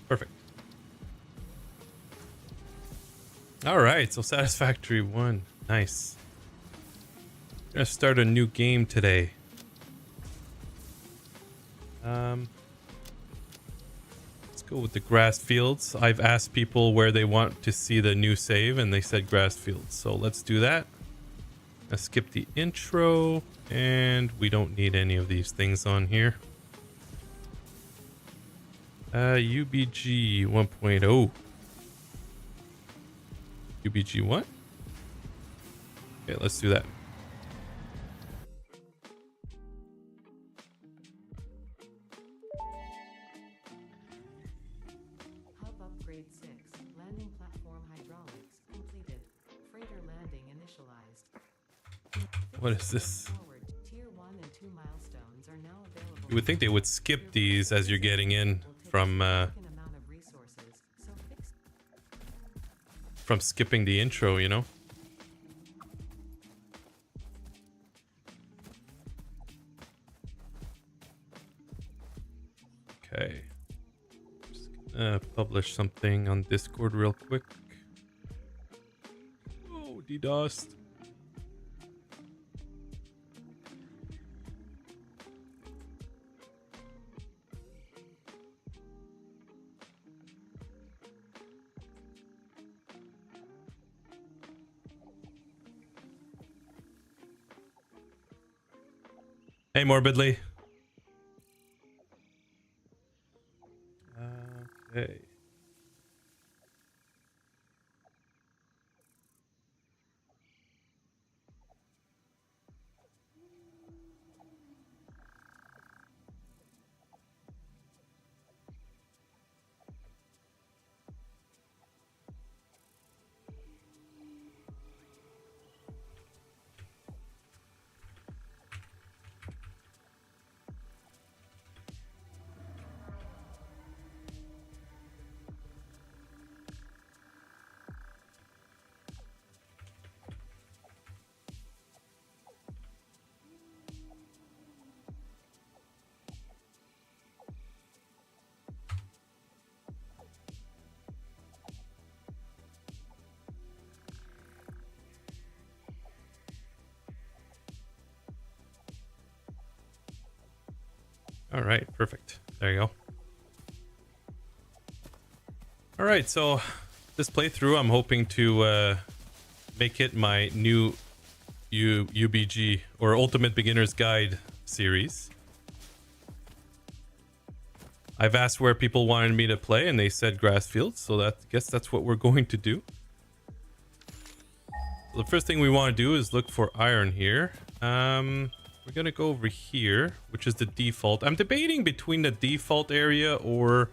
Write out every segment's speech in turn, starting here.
Perfect. All right, so Satisfactory 1. Nice. Gonna start a new game today. Let's go with the grass fields. I've asked people where they want to see the new save, and they said grass fields. So let's do that. Let's skip the intro, and we don't need any of these things on here. UBG 1.0. UBG what? Okay, let's do that. Hub upgrade 6. Landing platform hydraulics completed. Freighter landing initialized. What is this? Forward. Tier 1 and 2 milestones are now available. You would think they would skip these as you're getting in from skipping the intro, you know? Okay. Just gonna publish something on Discord real quick. Oh, DDoSed. Hey, Morbidly. Okay. All right, perfect. There you go. All right, so this playthrough, I'm hoping to make it my new UBG or Ultimate Beginner's Guide series. I've asked where people wanted me to play, and they said grass fields, so I guess that's what we're going to do. So the first thing we want to do is look for iron here. We're gonna go over here, which is the default. I'm debating between the default area or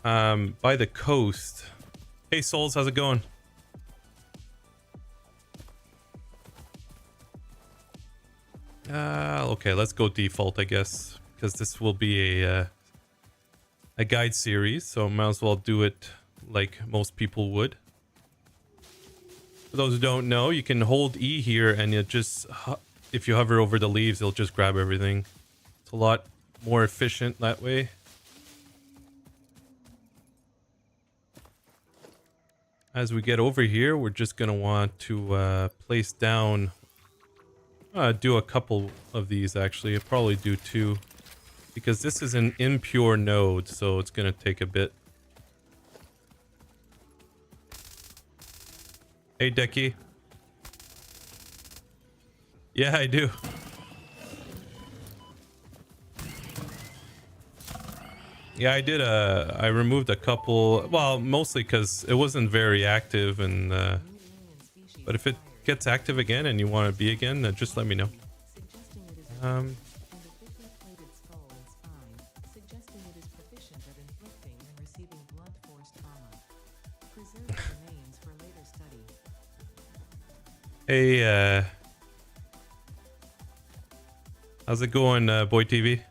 by the coast. Hey Souls, how's it going? Okay, let's go default, I guess, because this will be a guide series, so might as well do it like most people would. For those who don't know, you can hold E here and it just, if you hover over the leaves, it'll just grab everything. It's a lot more efficient that way. As we get over here, we're just going to want to place down, do a couple of these actually. I'll probably do 2 because this is an impure node, so it's going to take a bit. Hey, Decky. Yeah, I do. Yeah, I did. I removed a couple. Well, mostly because it wasn't very active, and but if it gets active again and you want to be again, just let me know. Hey, how's it going, Boy TV?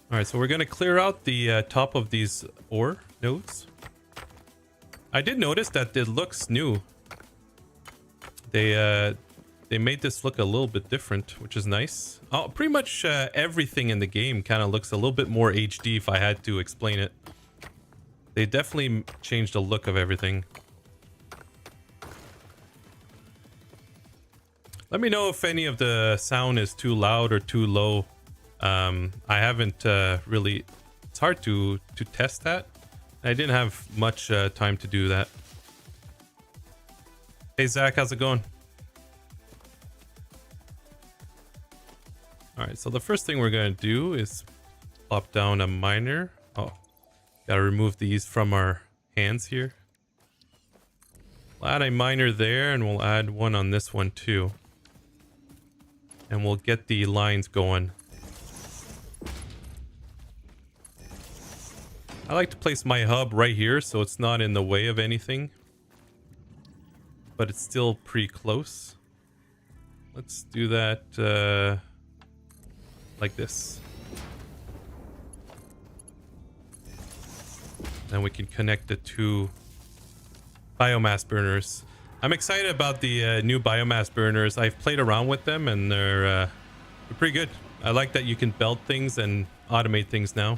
All right, so we're gonna clear out the top of these ore nodes. I did notice that it looks new. They they made this look a little bit different, which is nice. Oh, pretty much everything in the game kind of looks a little bit more HD if I had to explain it. They definitely changed the look of everything. Let me know if any of the sound is too loud or too low. I haven't really... It's hard to test that. I didn't have much time to do that. Hey Zach, how's it going? Alright, so the first thing we're going to do is plop down a miner. Oh, gotta remove these from our hands here. We'll add a miner there, and we'll add one on this one too. And we'll get the lines going. I like to place my hub right here so it's not in the way of anything. But it's still pretty close. Let's do that like this. Then we can connect the two biomass burners. I'm excited about the new biomass burners. I've played around with them and they're pretty good. I like that you can belt things and automate things now.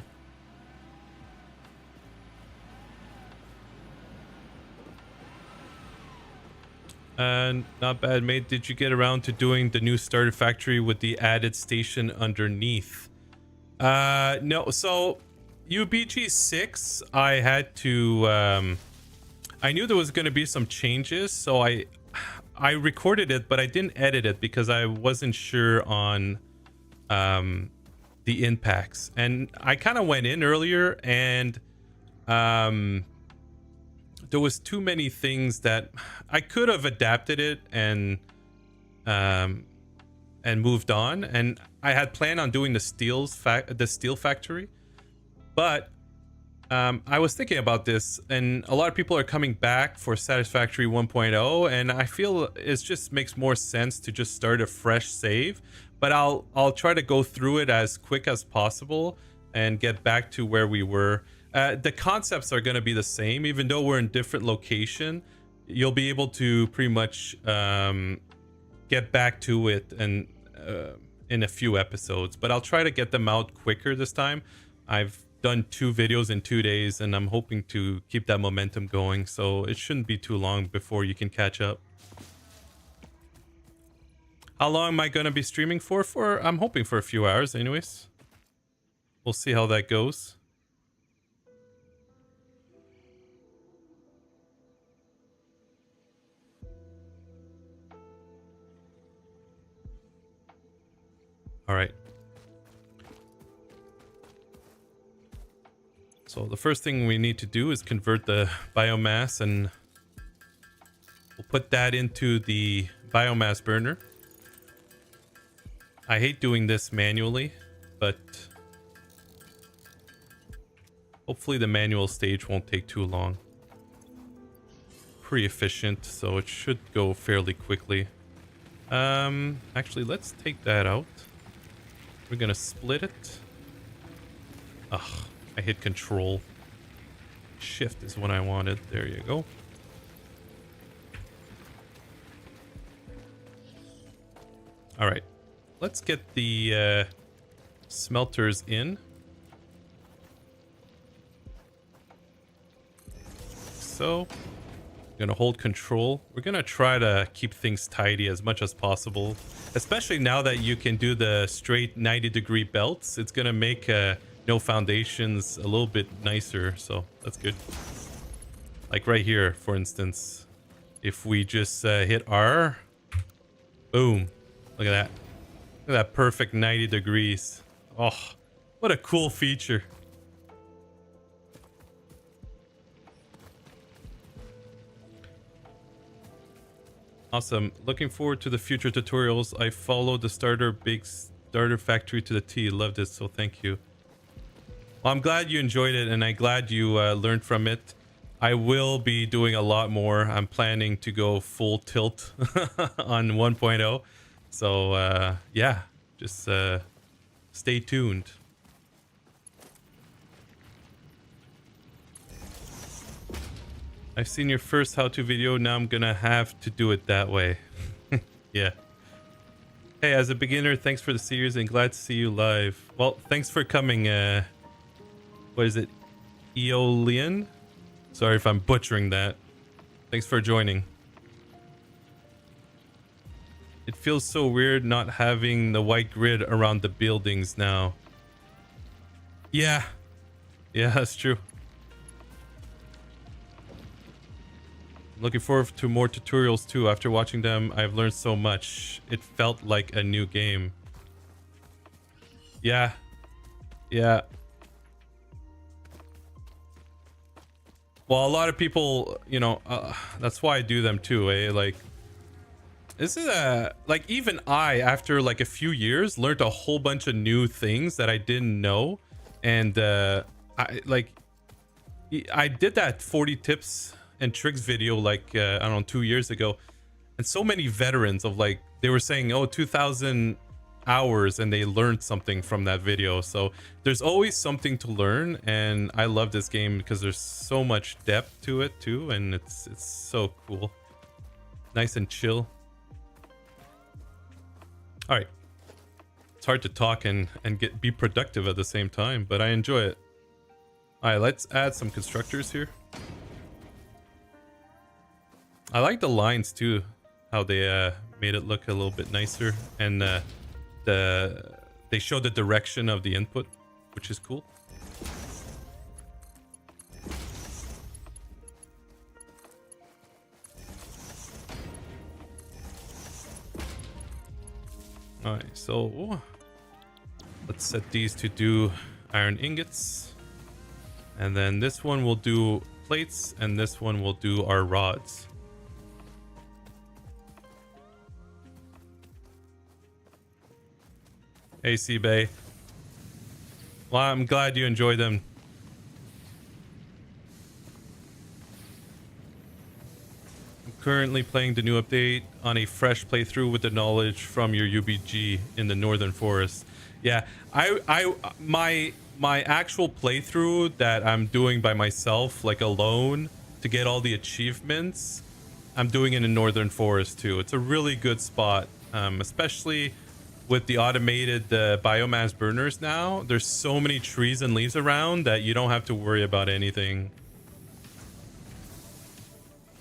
And not bad, mate. Did you get around to doing the new starter factory with the added station underneath? No. So UBG 6, I had to... I knew there was going to be some changes, so I recorded it, but I didn't edit it because I wasn't sure on the impacts. And I kind of went in earlier, and there was too many things that I could have adapted it and moved on. And I had planned on doing the steel factory, but I was thinking about this, and a lot of people are coming back for Satisfactory 1.0, and I feel it just makes more sense to just start a fresh save. But I'll try to go through it as quick as possible and get back to where we were. The concepts are going to be the same, even though we're in different location. You'll be able to pretty much get back to it and in a few episodes, but I'll try to get them out quicker this time. I've done 2 videos in 2 days, and I'm hoping to keep that momentum going, so it shouldn't be too long before you can catch up. How long am I going to be streaming for? I'm hoping for a few hours anyways. We'll see how that goes. All right. So the first thing we need to do is convert the biomass, and we'll put that into the biomass burner. I hate doing this manually, but hopefully the manual stage won't take too long. Pretty efficient, so it should go fairly quickly. Actually, let's take that out. We're gonna split it. Ugh, I hit control. Shift is what I wanted. There you go. All right, let's get the smelters in. So, I'm gonna hold control. We're gonna try to keep things tidy as much as possible, especially now that you can do the straight 90-degree belts. It's gonna make no foundations a little bit nicer, so that's good. Like right here, for instance, if we just hit R, boom, look at that. Look at that perfect 90 degrees. Oh, what a cool feature. Awesome. Looking forward to the future tutorials. I followed the big starter factory to the T. Loved it, so thank you. Well, I'm glad you enjoyed it, and I'm glad you learned from it. I will be doing a lot more. I'm planning to go full tilt on 1.0. So, yeah, just stay tuned. I've seen your first how-to video. Now I'm gonna have to do it that way. Yeah, Hey, as a beginner, thanks for the series and glad to see you live. Well, thanks for coming. What is it? Eolian? Sorry if I'm butchering that. Thanks for joining. It feels so weird not having the white grid around the buildings now. Yeah. Yeah, that's true. Looking forward to more tutorials too. After watching them, I've learned so much. It felt like a new game. Yeah. Yeah. Well, a lot of people, you know, that's why I do them too, eh? Like, this is like, even I, after like a few years, learned a whole bunch of new things that I didn't know. And I did that 40 tips and tricks video like I don't know, 2 years ago, and so many veterans of like, they were saying, oh, 2,000 hours, and they learned something from that video. So there's always something to learn, and I love this game because there's so much depth to it too, and it's so cool, nice and chill. All right, it's hard to talk and be productive at the same time, but I enjoy it. All right, let's add some constructors here. I like the lines too, how they made it look a little bit nicer, and they show the direction of the input, which is cool. All right, so let's set these to do iron ingots, and then this one will do plates, and this one will do our rods. Hey, C-Bay. Well, I'm glad you enjoy them. I'm currently playing the new update on a fresh playthrough with the knowledge from your UBG in the Northern Forest. Yeah, my actual playthrough that I'm doing by myself, like alone, to get all the achievements, I'm doing it in Northern Forest too. It's a really good spot, especially with the automated biomass burners now. There's so many trees and leaves around that you don't have to worry about anything.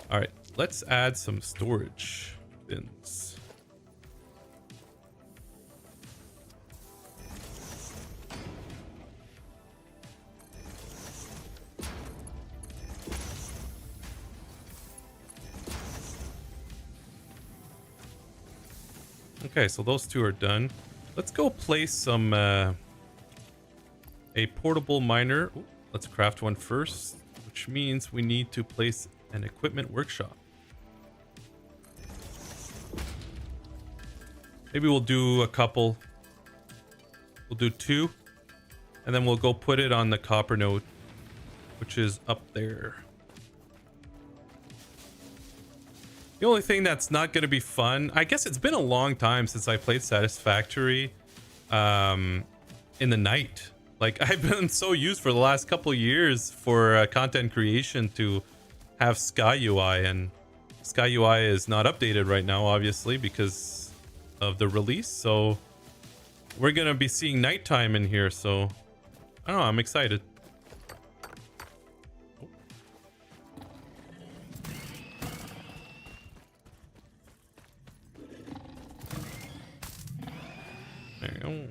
All right, let's add some storage bins. Okay, so those two are done. Let's go place some a portable miner. Ooh, let's craft one first, which means we need to place an equipment workshop. Maybe we'll do a couple. We'll do 2, and then we'll go put it on the copper node, which is up there. The only thing that's not going to be fun, I guess it's been a long time since I played Satisfactory in the night. Like, I've been so used for the last couple of years for content creation to have Sky UI, and Sky UI is not updated right now, obviously, because of the release. So we're going to be seeing nighttime in here. So I don't know, I'm excited. There you go.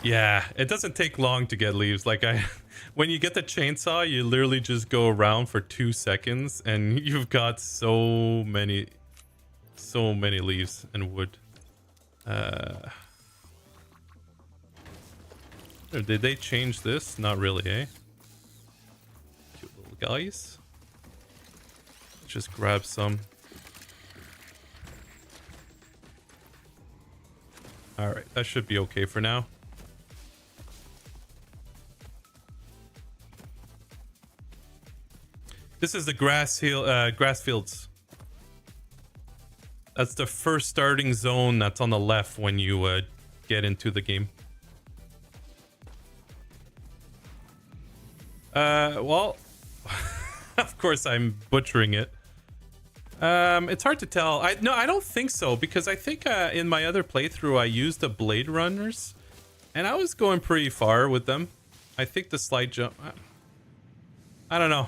Yeah, it doesn't take long to get leaves. Like, when you get the chainsaw, you literally just go around for 2 seconds and you've got so many leaves and wood. Did they change this? Not really, eh? Cute little guys. Just grab some. All right, that should be okay for now. This is the grass fields. That's the first starting zone that's on the left when you get into the game. Well, Of course, I'm butchering it. It's hard to tell. No, I don't think so, because I think in my other playthrough I used the Blade Runners, and I was going pretty far with them. I think the slide jump. I don't know.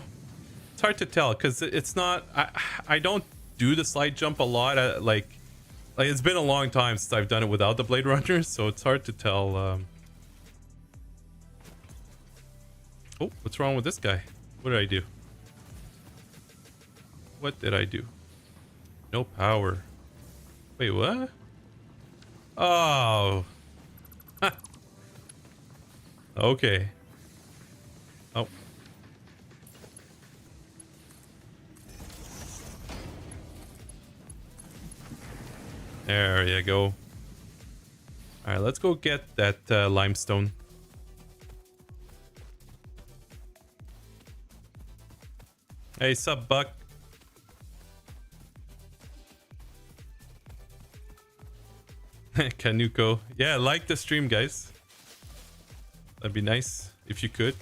It's hard to tell because it's not. I don't do the slide jump a lot. Like it's been a long time since I've done it without the Blade Runners, so it's hard to tell. Oh, what's wrong with this guy? What did I do? What did I do? No power. Wait, what? Oh. Okay. Oh. There you go. All right, let's go get that limestone. Hey, sup, Buck? Kanuko. Yeah, like the stream, guys. That'd be nice if you could.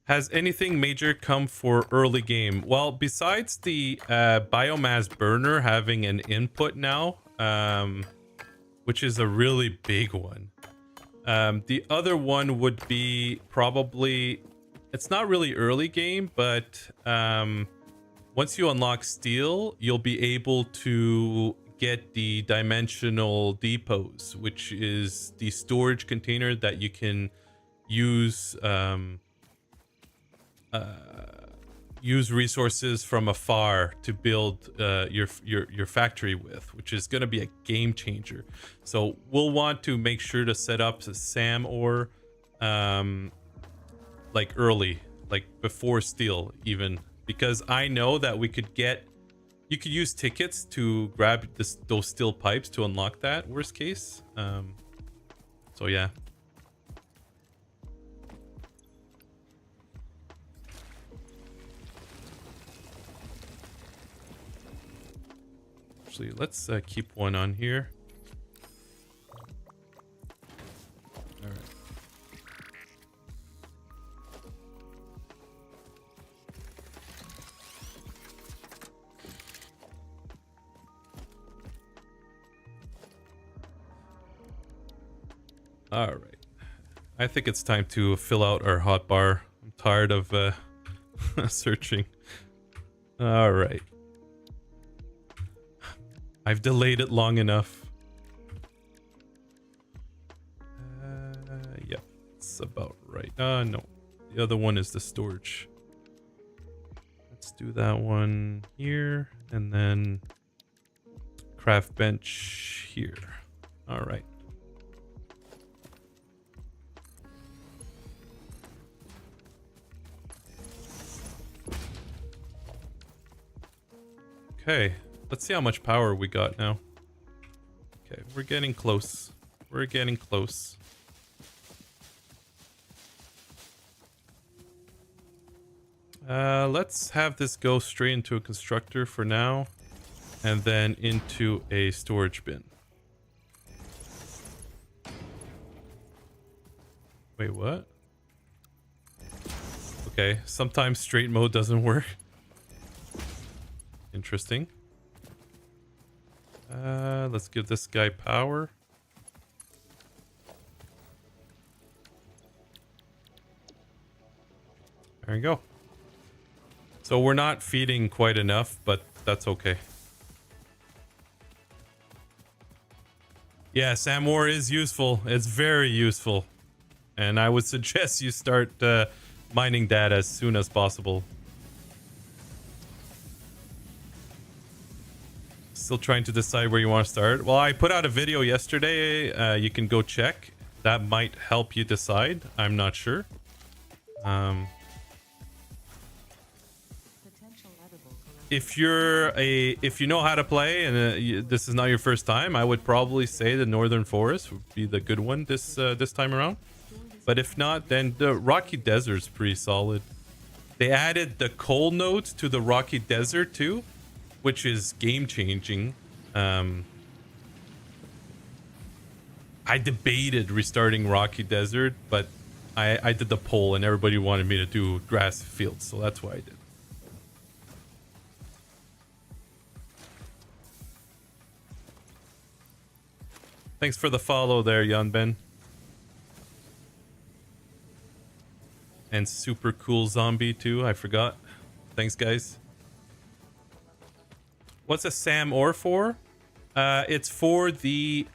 Has anything major come for early game? Well, besides the biomass burner having an input now, which is a really big one. The other one would be probably, it's not really early game, but once you unlock steel, you'll be able to get the dimensional depots, which is the storage container that you can use use resources from afar to build your factory with, which is going to be a game changer. So we'll want to make sure to set up the SAM ore like early, like before steel even, because I know that you could use tickets to grab those steel pipes to unlock that worst case. So yeah. Actually, let's keep one on here. All right. All right. I think it's time to fill out our hotbar. I'm tired of searching. All right. I've delayed it long enough. Yep, it's about right. No, the other one is the storage. Let's do that one here, and then craft bench here. All right. Okay. Let's see how much power we got now. Okay, we're getting close. We're getting close. Let's have this go straight into a constructor for now, and then into a storage bin. Wait, what? Okay, sometimes straight mode doesn't work. Interesting. Let's give this guy power. There you go. So we're not feeding quite enough, but that's okay. Yeah, SAM ore is useful. It's very useful. And I would suggest you start mining that as soon as possible. Still trying to decide where you want to start. Well, I put out a video yesterday. You can go check. That might help you decide. I'm not sure. If you know how to play and this is not your first time, I would probably say the Northern Forest would be the good one this time around. But if not, then the Rocky Desert's pretty solid. They added the coal nodes to the Rocky Desert too, which is game changing. I debated restarting Rocky Desert, but I did the poll and everybody wanted me to do grass fields, so that's what I did. Thanks for the follow there, Yunben. And super cool zombie too, I forgot. Thanks, guys. What's a SAM ore for? It's for the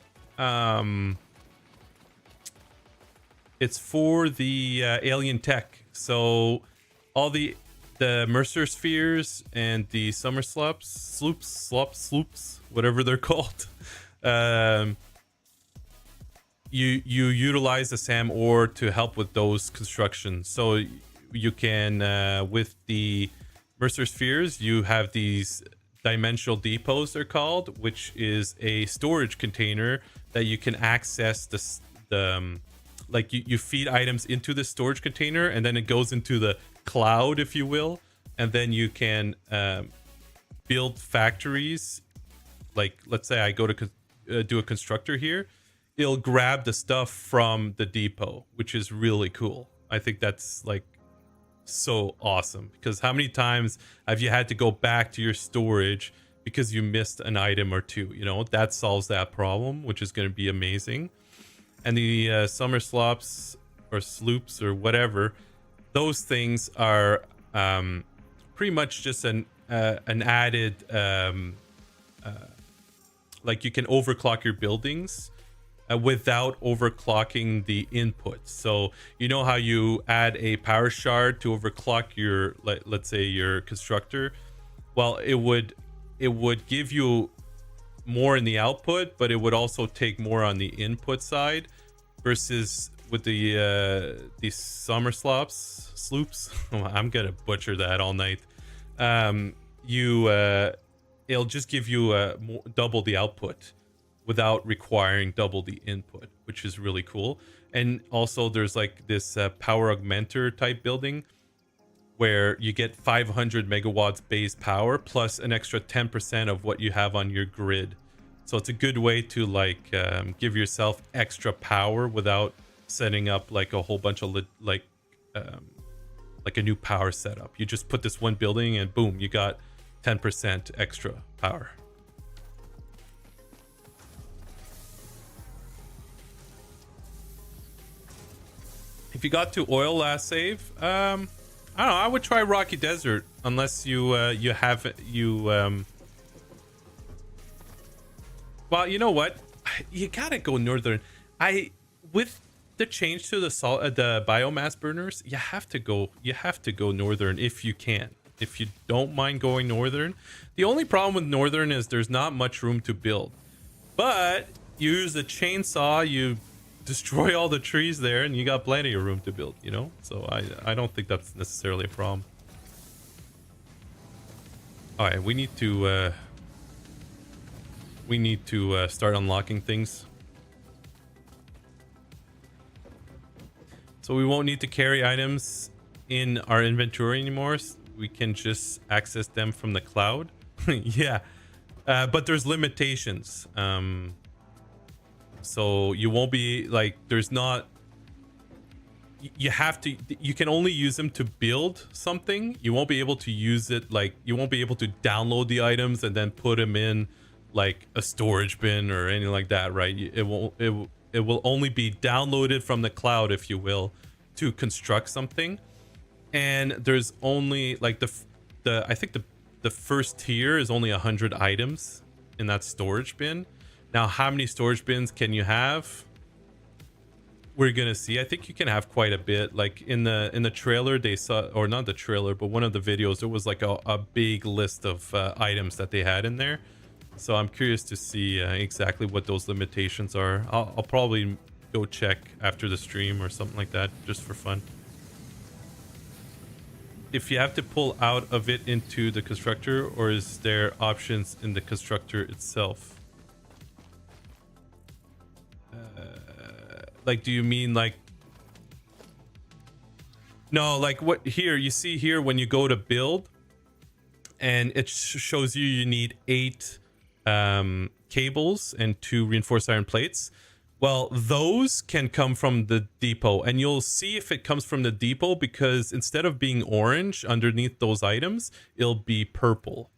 alien tech. So all the Mercer spheres and the summer sloops, whatever they're called. You utilize the SAM ore to help with those constructions. So you can with the Mercer spheres, you have these dimensional depots, they're called, which is a storage container that you can access like you feed items into the storage container and then it goes into the cloud, if you will, and then you can build factories. Like, let's say I go to do a constructor here, it'll grab the stuff from the depot, which is really cool. I think that's like so awesome, because how many times have you had to go back to your storage because you missed an item or two? You know, that solves that problem, which is going to be amazing. And the summer sloops or sloops or whatever, those things are pretty much just an added like you can overclock your buildings without overclocking the input. So you know how you add a power shard to overclock your, let's say, your constructor? Well, it would give you more in the output, but it would also take more on the input side, versus with the summer sloops. I'm gonna butcher that all night. It'll just give you double the output without requiring double the input, which is really cool. And also there's like this power augmenter type building where you get 500 megawatts base power plus an extra 10% of what you have on your grid. So it's a good way to like give yourself extra power without setting up like a whole bunch of like a new power setup. You just put this one building and boom, you got 10% extra power. If you got to oil last save, I don't know, I would try Rocky Desert, unless you well, you know what, you gotta go northern. With the change to the biomass burners, you have to go northern if you can, if you don't mind going northern. The only problem with northern is there's not much room to build, but you use a chainsaw, you destroy all the trees there, and you got plenty of room to build, you know? So I don't think that's necessarily a problem. All right, we need to start unlocking things. So we won't need to carry items in our inventory anymore. We can just access them from the cloud. Yeah, but there's limitations. So you won't be like, there's not, you can only use them to build something. You won't be able to use it, like you won't be able to download the items and then put them in like a storage bin or anything like that, right? It will only be downloaded from the cloud, if you will, to construct something. And there's only like I think the first tier is only 100 items in that storage bin. Now, how many storage bins can you have? We're gonna see. I think you can have quite a bit. Like in the trailer, they saw, or not the trailer, but one of the videos, there was like a big list of items that they had in there. So I'm curious to see exactly what those limitations are. I'll probably go check after the stream or something like that, just for fun. If you have to pull out of it into the constructor, or is there options in the constructor itself? Like, do you mean like, no, like what here you see here when you go to build and it shows you need 8 cables and 2 reinforced iron plates. Well, those can come from the depot, and you'll see if it comes from the depot because instead of being orange underneath those items, it'll be purple.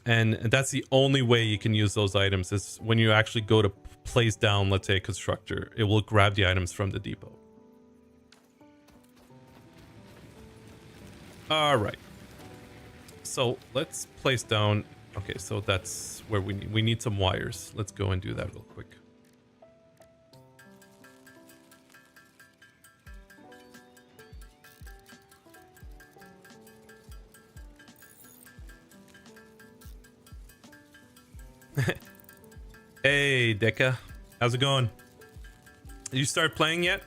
And that's the only way you can use those items is when you actually go to place down, let's say, a constructor. It will grab the items from the depot. All right. So let's place down. Okay, so that's where we need some wires. Let's go and do that real quick. Hey, Deka. How's it going? Did you start playing yet?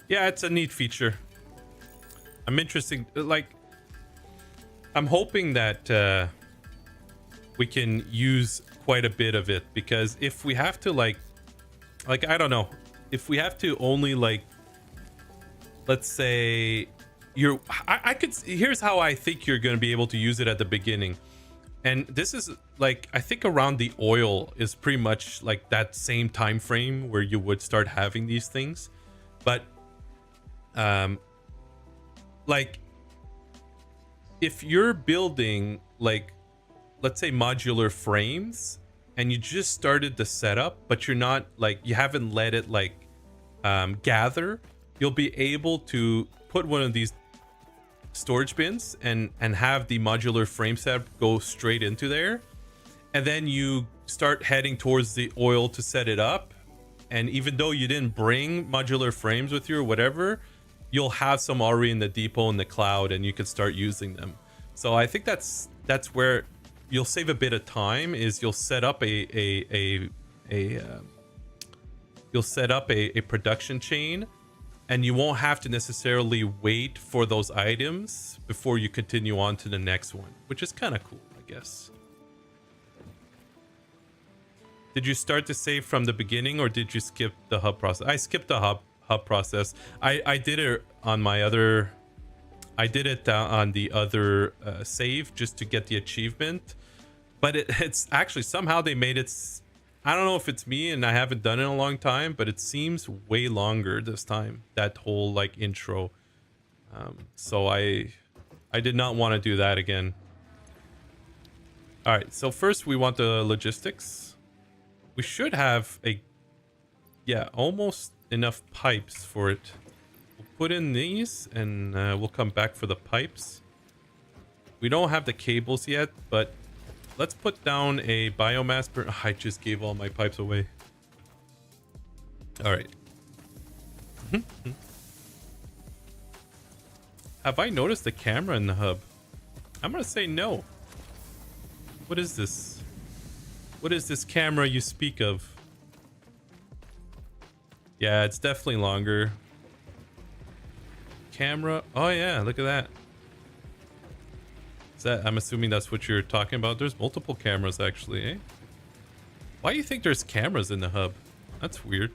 Yeah, it's a neat feature. I'm interested. Like, I'm hoping that we can use quite a bit of it because if we have to like I don't know, if we have to only like, let's say I could, here's how I think you're going to be able to use it at the beginning. And this is like, I think around the oil is pretty much like that same time frame where you would start having these things. But like if you're building like, let's say modular frames and you just started the setup, but you're not like, you haven't let it like gather, you'll be able to put one of these storage bins and have the modular frame setup go straight into there, and then you start heading towards the oil to set it up. And even though you didn't bring modular frames with you or whatever, you'll have some already in the depot in the cloud and you can start using them. So I think that's where you'll save a bit of time, is you'll set up a production chain, and you won't have to necessarily wait for those items before you continue on to the next one, which is kind of cool, I guess. Did you start to save from the beginning or did you skip the hub process? I skipped the hub process. I did it on my other, I did it on the other save just to get the achievement, but it's actually somehow they made it, I don't know if it's me and I haven't done it in a long time, but it seems way longer this time, that whole like intro. So I did not want to do that again. All right, so first we want the logistics. We should have almost enough pipes for it. We'll put in these and we'll come back for the pipes. We don't have the cables yet, but let's put down a biomass. I just gave all my pipes away. All right. Have I noticed the camera in the hub? I'm gonna say no. What is this? What is this camera you speak of? Yeah, it's definitely longer. Camera. Oh yeah, look at that. Is that, I'm assuming that's what you're talking about. There's multiple cameras actually, eh? Why do you think there's cameras in the hub? That's weird.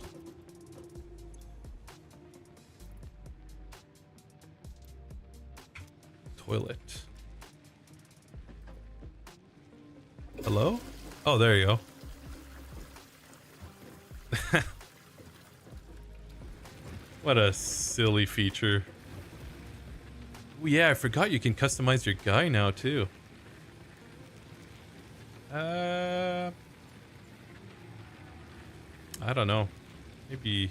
Toilet. Hello? Oh, there you go. What a silly feature. Oh yeah, I forgot you can customize your guy now too. I don't know. Maybe.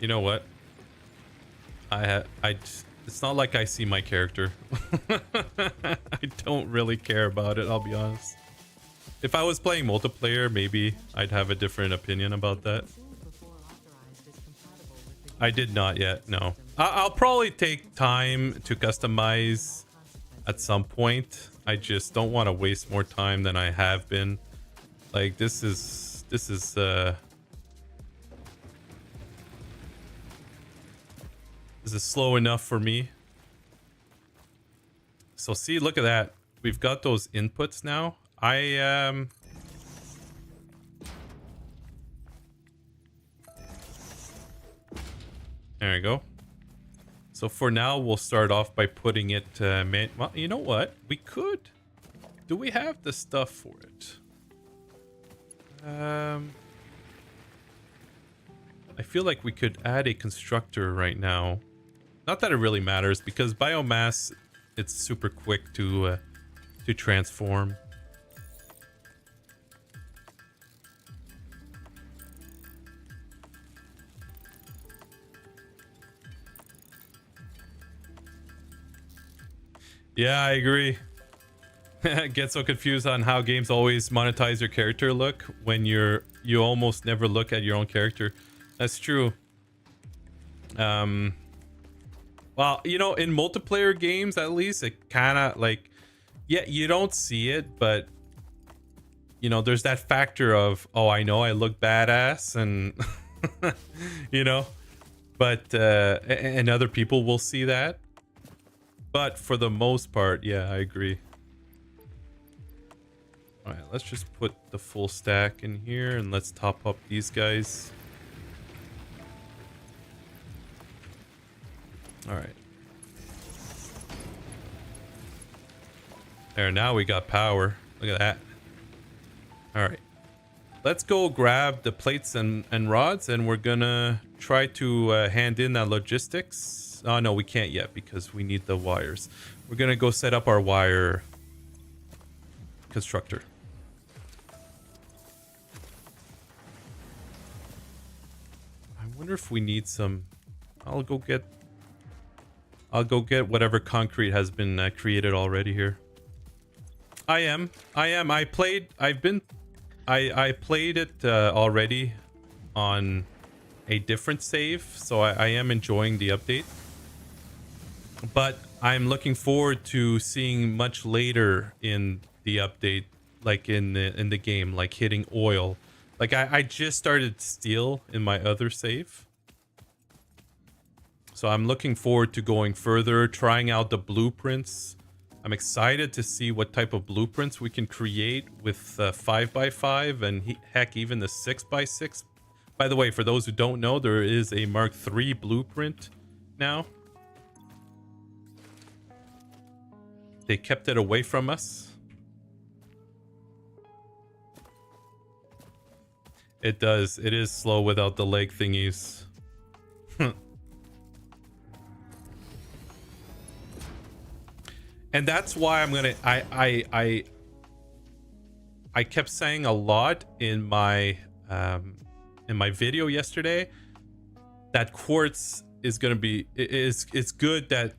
You know what? It's not like I see my character. I don't really care about it, I'll be honest. If I was playing multiplayer, maybe I'd have a different opinion about that. I did not yet, no. I'll probably take time to customize at some point. I just don't want to waste more time than I have been. Like this is slow enough for me. So see, look at that. We've got those inputs now. There we go. So for now, we'll start off by putting it, well, you know what? We could. Do we have the stuff for it? I feel like we could add a constructor right now. Not that it really matters, because biomass, it's super quick to transform. Yeah, I agree. Get so confused on how games always monetize your character look when you almost never look at your own character. That's true. Well, you know, in multiplayer games, at least, it kind of like, yeah, you don't see it, but you know, there's that factor of, oh, I know I look badass, and you know, but and other people will see that. But for the most part, yeah, I agree. All right, let's just put the full stack in here, and let's top up these guys. All right. There, now we got power. Look at that. All right. Let's go grab the plates and rods, and we're gonna try to hand in that logistics. Oh, no, we can't yet because we need the wires. We're gonna go set up our wire constructor. I wonder if we need some. I'll go get whatever concrete has been created already here. I played it already on a different save, so I am enjoying the update. But I'm looking forward to seeing much later in the update, like in the game, like hitting oil. Like I just started steel in my other save. So I'm looking forward to going further, trying out the blueprints. I'm excited to see what type of blueprints we can create with 5x5 and heck, even the 6x6. By the way, for those who don't know, there is a Mark III blueprint now. They kept it away from us. It does. It is slow without the leg thingies. And that's why I'm gonna. I kept saying a lot in my video yesterday that quartz is gonna be. It's good that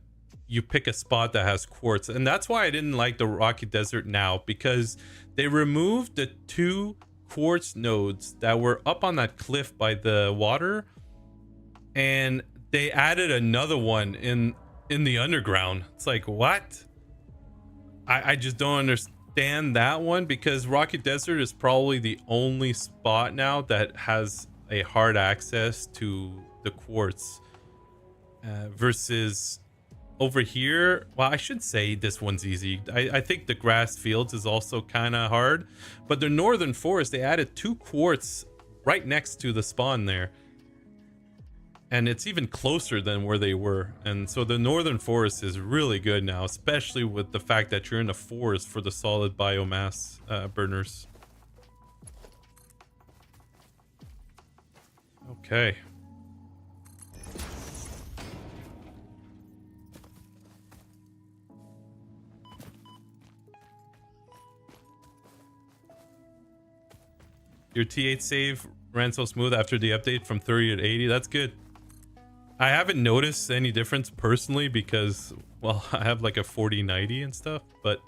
you pick a spot that has quartz, and that's why I didn't like the Rocky Desert now, because they removed the 2 quartz nodes that were up on that cliff by the water, and they added another one in the underground. It's like, what? I just don't understand that one, because Rocky Desert is probably the only spot now that has a hard access to the quartz, versus over here. Well, I should say this one's easy. I think the grass fields is also kind of hard, but the northern forest, they added 2 quartz right next to the spawn there, and it's even closer than where they were. And so the northern forest is really good now, especially with the fact that you're in the forest for the solid biomass burners. Okay. Your T8 save ran so smooth after the update from 30 to 80. That's good. I haven't noticed any difference personally because, well, I have like a 4090 and stuff, but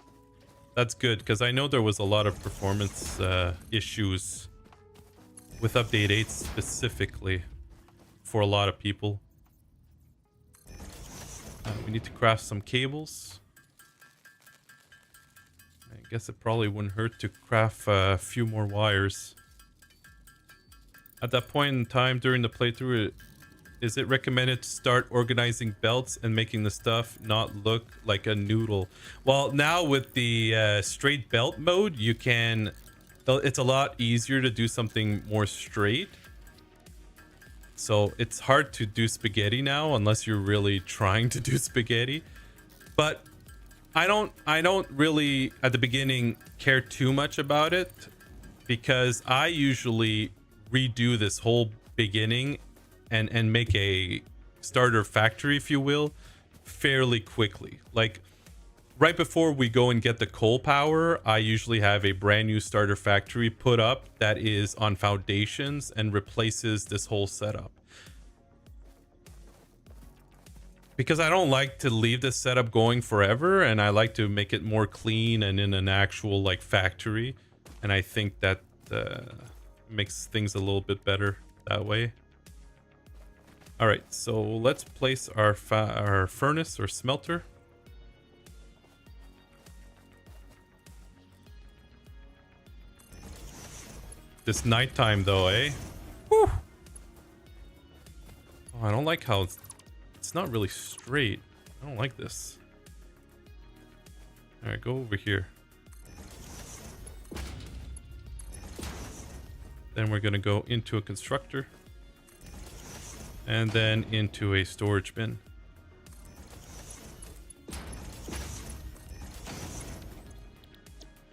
that's good because I know there was a lot of performance issues with update 8 specifically for a lot of people. We need to craft some cables. I guess it probably wouldn't hurt to craft a few more wires. At that point in time during the playthrough, is it recommended to start organizing belts and making the stuff not look like a noodle? Well, now with the straight belt mode, you can... It's a lot easier to do something more straight. So it's hard to do spaghetti now unless you're really trying to do spaghetti. But I don't really at the beginning care too much about it, because I usually redo this whole beginning and make a starter factory, if you will, fairly quickly. Like right before we go and get the coal power, I usually have a brand new starter factory put up that is on foundations and replaces this whole setup. Because I don't like to leave this setup going forever, and I like to make it more clean and in an actual like factory. And I think that makes things a little bit better that way. All right, so let's place our furnace or smelter. This nighttime though, eh? Whew. Oh, I don't like how it's not really straight. I don't like this. All right, go over here. Then we're gonna go into a constructor. And then into a storage bin.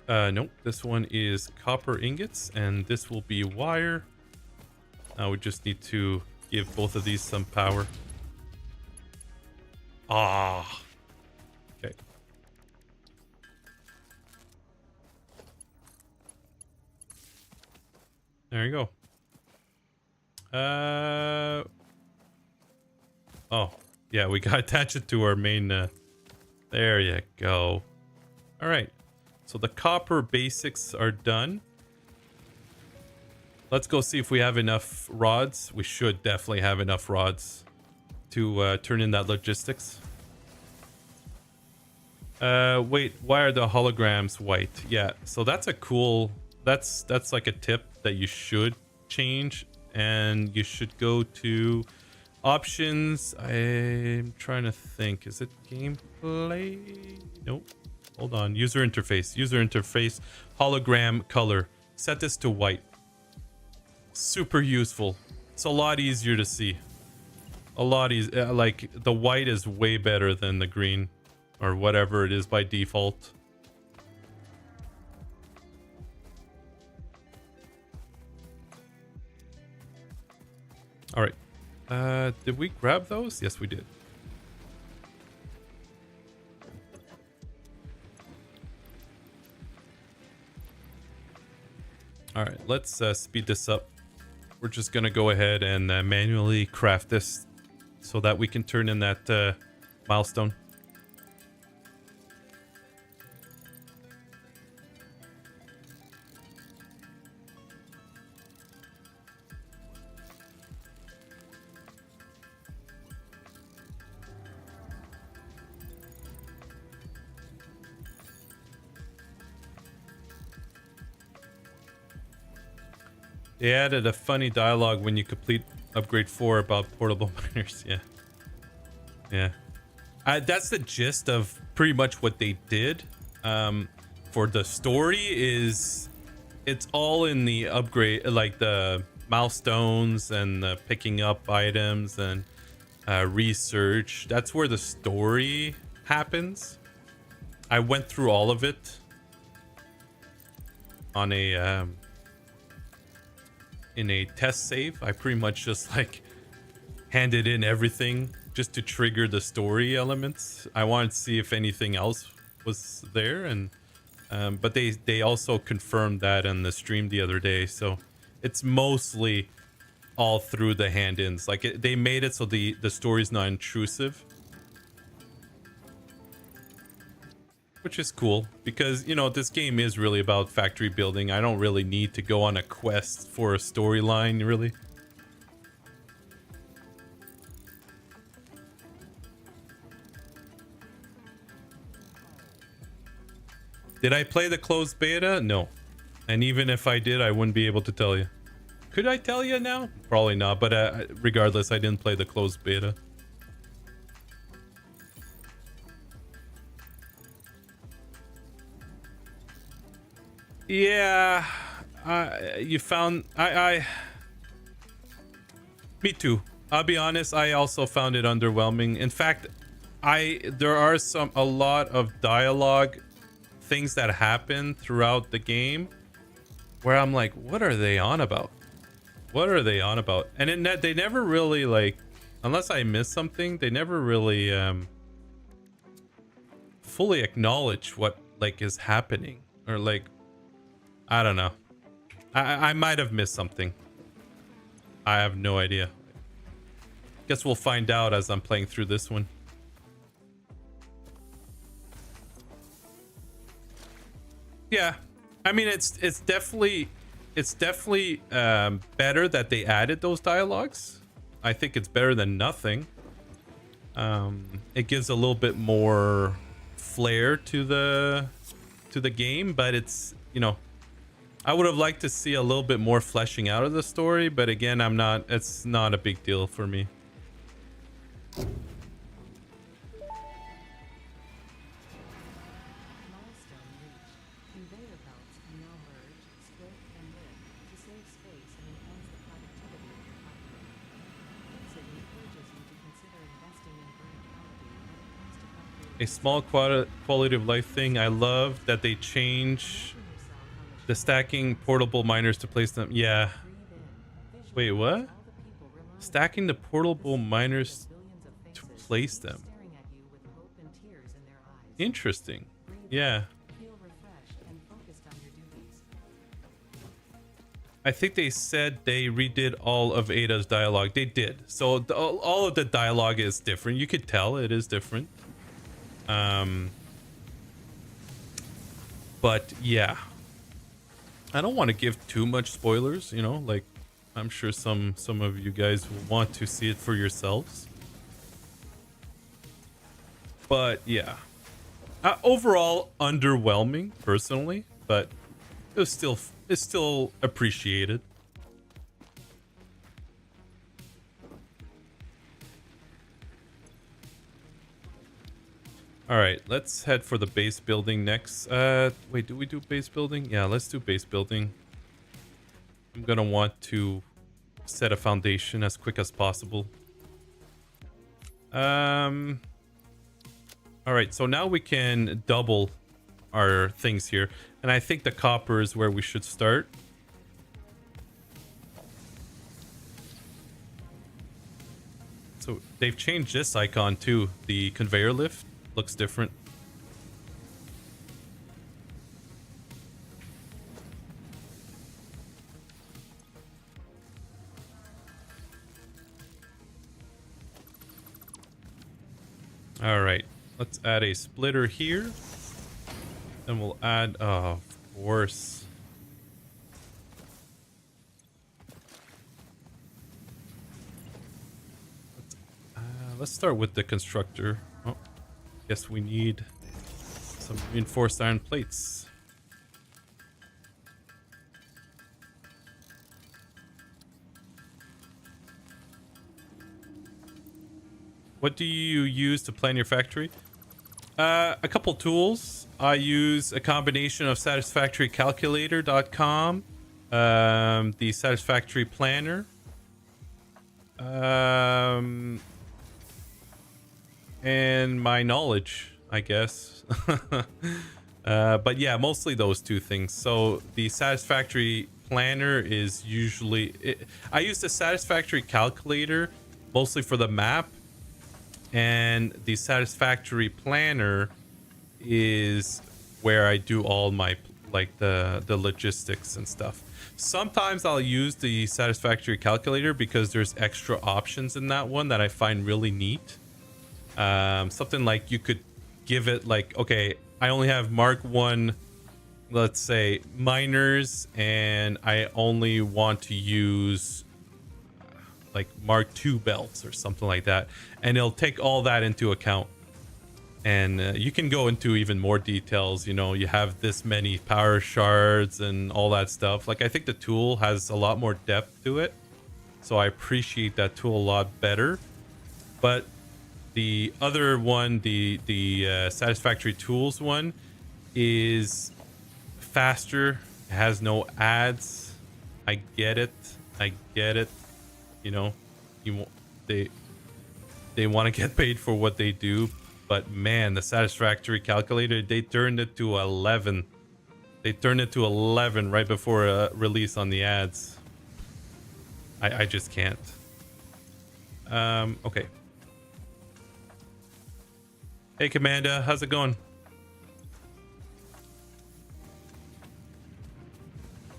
Nope, this one is copper ingots, and this will be wire. Now we just need to give both of these some power. Ah, okay. There you go. Oh, yeah, we gotta attach it to our main, there you go. All right, so the copper basics are done. Let's go see if we have enough rods. We should definitely have enough rods to turn in that logistics. Wait, why are the holograms white? Yeah, so that's a cool, that's like a tip that you should change, and you should go to options. I'm trying to think, is it gameplay? Nope. Hold on, user interface, hologram color. Set this to white. Super useful. It's a lot easier to see. A lot easier. Like the white is way better than the green or whatever it is by default. All right. Did we grab those? Yes, we did. All right, let's speed this up. We're just gonna go ahead and manually craft this so that we can turn in that milestone. They added a funny dialogue when you complete upgrade 4 about portable miners. Yeah. Yeah. That's the gist of pretty much what they did. For the story is it's all in the upgrade, like the milestones and the picking up items and research. That's where the story happens. I went through all of it on a in a test save. I pretty much just like handed in everything just to trigger the story elements. I wanted to see if anything else was there, and but they also confirmed that on the stream the other day, so it's mostly all through the hand-ins. Like they made it so the story's not intrusive, which is cool because, you know, this game is really about factory building. I don't really need to go on a quest for a storyline, really. Did I play the closed beta? No. And even if I did, I wouldn't be able to tell you. Could I tell you now? Probably not, but regardless, I didn't play the closed beta. Yeah, you found Me too. I'll be honest, I also found it underwhelming. In fact, there are a lot of dialogue things that happen throughout the game where I'm like, what are they on about? What are they on about? And they never really, like, unless I miss something, they never really fully acknowledge what like is happening, or like, I don't know. I might have missed something. I have no idea. Guess we'll find out as I'm playing through this one. Yeah, I mean it's definitely better that they added those dialogues. I think it's better than nothing. It gives a little bit more flair to the game, but it's, you know, I would have liked to see a little bit more fleshing out of the story, but again, it's not a big deal for me. Milestone reached. Conveyor belts can now merge, split, and lift to save space and enhance the productivity of your factory. Fixit encourages you to consider investing in verticality when it comes to factory. A small quality of life thing. I love that they change the stacking portable miners to place them. Yeah. Wait, what? Stacking the portable miners to place them. Interesting. Yeah. I think they said they redid all of Ada's dialogue. They did. So all of the dialogue is different. You could tell it is different. But yeah. I don't want to give too much spoilers, you know, like I'm sure some of you guys will want to see it for yourselves. But yeah. Overall underwhelming personally, but it's still appreciated. All right, let's head for the base building next. Wait, do we do base building? Yeah, let's do base building. I'm gonna want to set a foundation as quick as possible. All right, so now we can double our things here, and I think the copper is where we should start. So they've changed this icon too. The conveyor lift looks different. All right, let's add a splitter here. Then we'll add, of course. Let's start with the constructor. Oh, guess we need some reinforced iron plates. What do you use to plan your factory? A couple tools. I use a combination of satisfactorycalculator.com, the Satisfactory Planner, and my knowledge, I guess. But yeah, mostly those two things. So the Satisfactory Planner is usually... I use the Satisfactory Calculator mostly for the map, and the Satisfactory Planner is where I do all my, like, the logistics and stuff. Sometimes I'll use the Satisfactory Calculator because there's extra options in that one that I find really neat. Something like you could give it like, okay, I only have Mark 1, let's say, miners, and I only want to use like Mark 2 belts or something like that, and it'll take all that into account. And you can go into even more details, you know, you have this many power shards and all that stuff. Like, I think the tool has a lot more depth to it, so I appreciate that tool a lot better. But the other one, the Satisfactory Tools one, is faster, it has no ads. I get it, you know. you they they want to get paid for what they do, but man, the Satisfactory calculator, they turned it to 11. They turned it to 11 right before a release on the ads. I just can't. Okay. Hey, Commander, how's it going?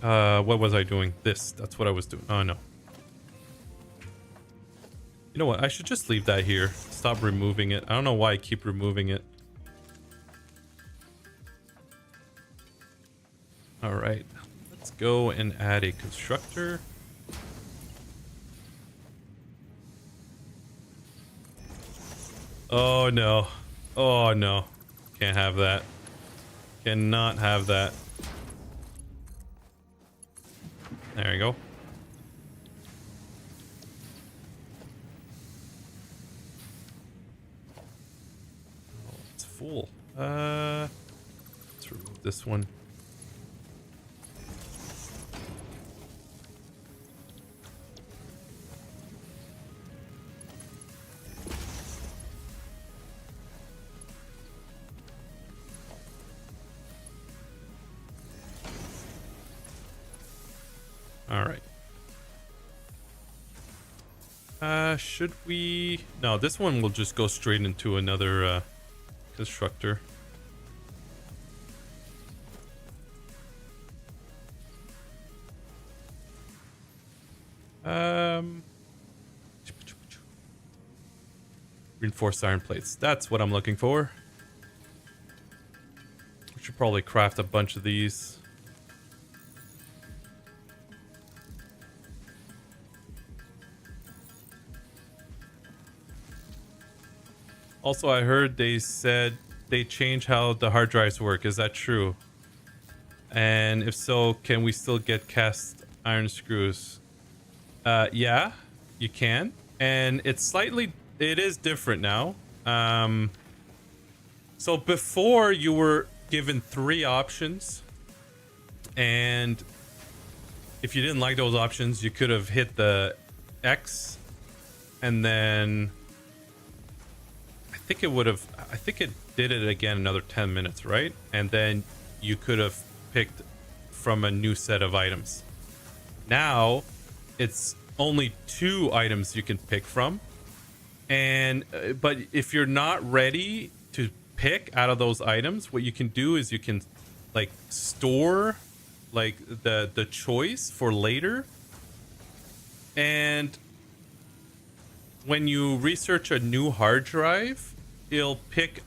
What was I doing? That's what I was doing. Oh, no. You know what? I should just leave that here. Stop removing it. I don't know why I keep removing it. All right. Let's go and add a constructor. Oh, no. Oh, no. Can't have that. Cannot have that. There you go. Oh, it's full. Let's remove this one. All right. Should we? No, this one will just go straight into another constructor. Reinforced iron plates. That's what I'm looking for. We should probably craft a bunch of these. Also, I heard they said they changed how the hard drives work. Is that true? And if so, can we still get cast iron screws? Yeah, you can. And it is different now. So before you were given 3 options. And if you didn't like those options, you could have hit the X and then I think it did it again another 10 minutes, right? And then you could have picked from a new set of items. Now it's only 2 items you can pick from. And but if you're not ready to pick out of those items, what you can do is you can like store like the choice for later. And when you research a new hard drive, it'll pick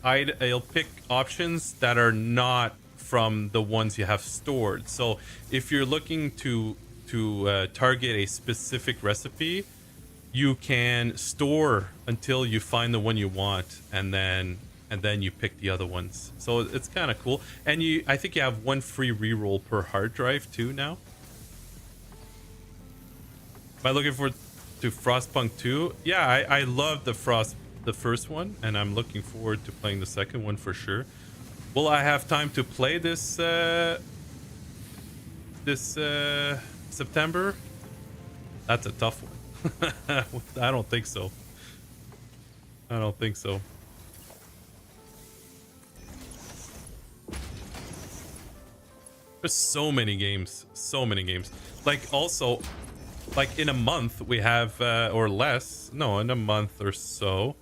options that are not from the ones you have stored. So if you're looking to target a specific recipe, you can store until you find the one you want, and then you pick the other ones. So it's kind of cool. And I think you have 1 free reroll per hard drive too now. Am I looking forward to Frostpunk 2? Yeah, I love the first one, and I'm looking forward to playing the second one for sure. Will I have time to play this September? That's a tough one. I don't think so. I don't think so. There's so many games. So many games. Like, also, like in a month we have, or less. No, in a month or so,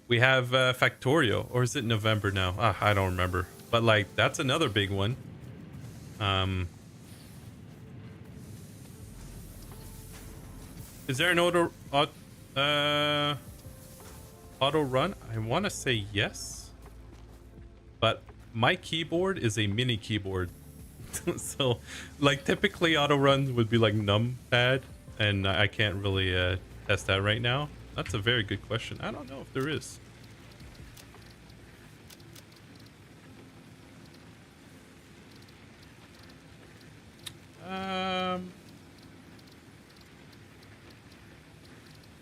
we have Factorio. Or is it November now? I don't remember. But, like, that's another big one. Is there an auto run? I want to say yes, but my keyboard is a mini keyboard, so like typically auto run would be like numpad, and I can't really test that right now. That's a very good question. I don't know if there is.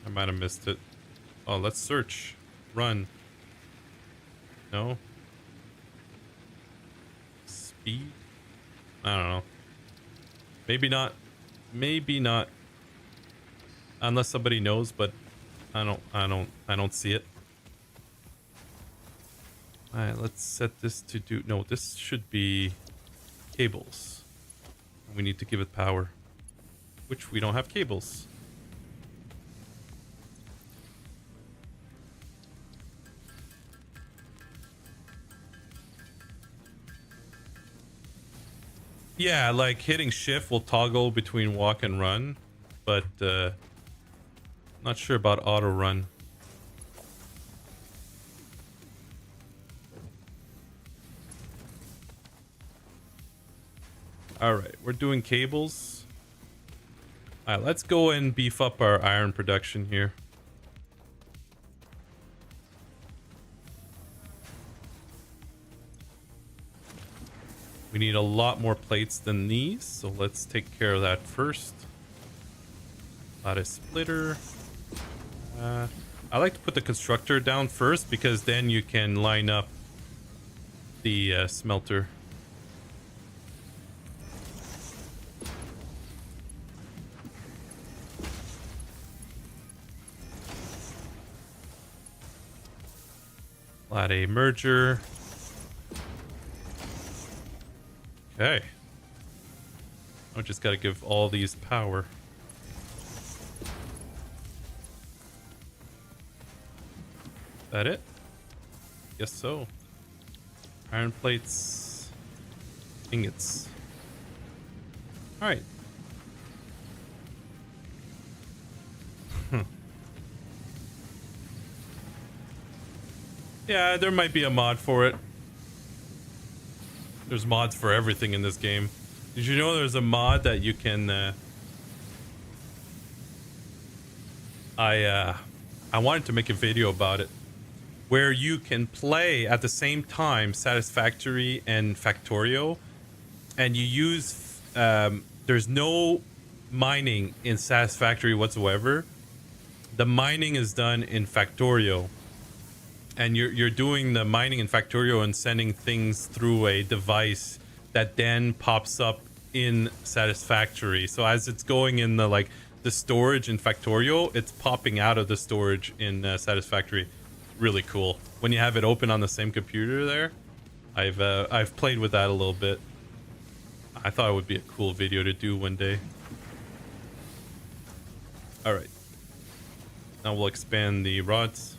I might have missed it. Oh, let's search. Run. No. Speed? I don't know. Maybe not. Maybe not. Unless somebody knows, but I don't see it. All right, let's set this to do. No, this should be cables. We need to give it power, which we don't have cables. Yeah, like hitting shift will toggle between walk and run, but not sure about auto run. All right, we're doing cables. All right, let's go and beef up our iron production here. We need a lot more plates than these, so let's take care of that first. Lattice splitter. I like to put the constructor down first because then you can line up the smelter. Lattice merger. Okay. I just gotta give all these power. That it? Guess so. Iron plates. Ingots. Alright. Yeah, there might be a mod for it. There's mods for everything in this game. Did you know there's a mod that you can I wanted to make a video about it where you can play at the same time Satisfactory and Factorio, and you use there's no mining in Satisfactory whatsoever. The mining is done in Factorio, and you're doing the mining in Factorio and sending things through a device that then pops up in Satisfactory. So as it's going in the storage in Factorio, it's popping out of the storage in Satisfactory. Really cool. When you have it open on the same computer there, I've played with that a little bit. I thought it would be a cool video to do one day. All right. Now we'll expand the rods.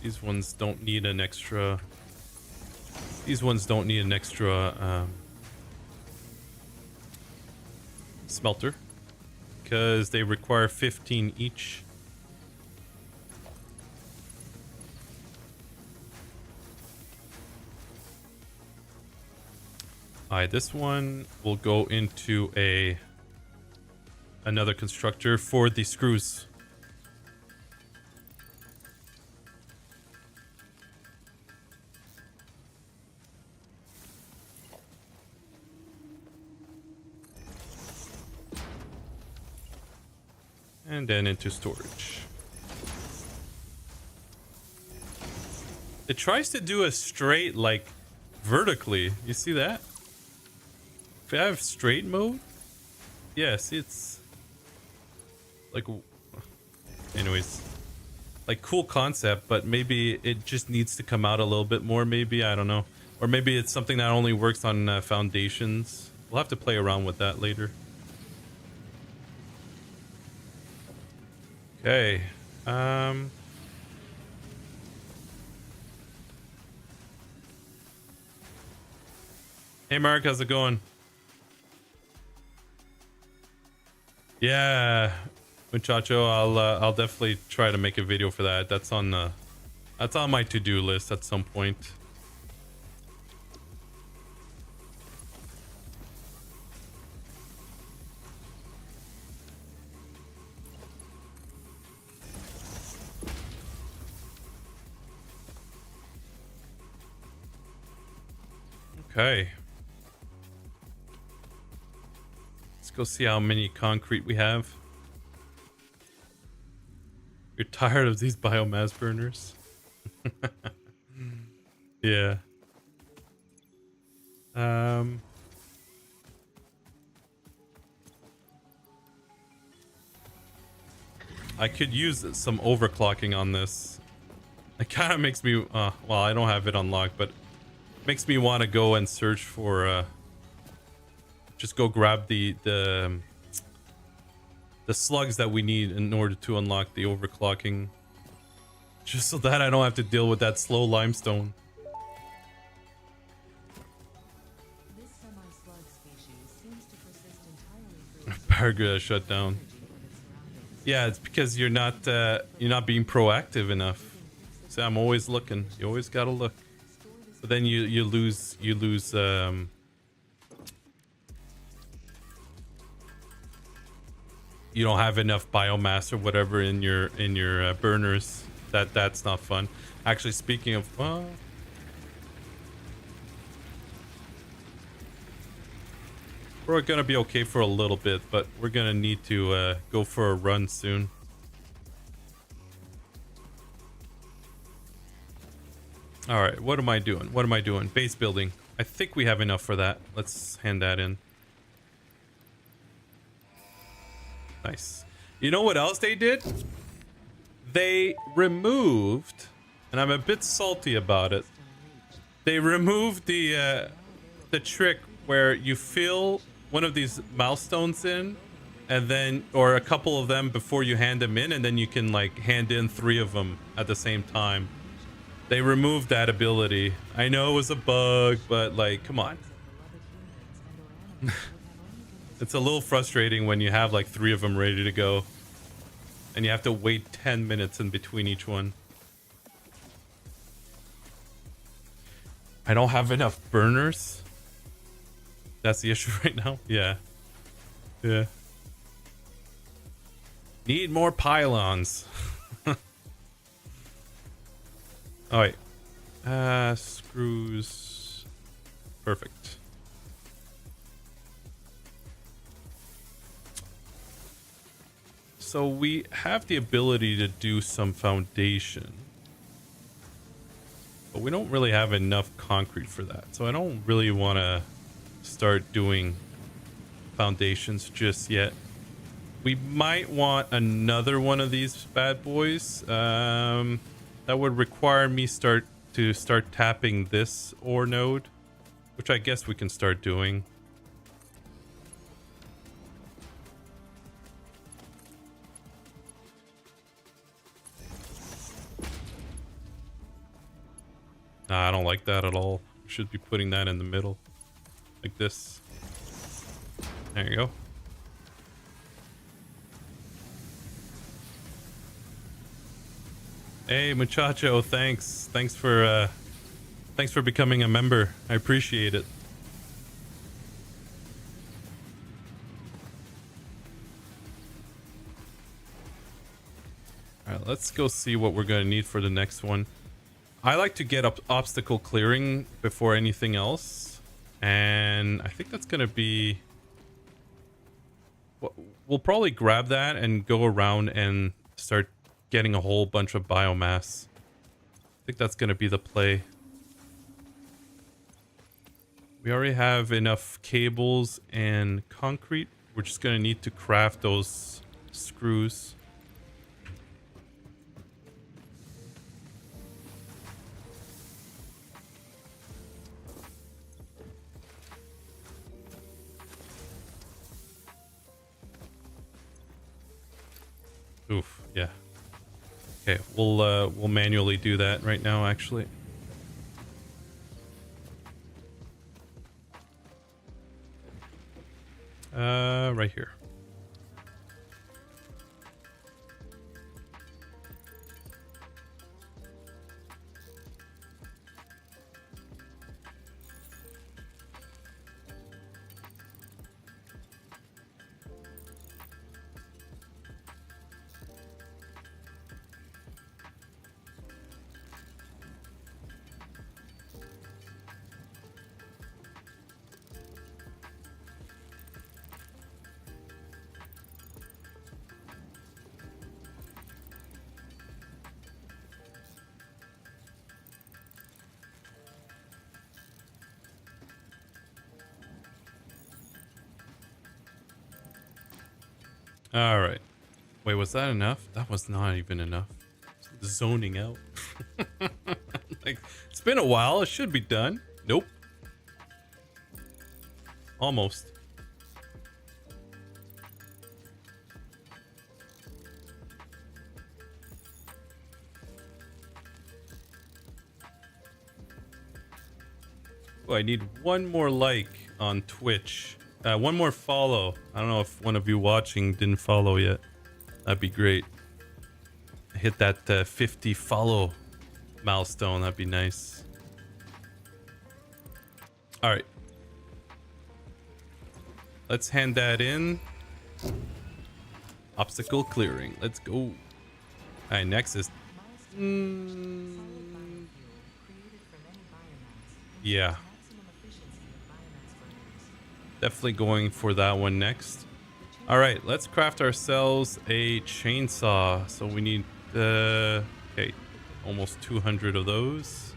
These ones don't need an extra. These ones don't need an extra smelter because they require 15 each. Alright, this one will go into another constructor for the screws. And then into storage. It tries to do a straight, like, vertically. You see that? If I have straight mode, yes, it's like, anyways, like, cool concept, but maybe it just needs to come out a little bit more, maybe, I don't know. Or maybe it's something that only works on foundations. We'll have to play around with that later. Okay. Hey Mark, how's it going? Yeah, muchacho, I'll definitely try to make a video for that. That's on my to-do list at some point. Okay. Let's go see how many concrete we have. You're tired of these biomass burners. Yeah. I could use some overclocking on this. It kind of makes me, well, I don't have it unlocked, but makes me want to go and search for, just go grab the slugs that we need in order to unlock the overclocking. Just so that I don't have to deal with that slow limestone. This semi-slug species seems to persist entirely through Paragraph shut down. Yeah, it's because you're not being proactive enough. So I'm always looking. You always gotta look. But then you lose you don't have enough biomass or whatever in your burners. That's not fun. Actually, speaking of, we're gonna be okay for a little bit, but we're gonna need to go for a run soon. All right, what am I doing? What am I doing? Base building. I think we have enough for that. Let's hand that in. Nice. You know what else they did? They removed, and I'm a bit salty about it. They removed the trick where you fill one of these milestones in, and then, or a couple of them before you hand them in, and then you can like hand in 3 of them at the same time. They removed that ability. I know it was a bug, but like, come on. It's a little frustrating when you have like 3 of them ready to go, and you have to wait 10 minutes in between each one. I don't have enough burners. That's the issue right now. Yeah. Yeah. Need more pylons. All right. Screws. Perfect. So we have the ability to do some foundation, but we don't really have enough concrete for that. So I don't really want to start doing foundations just yet. We might want another one of these bad boys. That would require me start tapping this ore node, which I guess we can start doing. Nah, I don't like that at all. We should be putting that in the middle. Like this. There you go. Hey, muchacho, thanks. Thanks for becoming a member. I appreciate it. All right, let's go see what we're going to need for the next one. I like to get up obstacle clearing before anything else, and I think that's going to be... We'll probably grab that and go around and start getting a whole bunch of biomass. I think that's going to be the play. We already have enough cables and concrete. We're just going to need to craft those screws. Oof, yeah. Okay, we'll manually do that right now, actually. Right here. All right. Wait, was that enough? That was not even enough. Zoning out. Like, it's been a while. It should be done. Nope. Almost. Oh, I need one more like on Twitch. One more follow. I don't know if one of you watching didn't follow yet. That'd be great. Hit that 50 follow milestone. That'd be nice. All right. Let's hand that in. Obstacle clearing. Let's go. All right, next is... yeah. Definitely going for that one next. All right, let's craft ourselves a chainsaw. So we need, okay, almost 200 of those.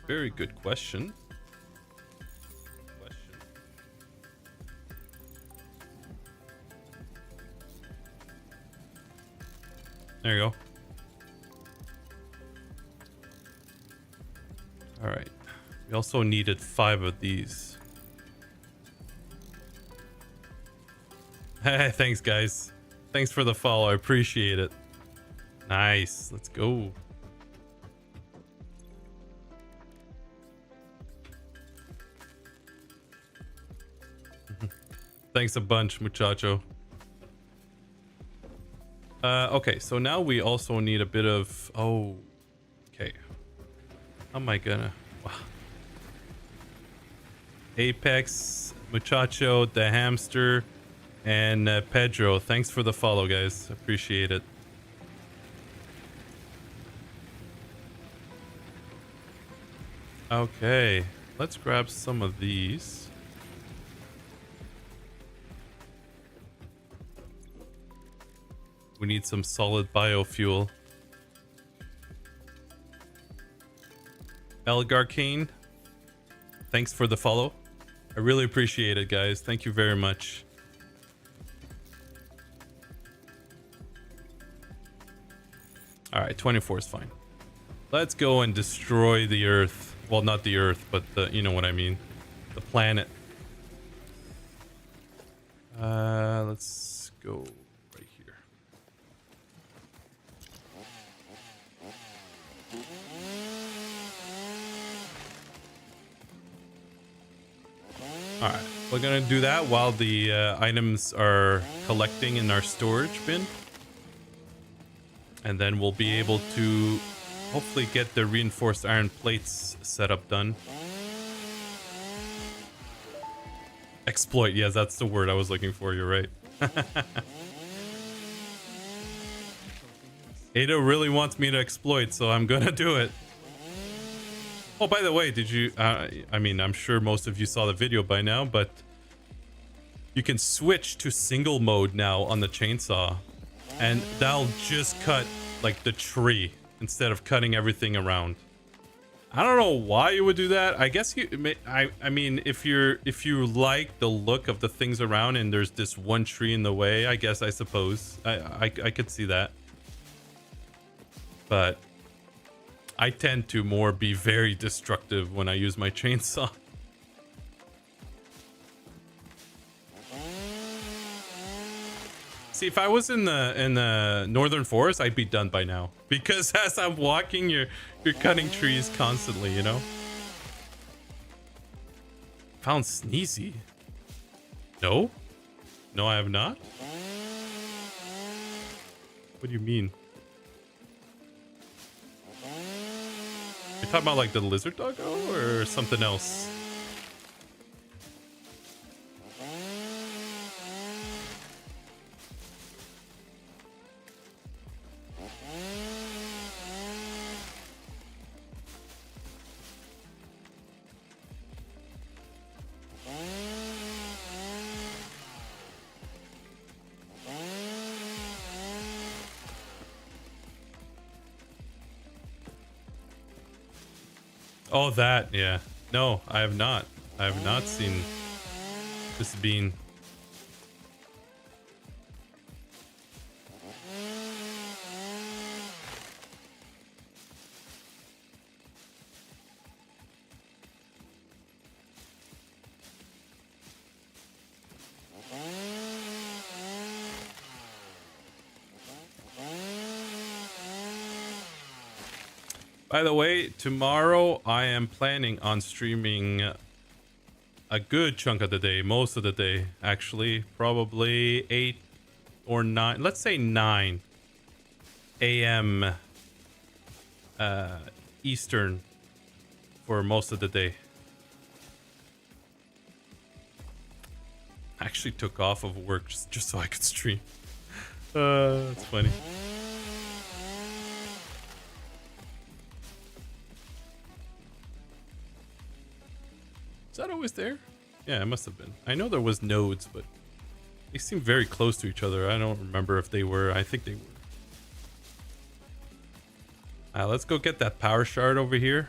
Very good question. There you go. All right. We also needed 5 of these. Hey, thanks, guys. Thanks for the follow. I appreciate it. Nice. Let's go. Thanks a bunch, muchacho. Okay, so now we also need a bit of... oh, okay. How am I gonna... wow. Apex, muchacho, the hamster, and Pedro. Thanks for the follow, guys. Appreciate it. Okay, let's grab some of these. We need some solid biofuel. Elgarcane, thanks for the follow. I really appreciate it, guys. Thank you very much. All right, 24 is fine. Let's go and destroy the Earth. Well, not the Earth, but the, you know what I mean. The planet. Let's go right here. All right, we're gonna do that while the items are collecting in our storage bin. And then we'll be able to hopefully get the reinforced iron plates setup done. Exploit, yes, that's the word I was looking for, you're right. Ada really wants me to exploit, so I'm gonna do it. Oh, by the way, did you... I mean, I'm sure most of you saw the video by now, but... you can switch to single mode now on the chainsaw. And that'll just cut, like, the tree instead of cutting everything around. I don't know why you would do that. I guess you... I mean, if you like the look of the things around and there's this one tree in the way, I guess, I suppose. I could see that. But... I tend to more be very destructive when I use my chainsaw. See, if I was in the northern forest, I'd be done by now. Because as I'm walking, you're cutting trees constantly, you know? Found Sneezy. No? No, I have not? What do you mean? You're talking about like the lizard doggo or something else? Oh, that, yeah. No, I have not. I have not seen this bean. By the way, tomorrow I am planning on streaming a good chunk of the day, most of the day, actually. Probably 8 or 9, let's say 9 a.m. Eastern for most of the day. I actually took off of work just so I could stream. That's funny. Is that always there? Yeah, it must have been. I know there was nodes, but they seem very close to each other. I don't remember if they were. I think they were. Let's go get that power shard over here.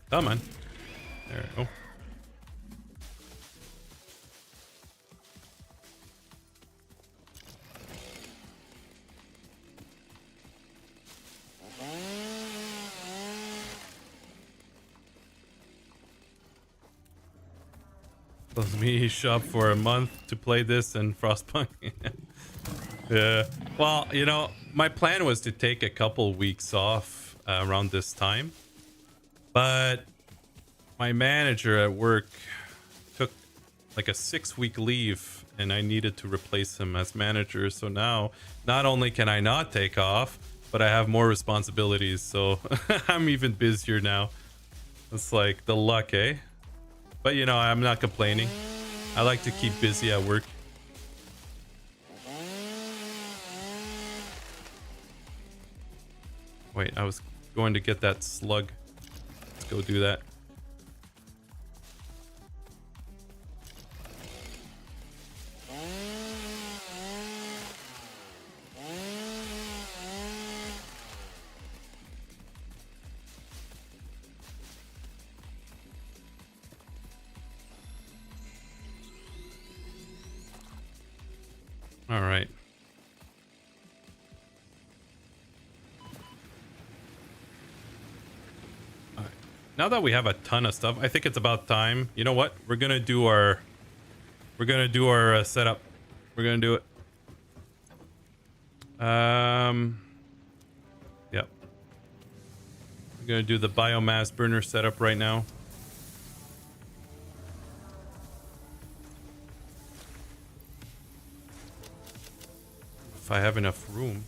Come on. There we go. Close me shop for a month to play this and Frostpunk. Yeah. Well, you know, my plan was to take a couple weeks off around this time. But my manager at work took like a 6-week leave and I needed to replace him as manager. So now not only can I not take off, but I have more responsibilities. So I'm even busier now. It's like the luck, eh? But you know, I'm not complaining. I like to keep busy at work. Wait, I was going to get that slug. Let's go do that. All right. All right. Now that we have a ton of stuff, I think it's about time. You know what? We're gonna do our setup. We're gonna do it. Yep. We're gonna do the biomass burner setup right now. If I have enough room.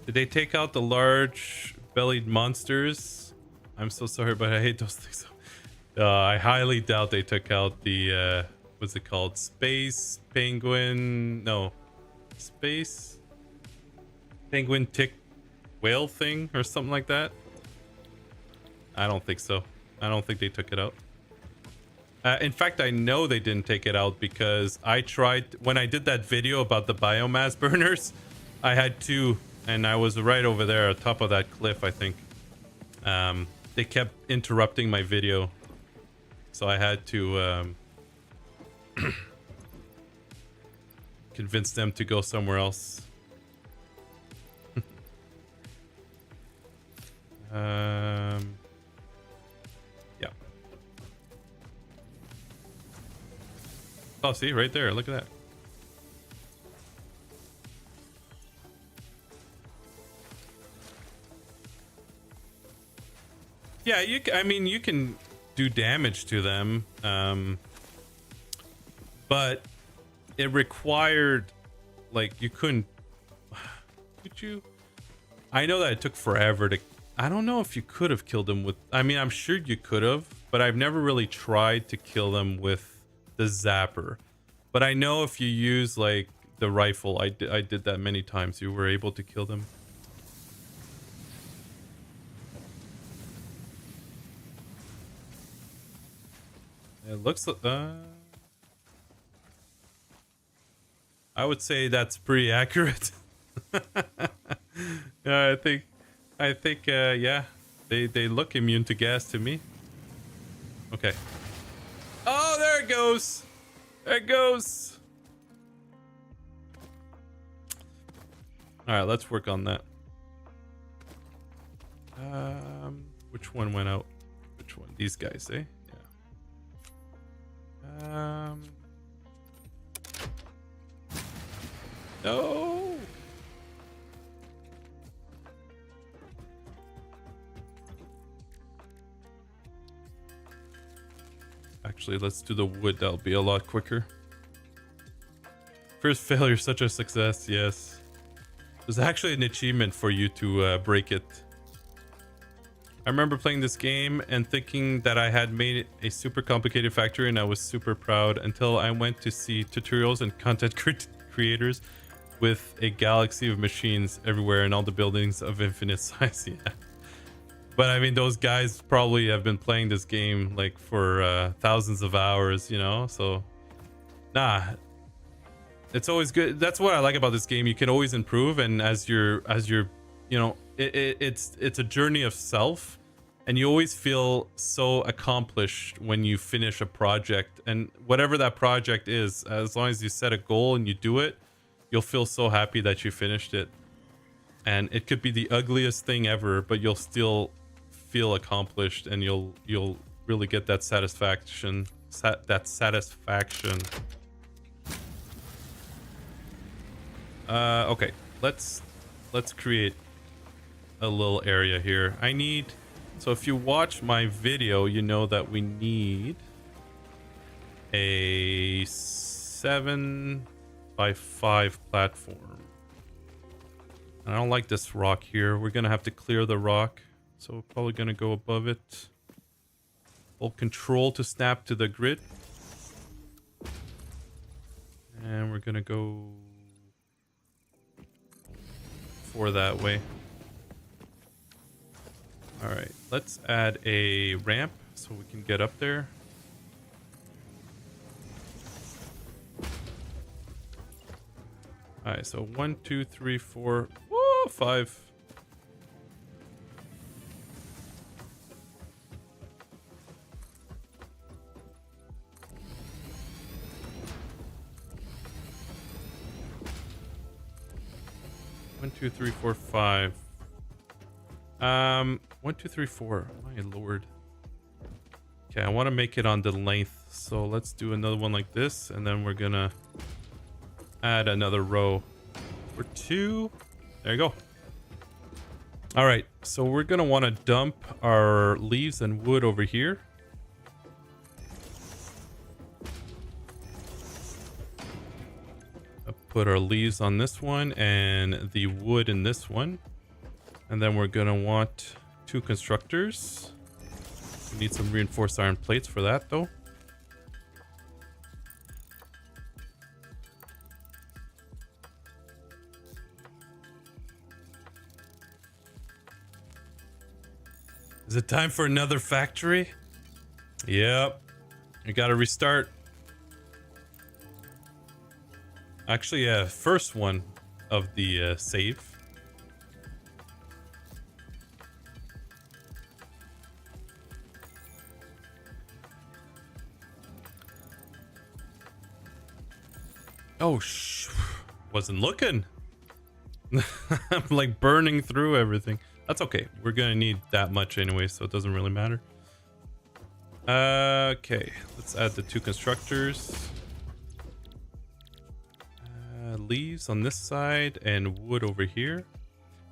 Did they take out the large bellied monsters? I'm so sorry, but I hate those things. I highly doubt they took out the what's it called? Space penguin? No. Space penguin tick whale thing or something like that? I don't think so. I don't think they took it out. In fact, I know they didn't take it out because I tried when I did that video about the biomass burners. I had 2 and I was right over there at the top of that cliff, I think. They kept interrupting my video, so I had to convince them to go somewhere else. Yeah. Oh, see, right there. Look at that. Yeah, I mean, you can do damage to them, but it required, like, you couldn't. Could you? I know that it took forever to. I don't know if you could have killed them with. I mean, I'm sure you could have, but I've never really tried to kill them with the zapper. But I know if you use like the rifle, I did that many times. You were able to kill them. It looks I would say that's pretty accurate. Yeah, I think yeah, they look immune to gas to me. Okay. Oh, there it goes. There it goes. All right, let's work on that. Which one went out? Which one? These guys, eh? Yeah. No. Actually, let's do the wood. That'll be a lot quicker. First failure, such a success. Yes. There's actually an achievement for you to break it. I remember playing this game and thinking that I had made a super complicated factory, and I was super proud until I went to see tutorials and content creators with a galaxy of machines everywhere and all the buildings of infinite size. Yeah. But I mean, those guys probably have been playing this game like for thousands of hours, you know? So, nah. It's always good. That's what I like about this game. You can always improve, and as you're, you know, it's a journey of self, and you always feel so accomplished when you finish a project. And whatever that project is, as long as you set a goal and you do it, you'll feel so happy that you finished it. And it could be the ugliest thing ever, but you'll still feel accomplished, and you'll really get that satisfaction. Okay, let's create a little area here. So if you watch my video, you know that we need a 7x5 platform. I don't like this rock here. We're gonna have to clear the rock, so we're probably gonna go above it. Hold control to snap to the grid, and we're gonna go for that way. All right, let's add a ramp so we can get up there. All right, so 1, 2, 3, 4, 5. One, two, three, four, 5. 1, 2, 3, 4. My lord. Okay, I want to make it on the length, so let's do another one like this, and then we're gonna add another row for 2. There you go. All right, so we're gonna want to dump our leaves and wood over here. Put our leaves on this one and the wood in this one. And then we're gonna want 2 constructors. We need some reinforced iron plates for that though. Is it time for another factory? Yep. We gotta restart. Actually, first one of the save. Oh, wasn't looking. I'm like burning through everything. That's okay. We're gonna need that much anyway, so it doesn't really matter. Okay, let's add the 2 constructors. Leaves on this side and wood over here.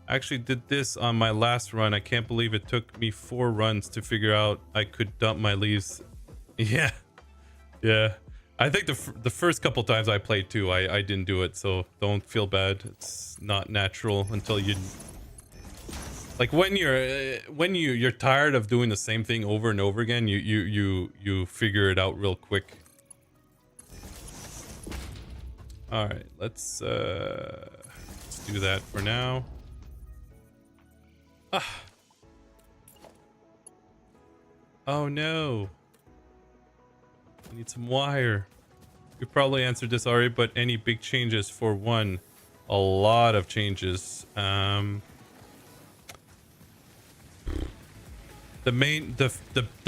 I actually did this on my last run. I can't believe it took me 4 runs to figure out I could dump my leaves. Yeah. Yeah. I think the first couple times I played too, I didn't do it, so don't feel bad. It's not natural until you... Like when you're tired of doing the same thing over and over again, you figure it out real quick. All right, let's do that for now. Ah. Oh no. I need some wire. You probably answered this already, but any big changes for one? A lot of changes. The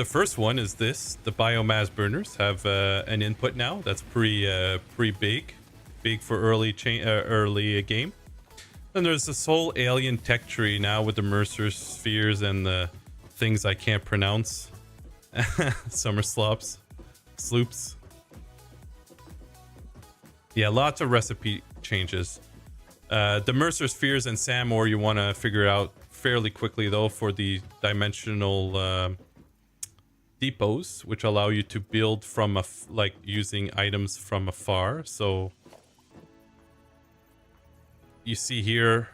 first one is this: the biomass burners have an input now. That's pretty big for early game. Then there's this whole alien tech tree now with the Mercer spheres and the things I can't pronounce. Summer sloops. Yeah, lots of recipe changes. The Mercer spheres and SAM ore you want to figure out fairly quickly though for the dimensional depots, which allow you to build from like using items from afar. So you see here,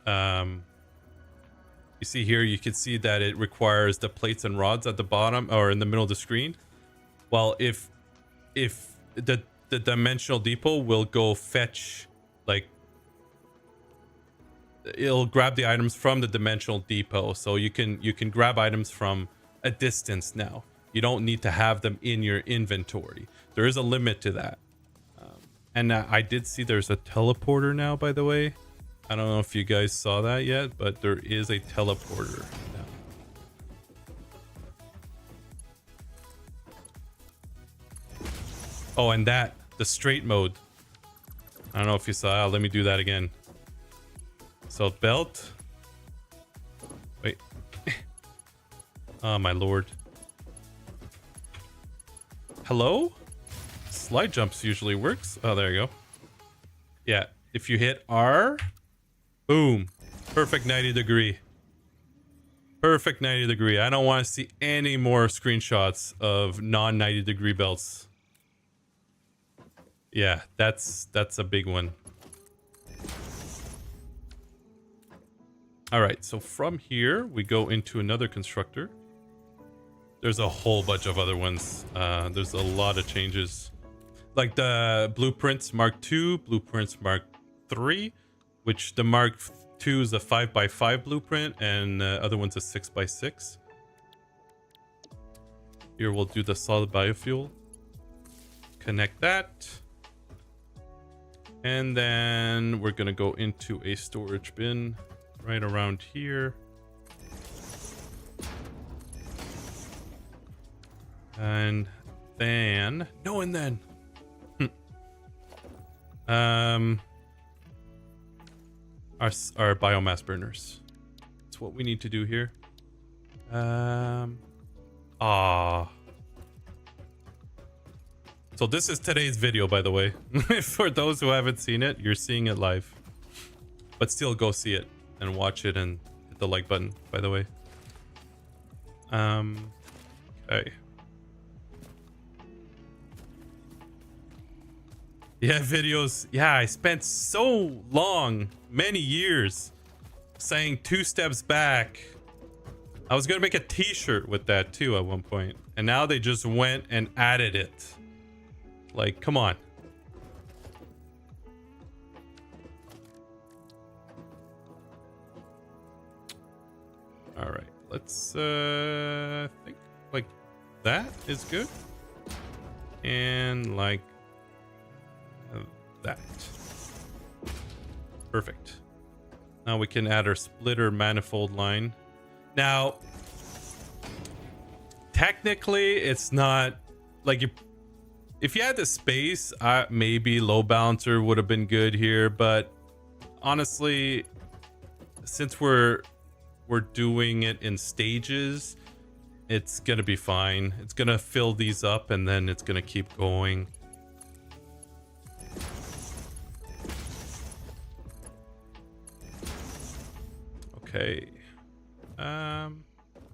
you can see that it requires the plates and rods at the bottom or in the middle of the screen. Well, if the dimensional depot will go fetch, like, it'll grab the items from the dimensional depot, so you can grab items from a distance now. You don't need to have them in your inventory. There is a limit to that. And I did see there's a teleporter now, by the way. I don't know if you guys saw that yet, but there is a teleporter now. Oh, and the straight mode. I don't know if you saw. Let me do that again. So belt. Wait. Oh my lord. Hello? Slide jumps usually works. Oh, there you go. Yeah, if you hit R, boom. Perfect 90 degree. Perfect 90 degree. I don't want to see any more screenshots of non-90 degree belts. Yeah, that's a big one. All right, so from here we go into another constructor. There's a whole bunch of other ones. There's a lot of changes, like the blueprints Mark II, blueprints Mark III, which the Mark II is a 5x5 blueprint, and the other one's a 6x6. Here we'll do the solid biofuel. Connect that. And then we're gonna go into a storage bin right around here. And then our biomass burners. That's what we need to do here. So this is today's video, by the way. For those who haven't seen it, you're seeing it live. But still, go see it and watch it and hit the like button, by the way. Okay. Yeah, videos. Yeah, I spent so long, many years, saying 2 steps back. I was gonna make a t-shirt with that too at one point. And now they just went and added it. Like, come on. All right, let's think like that is good. And like that. Perfect. Now we can add our splitter manifold line. Now, technically it's not like if you had the space, maybe low balancer would have been good here, but honestly, since we're doing it in stages, it's gonna be fine. It's gonna fill these up and then it's gonna keep going. Okay.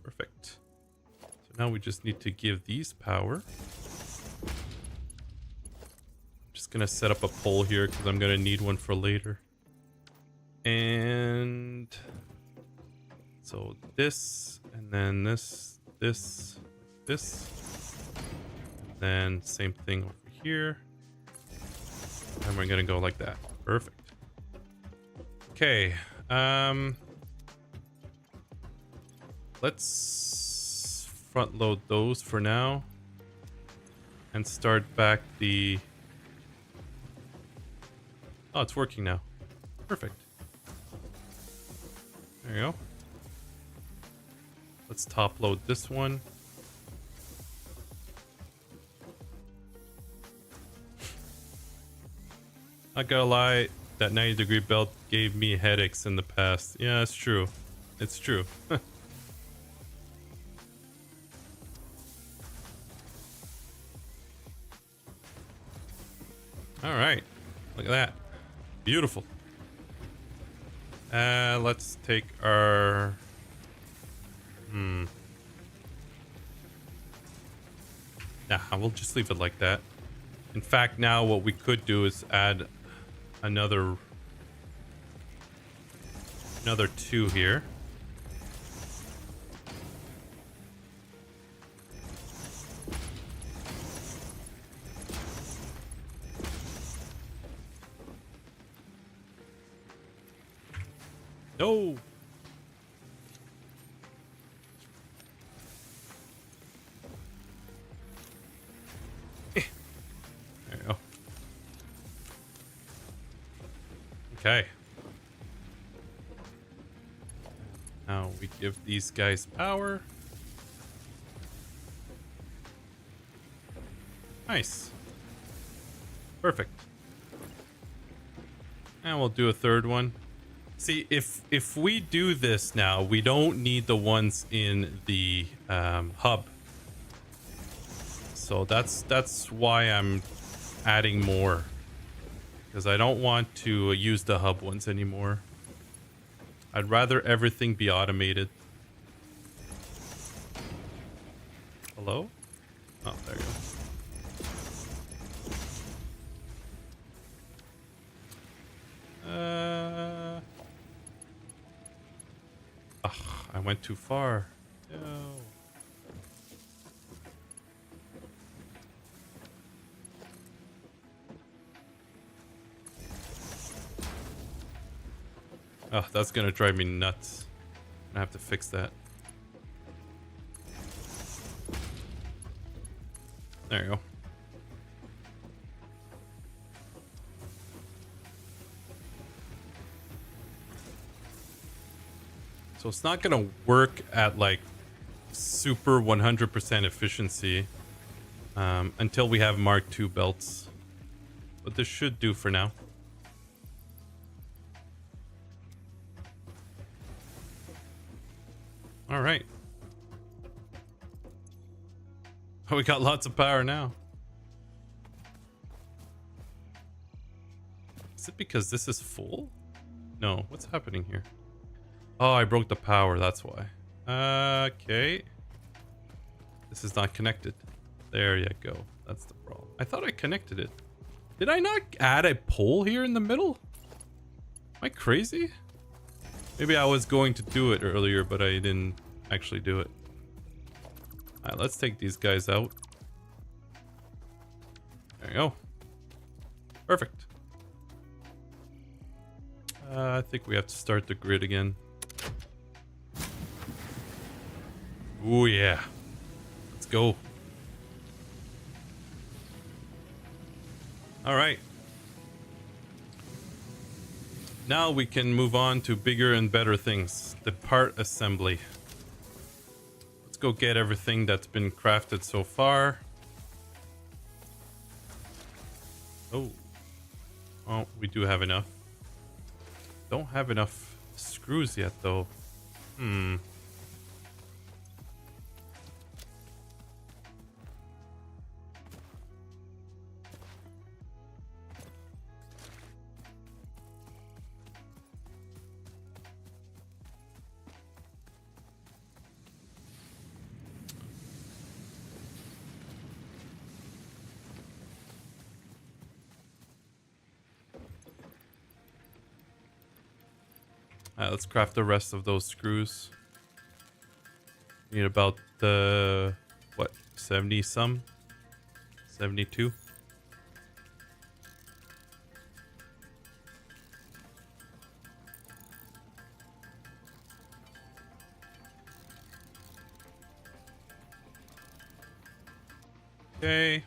Perfect. So now we just need to give these power. Just gonna set up a pole here because I'm gonna need one for later. And so this, and then this, and then same thing over here. And we're gonna go like that. Perfect. Okay. Let's front load those for now. and start back the... Oh, it's working now. Perfect. There you go. Let's top load this one. Not gonna lie, that 90-degree belt gave me headaches in the past. Yeah, it's true. It's true. All right. Look at that. Beautiful. Let's take our... Nah, we'll just leave it like that. In fact, now what we could do is add another 2 here. No. There you go. Okay. Now we give these guys power. Nice. Perfect. And we'll do a third one. See, if we do this now, we don't need the ones in the hub. So that's why I'm adding more. Because I don't want to use the hub ones anymore. I'd rather everything be automated. Hello? Oh, there you go. I went too far. No. Oh, that's gonna drive me nuts. I have to fix that. There you go. So it's not gonna work at like super 100% efficiency until we have Mark II belts. But this should do for now. All right. Oh, we got lots of power now. Is it because this is full? No, what's happening here? Oh, I broke the power, that's why. Okay. This is not connected. There you go. That's the problem. I thought I connected it. Did I not add a pole here in the middle? Am I crazy? Maybe I was going to do it earlier, but I didn't actually do it. Alright, let's take these guys out. There you go. Perfect. I think we have to start the grid again. Oh yeah. Let's go. All right. Now we can move on to bigger and better things. The part assembly. Let's go get everything that's been crafted so far. Oh. Oh, we do have enough. Don't have enough screws yet though. Let's craft the rest of those screws. Need about the what, 70 some? 72. Okay.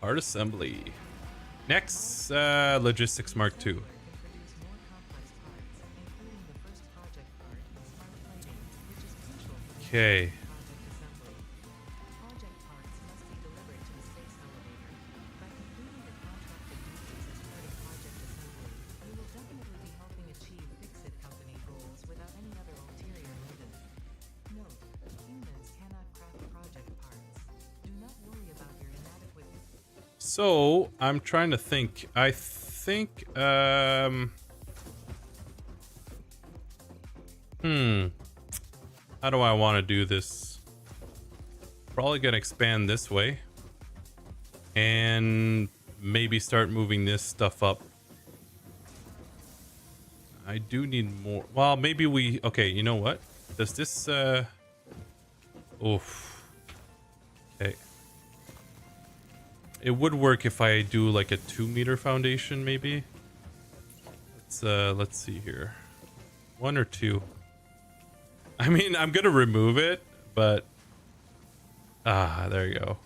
Part assembly. Next, logistics Mark II. Can produce more complex parts, including the first project part, smart plating, which is crucial for the Okay. project assembly. Project parts must be delivered to the space elevator. By completing the contracted duties as part of project assembly, you will definitely be helping achieve Fix-It Company goals without any other ulterior motive. Note, humans cannot craft project parts. Do not worry about your inadequate. So I'm trying to think. I think how do I want to do this? Probably gonna expand this way and maybe start moving this stuff up. I do need more. Well, maybe we, okay, you know what? Does this oof. Okay. It would work if I do like a 2-meter foundation, maybe. Let's see here. 1 or 2. I mean, I'm gonna remove it, but there you go.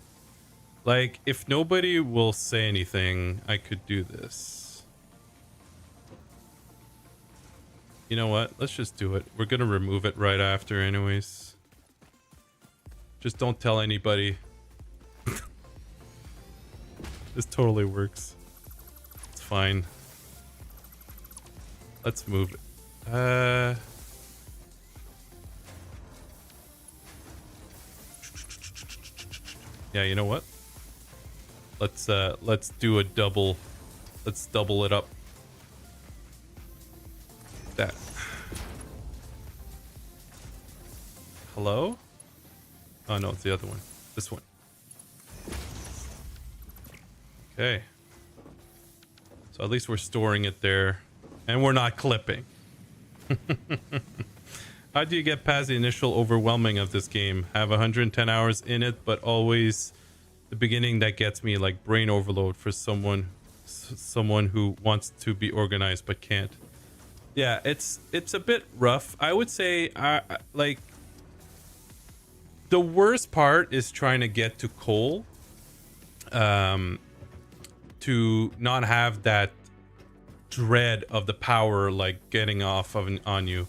Like, if nobody will say anything, I could do this. You know what? Let's just do it. We're gonna remove it right after anyways. Just don't tell anybody. This totally works. It's fine. Let's move it. Yeah, you know what? Let's do a double. Let's double it up. That. Hello? Oh no, it's the other one. This one. Okay. So at least we're storing it there. And we're not clipping. How do you get past the initial overwhelming of this game? Have 110 hours in it, but always the beginning that gets me, like brain overload for someone who wants to be organized but can't. Yeah, it's a bit rough. I would say like the worst part is trying to get to coal. To not have that dread of the power like getting off of on you.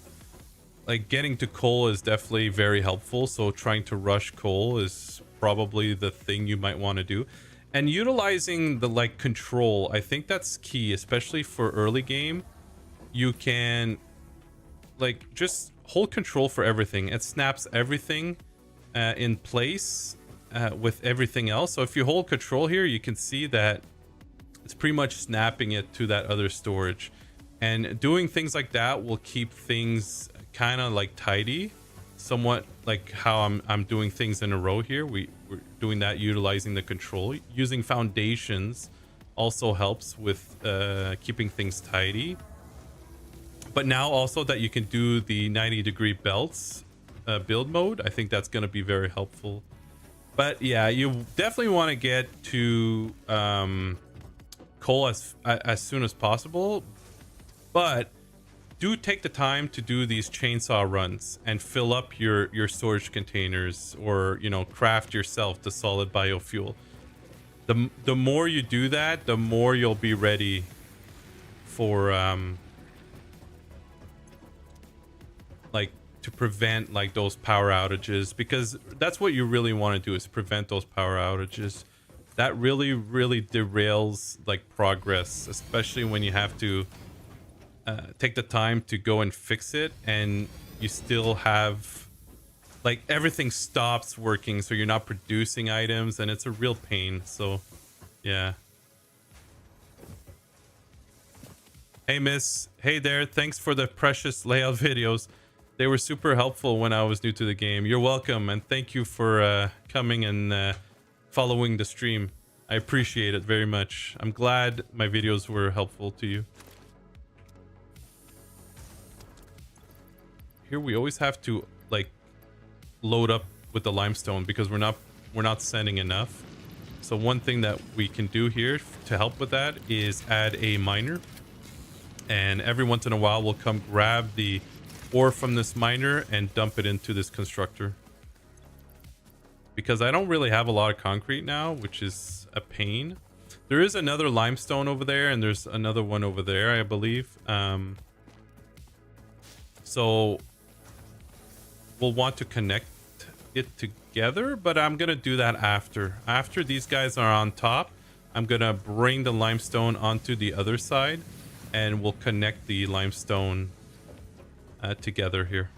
Like getting to coal is definitely very helpful, so trying to rush coal is probably the thing you might want to do. And utilizing the like control, I think that's key, especially for early game. You can like just hold control for everything. It snaps everything in place with everything else. So if you hold control here, you can see that it's pretty much snapping it to that other storage, and doing things like that will keep things kind of like tidy, somewhat like how I'm doing things in a row here. We're doing that utilizing the control. Using foundations also helps with keeping things tidy. But now also that you can do the 90-degree belts build mode, I think that's going to be very helpful. But yeah, you definitely want to get to coal as soon as possible, but do take the time to do these chainsaw runs and fill up your storage containers, or craft yourself the solid biofuel. The more you do that, the more you'll be ready for like to prevent like those power outages, because that's what you really want to do, is prevent those power outages. That really derails like progress, especially when you have to take the time to go and fix it, and you still have like everything stops working, so you're not producing items, and it's a real pain. So yeah. Hey miss, hey there, thanks for the precious layout videos. They were super helpful when I was new to the game. You're welcome, and thank you for coming and following the stream. I appreciate it very much. I'm glad my videos were helpful to you. Here we always have to like load up with the limestone because we're not sending enough. So one thing that we can do here to help with that is add a miner, and every once in a while we'll come grab the ore from this miner and dump it into this constructor. because I don't really have a lot of concrete now, which is a pain. There is another limestone over there, and there's another one over there, I believe. So we'll want to connect it together, but I'm gonna do that after these guys are on top. I'm gonna bring the limestone onto the other side, and we'll connect the limestone together here.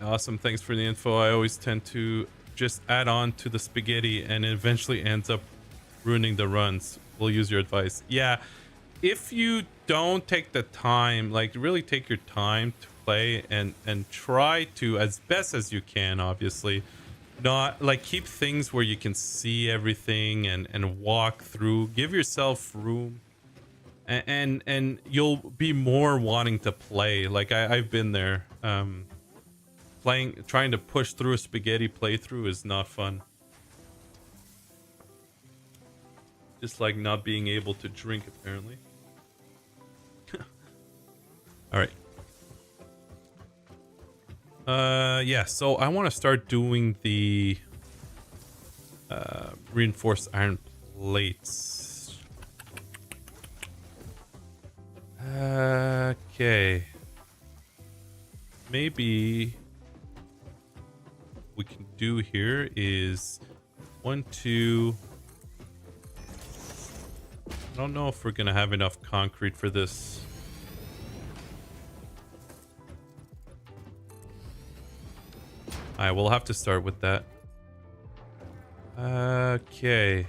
Awesome, thanks for the info. I always tend to just add on to the spaghetti and it eventually ends up ruining the runs. We'll use your advice. Yeah, if you don't take the time, like really take your time to play and try to, as best as you can, obviously, not like keep things where you can see everything and walk through, give yourself room, and you'll be more wanting to play. Like I've been there. Trying to push through a spaghetti playthrough is not fun. Just like not being able to drink, apparently. All right. Yeah, so I want to start doing the reinforced iron plates. Okay. Maybe we can do here is 1, 2. I don't know if we're gonna have enough concrete for this. Alright, we'll have to start with that. Okay.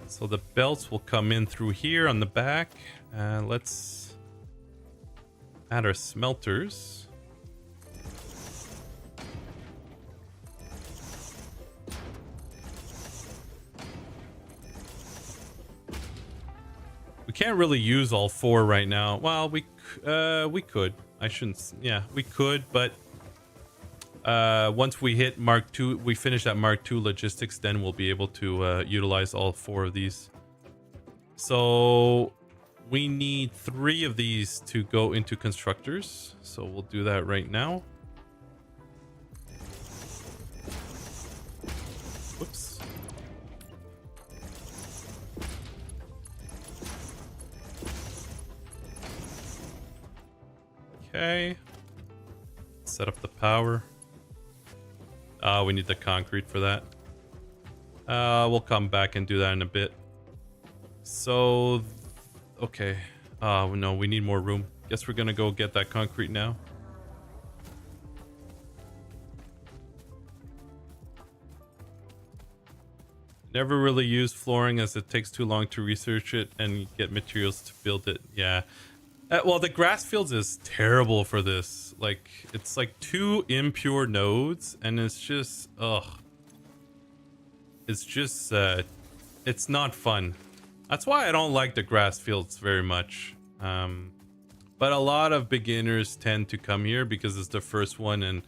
So the belts will come in through here on the back. Let's add our smelters. We can't really use all 4 right now. Well, we could. I shouldn't. Yeah, we could, but once we hit Mark II, we finish that Mark II logistics, then we'll be able to utilize all 4 of these. So we need 3 of these to go into constructors. So we'll do that right now. Whoops. Okay. Set up the power. We need the concrete for that. We'll come back and do that in a bit. So, okay. No, we need more room. Guess we're gonna go get that concrete now. Never really use flooring as it takes too long to research it and get materials to build it. Yeah. Well, the grass fields is terrible for this. Like, it's like 2 impure nodes, and it's just, ugh. It's just, it's not fun. That's why I don't like the grass fields very much. But a lot of beginners tend to come here because it's the first one, and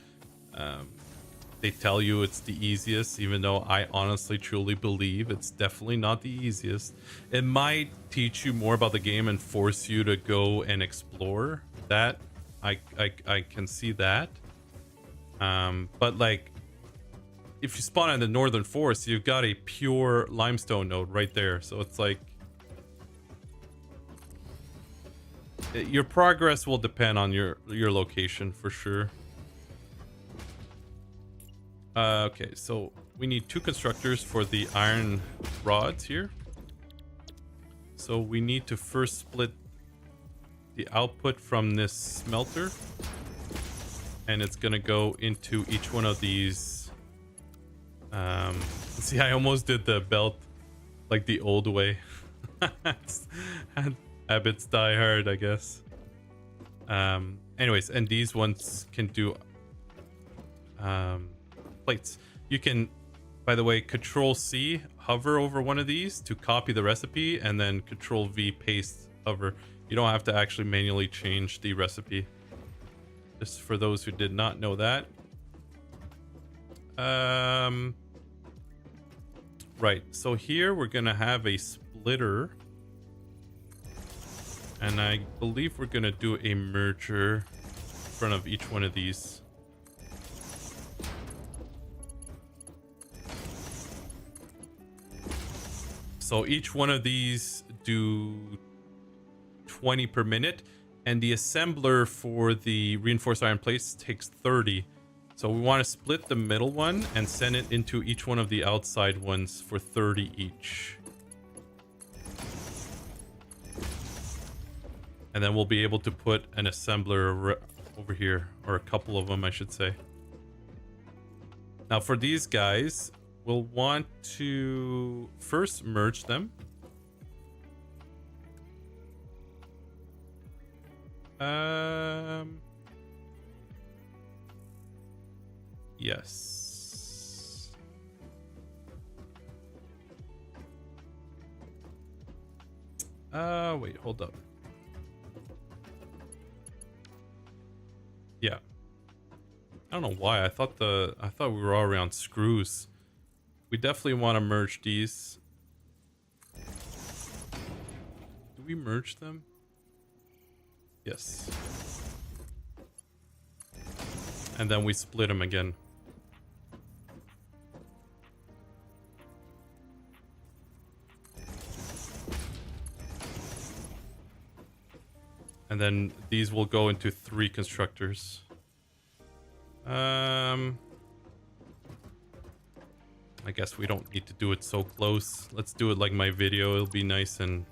they tell you it's the easiest, even though I honestly truly believe it's definitely not the easiest. It might teach you more about the game and force you to go and explore. That I can see that. But like, if you spawn in the northern forest, you've got a pure limestone node right there. So it's like your progress will depend on your location for sure. Okay, so we need 2 constructors for the iron rods here. So we need to first split the output from this smelter, and it's gonna go into each one of these. See, I almost did the belt like the old way. Habits die hard, I guess. Anyways, and these ones can do plates. You can, by the way, Control C, hover over one of these to copy the recipe, and then Control V, paste, hover. You don't have to actually manually change the recipe. Just for those who did not know that. Right. So here we're gonna have a splitter, and I believe we're gonna do a merger in front of each one of these. So each one of these do 20 per minute, and the assembler for the reinforced iron plates takes 30. So we want to split the middle one and send it into each one of the outside ones for 30 each. And then we'll be able to put an assembler over here, or a couple of them, I should say. Now for these guys, we'll want to first merge them. Yes. Wait, hold up. Yeah. I don't know why. I thought we were all around screws. We definitely want to merge these. Do we merge them? Yes. And then we split them again. And then these will go into 3 constructors. I guess we don't need to do it so close. Let's do it like my video. It'll be nice and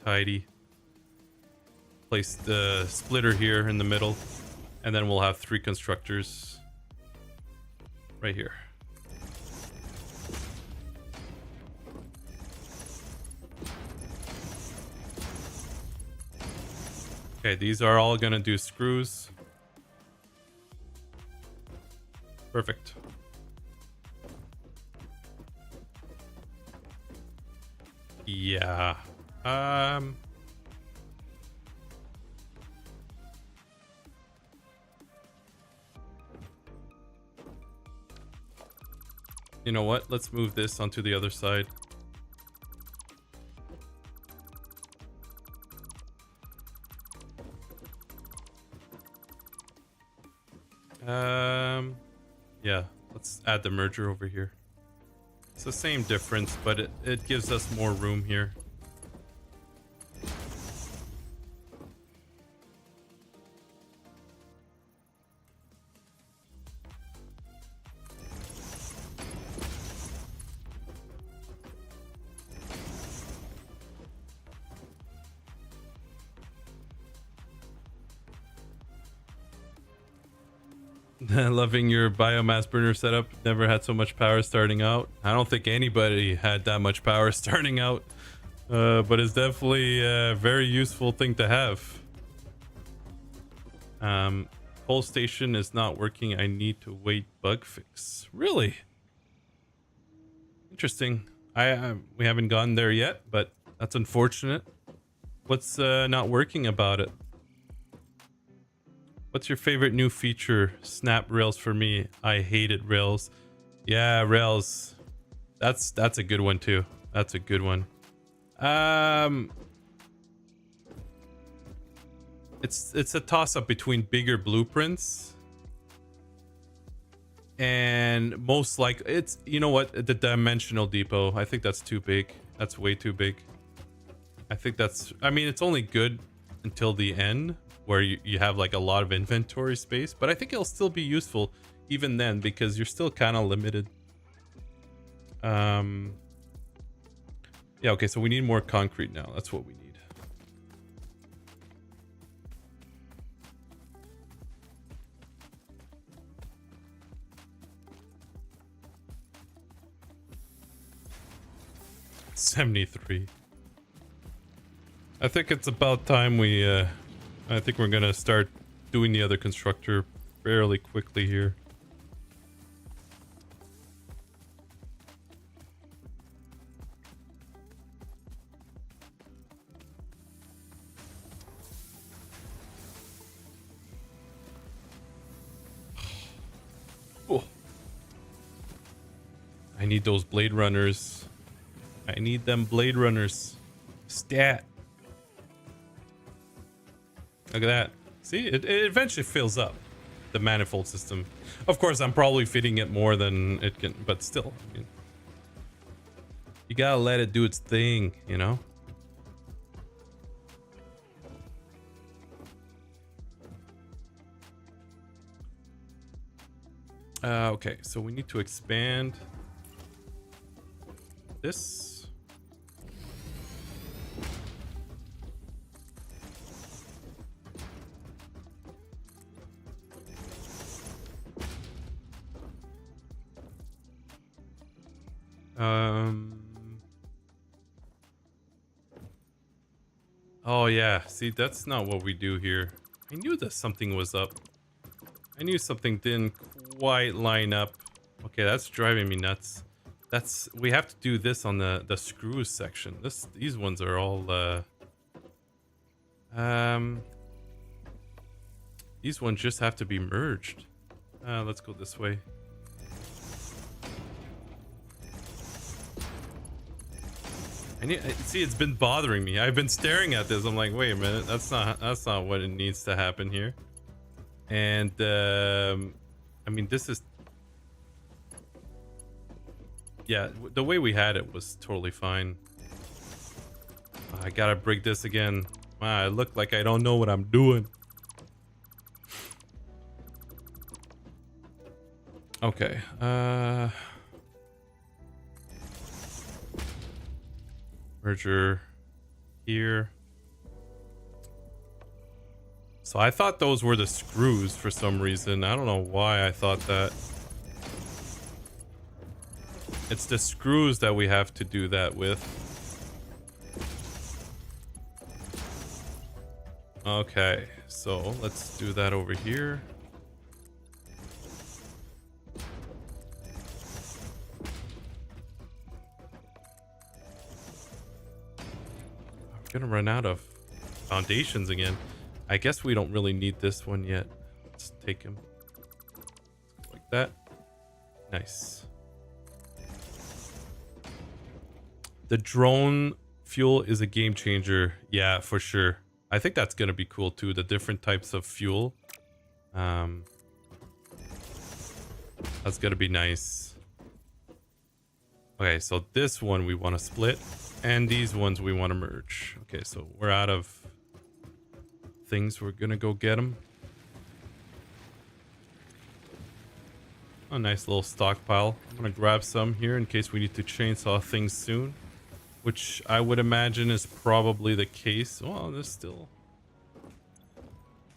tidy. Place the splitter here in the middle, and then we'll have 3 constructors right here. Okay, these are all gonna do screws. Perfect. Yeah. You know what? Let's move this onto the other side. Yeah, let's add the merger over here. It's the same difference, but it gives us more room here. Loving your biomass burner setup. Never had so much power starting out. I don't think anybody had that much power starting out, but it's definitely a very useful thing to have. Coal station is not working. I need to wait bug fix. Really? Interesting. We haven't gone there yet, but that's unfortunate. What's not working about it? What's your favorite new feature? Snap rails for me. I hated rails. Yeah, rails. That's a good one too. That's a good one. It's a toss up between bigger blueprints and most like it's, you know what, the dimensional depot. I think that's too big. That's way too big. I think that's, I mean, it's only good until the end, where you have like a lot of inventory space, but I think it'll still be useful even then, because you're still kind of limited. Yeah, okay, so we need more concrete now. That's what we need. $73. I think it's about time we I think we're gonna start doing the other constructor fairly quickly here. Oh, need those Blade Runners. I need them Blade Runners. Stat. Look at that. See, it eventually fills up, the manifold system. Of course, I'm probably feeding it more than it can, but still. I mean, you gotta let it do its thing, you know? Okay, so we need to expand this. Oh yeah, see, that's not what we do here. I knew that something was up. I knew something didn't quite line up. Okay, that's driving me nuts. We have to do this on the screws section. These ones are all these ones just have to be merged. Let's go this way. See, it's been bothering me. I've been staring at this. I'm like, wait a minute, that's not what it needs to happen here. And I mean, this is, yeah, the way we had it was totally fine. I gotta break this again. Wow, I look like I don't know what I'm doing. Okay, merger here. So I thought those were the screws for some reason. I don't know why I thought that. It's the screws that we have to do that with. Okay, so let's do that over here. I'm gonna run out of foundations again. I guess we don't really need this one yet. Let's take him like that. Nice. The drone fuel is a game changer. Yeah, for sure. I think that's gonna be cool too. The different types of fuel. That's gonna be nice. Okay, so this one we want to split, and these ones we want to merge. Okay, so we're out of things. We're gonna go get them. A nice little stockpile. I'm gonna grab some here in case we need to chainsaw things soon, which I would imagine is probably the case. Well, there's still,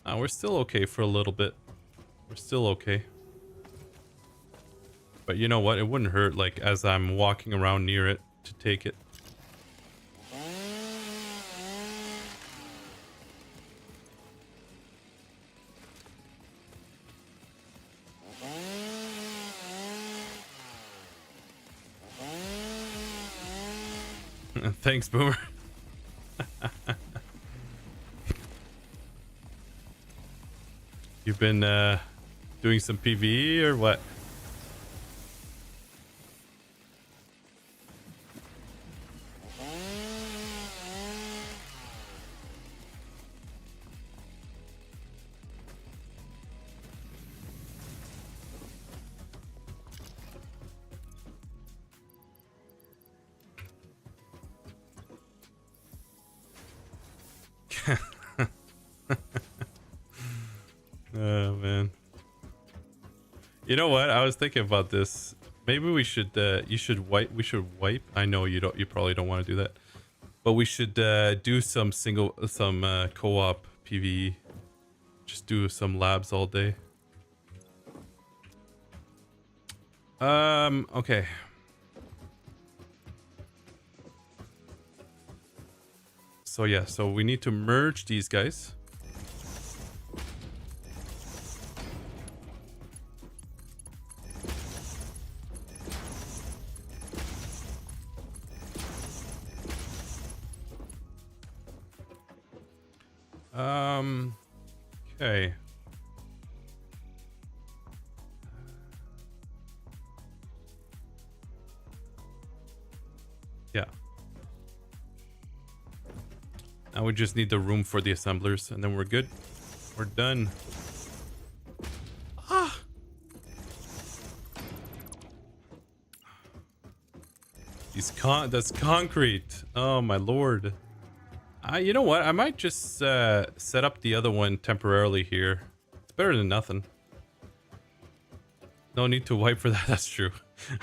we're still okay for a little bit. We're still okay. But you know what? It wouldn't hurt, like, as I'm walking around near it, to take it. Thanks, Boomer. You've been doing some PvE or what? Oh man. You know what? I was thinking about this. Maybe we should we should wipe. I know you probably don't want to do that. But we should do some co-op PvE. Just do some labs all day. Okay. So yeah, so we need to merge these guys. Okay. Now we just need the room for the assemblers, and then we're good. We're done. Ah! That's concrete. Oh my lord. You know what? I might just set up the other one temporarily here. It's better than nothing. No need to wipe for that. That's true.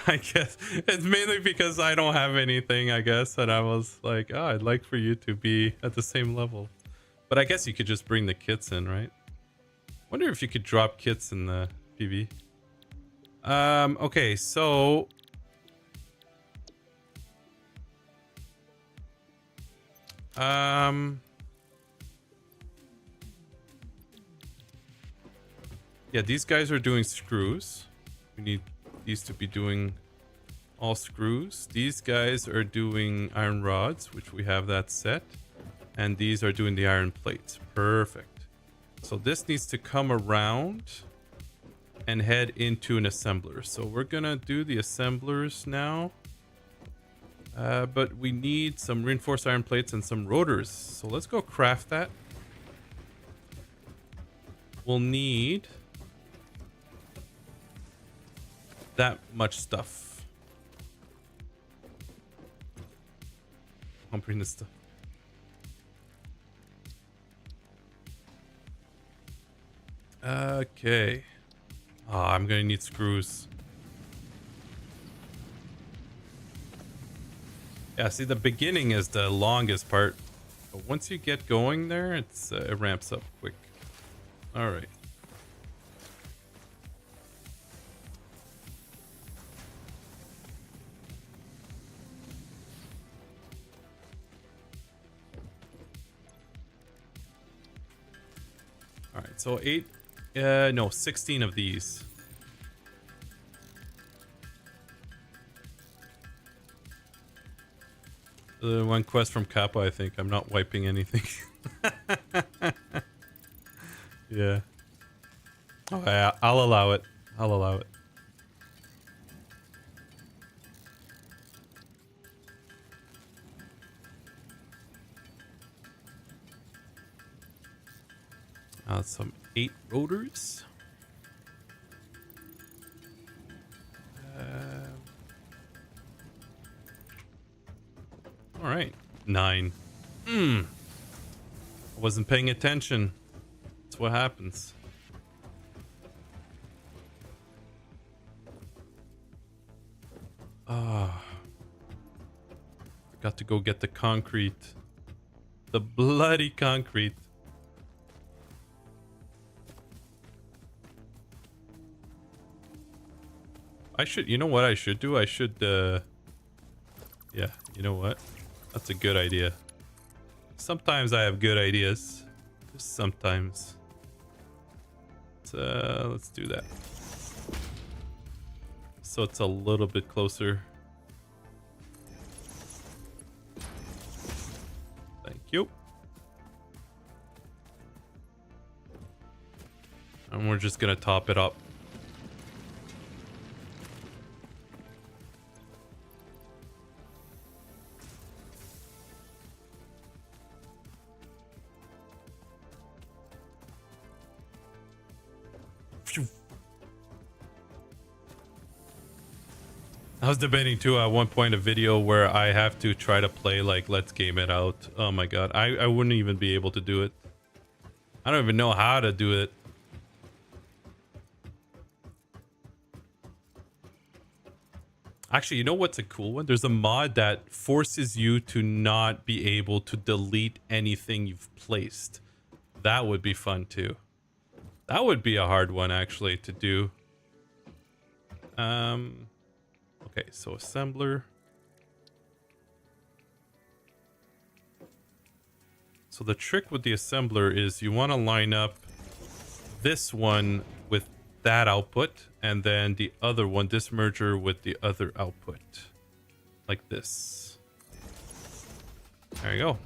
I guess it's mainly because I don't have anything, I guess. And I was like, oh, I'd like for you to be at the same level. But I guess you could just bring the kits in, right? Wonder if you could drop kits in the PV. Okay, so... yeah, these guys are doing screws. We need these to be doing all screws. These guys are doing iron rods, which we have that set. And these are doing the iron plates. Perfect. So this needs to come around and head into an assembler. So we're gonna do the assemblers now. But we need some reinforced iron plates and some rotors. So let's go craft that. We'll need that much stuff. I'll bring this stuff. Okay. Oh, I'm gonna need screws. Yeah, see, the beginning is the longest part. But once you get going there, it ramps up quick. All right. All right, so 16 of these. One quest from Kappa, I think. I'm not wiping anything. Yeah. Oh, yeah, I'll allow it. I'll allow it. Some 8 rotors. All right, 9. I wasn't paying attention. That's what happens. Forgot to go get the concrete. The bloody concrete. You know what I should do? I should, yeah, you know what? That's a good idea. Sometimes I have good ideas. Just sometimes. Let's do that. So it's a little bit closer. Thank you. And we're just gonna top it up. I was debating too at one point a video where I have to try to play like let's game it out. Oh my god, I wouldn't even be able to do it. I don't even know how to do it. Actually, you know what's a cool one? There's a mod that forces you to not be able to delete anything you've placed. That would be fun too. That would be a hard one actually to do. Okay, so assembler. So the trick with the assembler is you want to line up this one with that output and then the other one, this merger with the other output. Like this. There you go.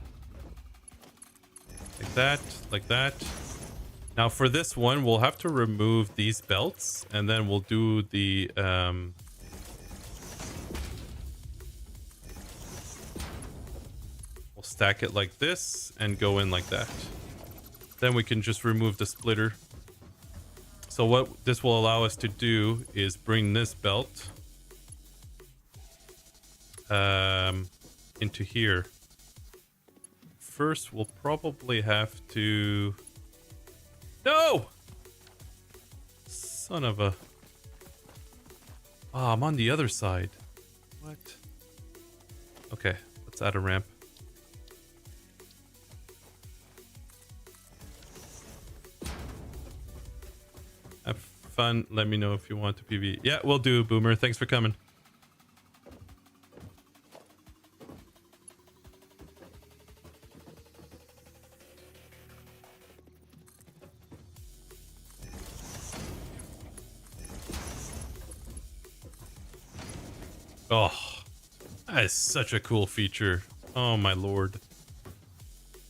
Like that, like that. Now for this one, we'll have to remove these belts and then we'll do the we'll We'll stack it like this and go in like that. Then we can just remove the splitter. So what this will allow us to do is bring this belt into here. First, we'll probably have to... No! Son of a... Ah, I'm on the other side. What? Okay, let's add a ramp. Have fun. Let me know if you want to PV. Yeah, we'll do, Boomer. Thanks for coming. Oh, that is such a cool feature. Oh my lord.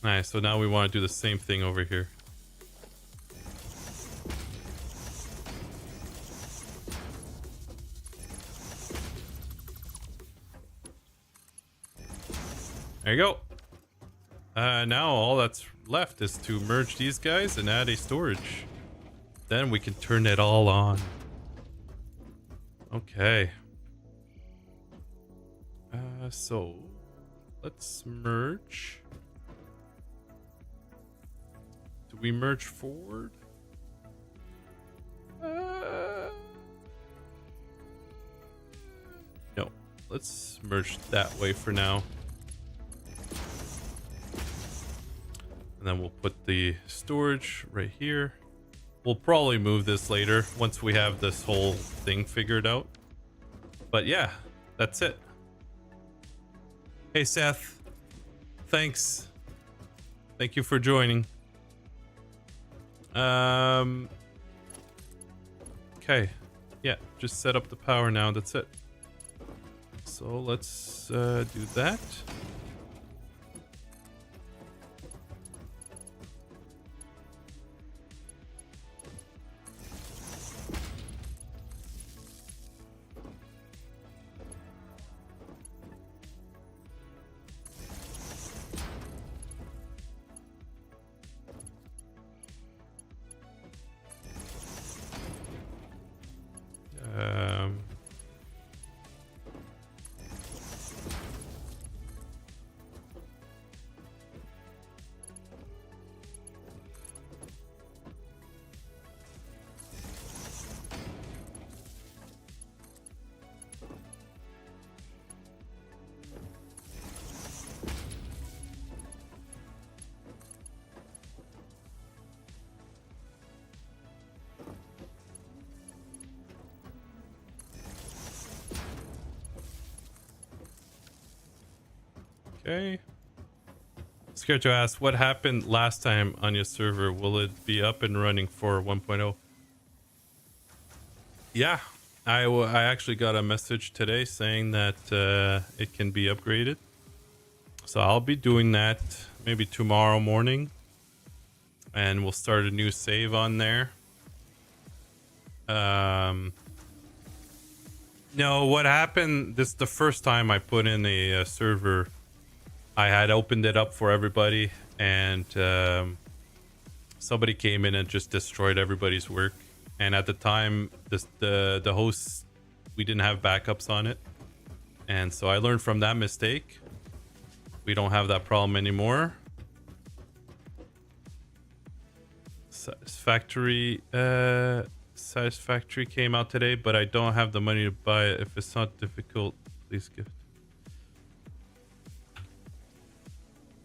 Nice, so now we want to do the same thing over here. There you go. Now all that's left is to merge these guys and add a storage. Then we can turn it all on. Okay. So let's merge. Do we merge forward? No, let's merge that way for now. And then we'll put the storage right here. We'll probably move this later once we have this whole thing figured out. But yeah, that's it. Hey Seth, thanks. Thank you for joining. Okay, yeah, just set up the power now. That's it. So let's do that. Okay. Scared to ask, what happened last time on your server? Will it be up and running for 1.0? Yeah, I actually got a message today saying that it can be upgraded. So I'll be doing that maybe tomorrow morning. And we'll start a new save on there. No, what happened, this is the first time I put in a server. I had opened it up for everybody, and somebody came in and just destroyed everybody's work. And at the time, the hosts, we didn't have backups on it. And so I learned from that mistake. We don't have that problem anymore. Satisfactory came out today, but I don't have the money to buy it. If it's not difficult, please gift.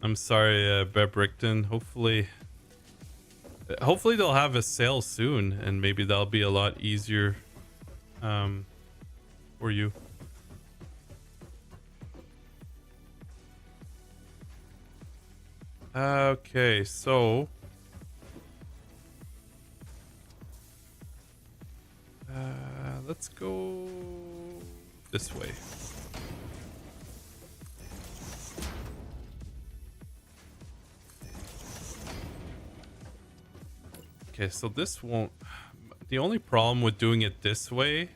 I'm sorry, Beb Rickton. Hopefully they'll have a sale soon, and maybe that'll be a lot easier for you. Okay, so let's go this way. Okay, so this won't... The only problem with doing it this way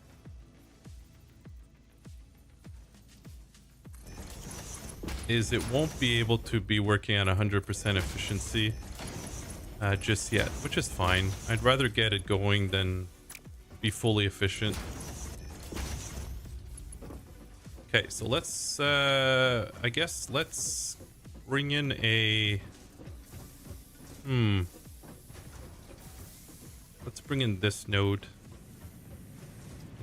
is it won't be able to be working at 100% efficiency just yet, which is fine. I'd rather get it going than be fully efficient. Okay, so let's I guess let's bring in a let's bring in this node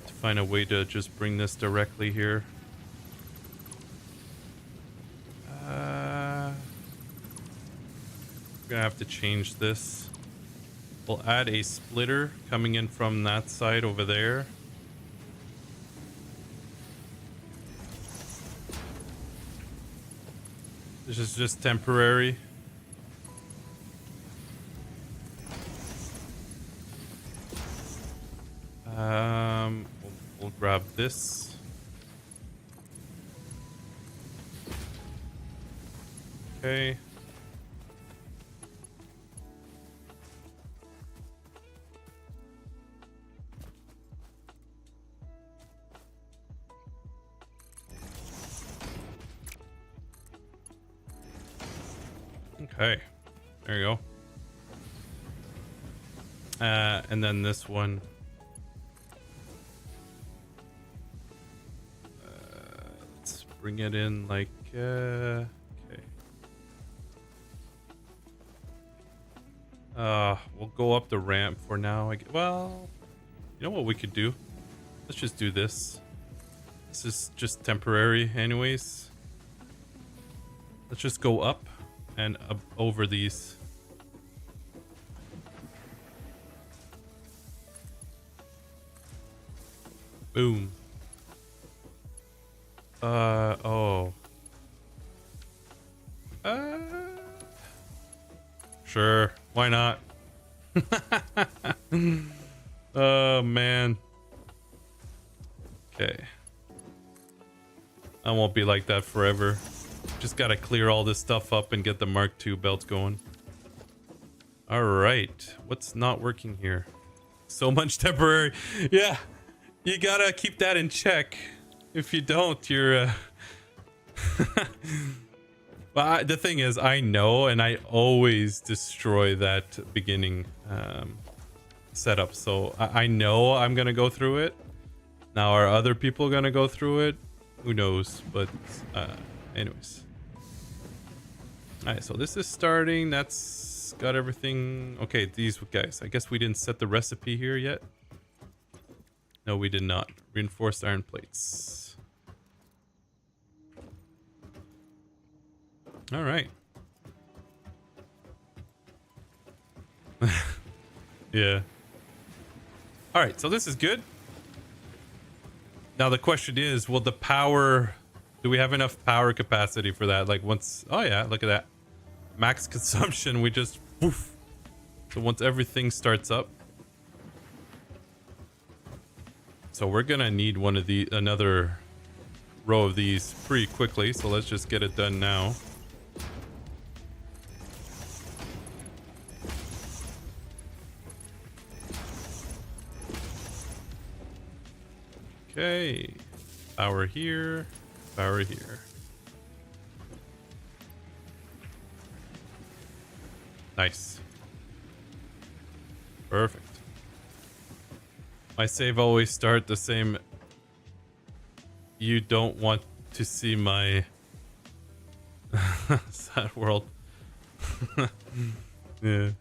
to find a way to just bring this directly here. We're gonna have to change this. We'll add a splitter coming in from that side over there. This is just temporary. We'll grab this. Okay. Okay, there you go. And then this one. Let's bring it in like, okay. We'll go up the ramp for now. Well, you know what we could do? Let's just do this. This is just temporary anyways. Let's just go up and up over these. Boom. Oh. Sure, why not? Oh man. Okay. I won't be like that forever. Just gotta clear all this stuff up and get the Mark II belts going. All right, what's not working here? So much temporary. Yeah, you gotta keep that in check. If you don't, you're But the thing is, I know, and I always destroy that beginning setup. So I know I'm gonna go through it. Now, are other people gonna go through it? Who knows? But anyways. All right, so this is starting. That's got everything. Okay, these guys. I guess we didn't set the recipe here yet. No, we did not. Reinforced iron plates. All right. Yeah. All right, so this is good. Now the question is, will the power... Do we have enough power capacity for that? Like once... Oh yeah, look at that. Max consumption, we just... Woof. So once everything starts up... So we're gonna need one of the... Another row of these pretty quickly. So let's just get it done now. Okay. Power here. Power here. Nice. Perfect. My save always start the same. You don't want to see my sad world. Yeah.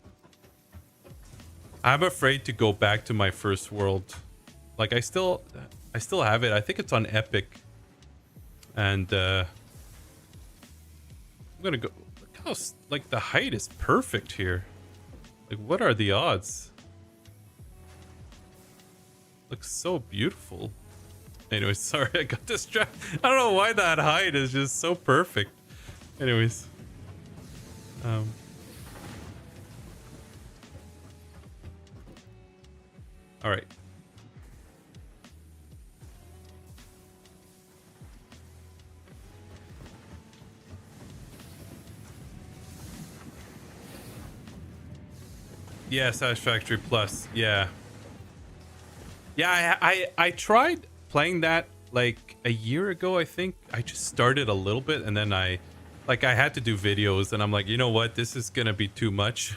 I'm afraid to go back to my first world. Like I still have it. I think it's on Epic. And I'm gonna go. Look how like the height is perfect here. Like what are the odds? Looks so beautiful. Anyways, sorry I got distracted. I don't know why that height is just so perfect. Anyways, all right. Yeah, Satisfactory Plus. Yeah. Yeah, I tried playing that like a year ago, I think. I just started a little bit and then I Like I had to do videos and I'm like, you know what? This is going to be too much.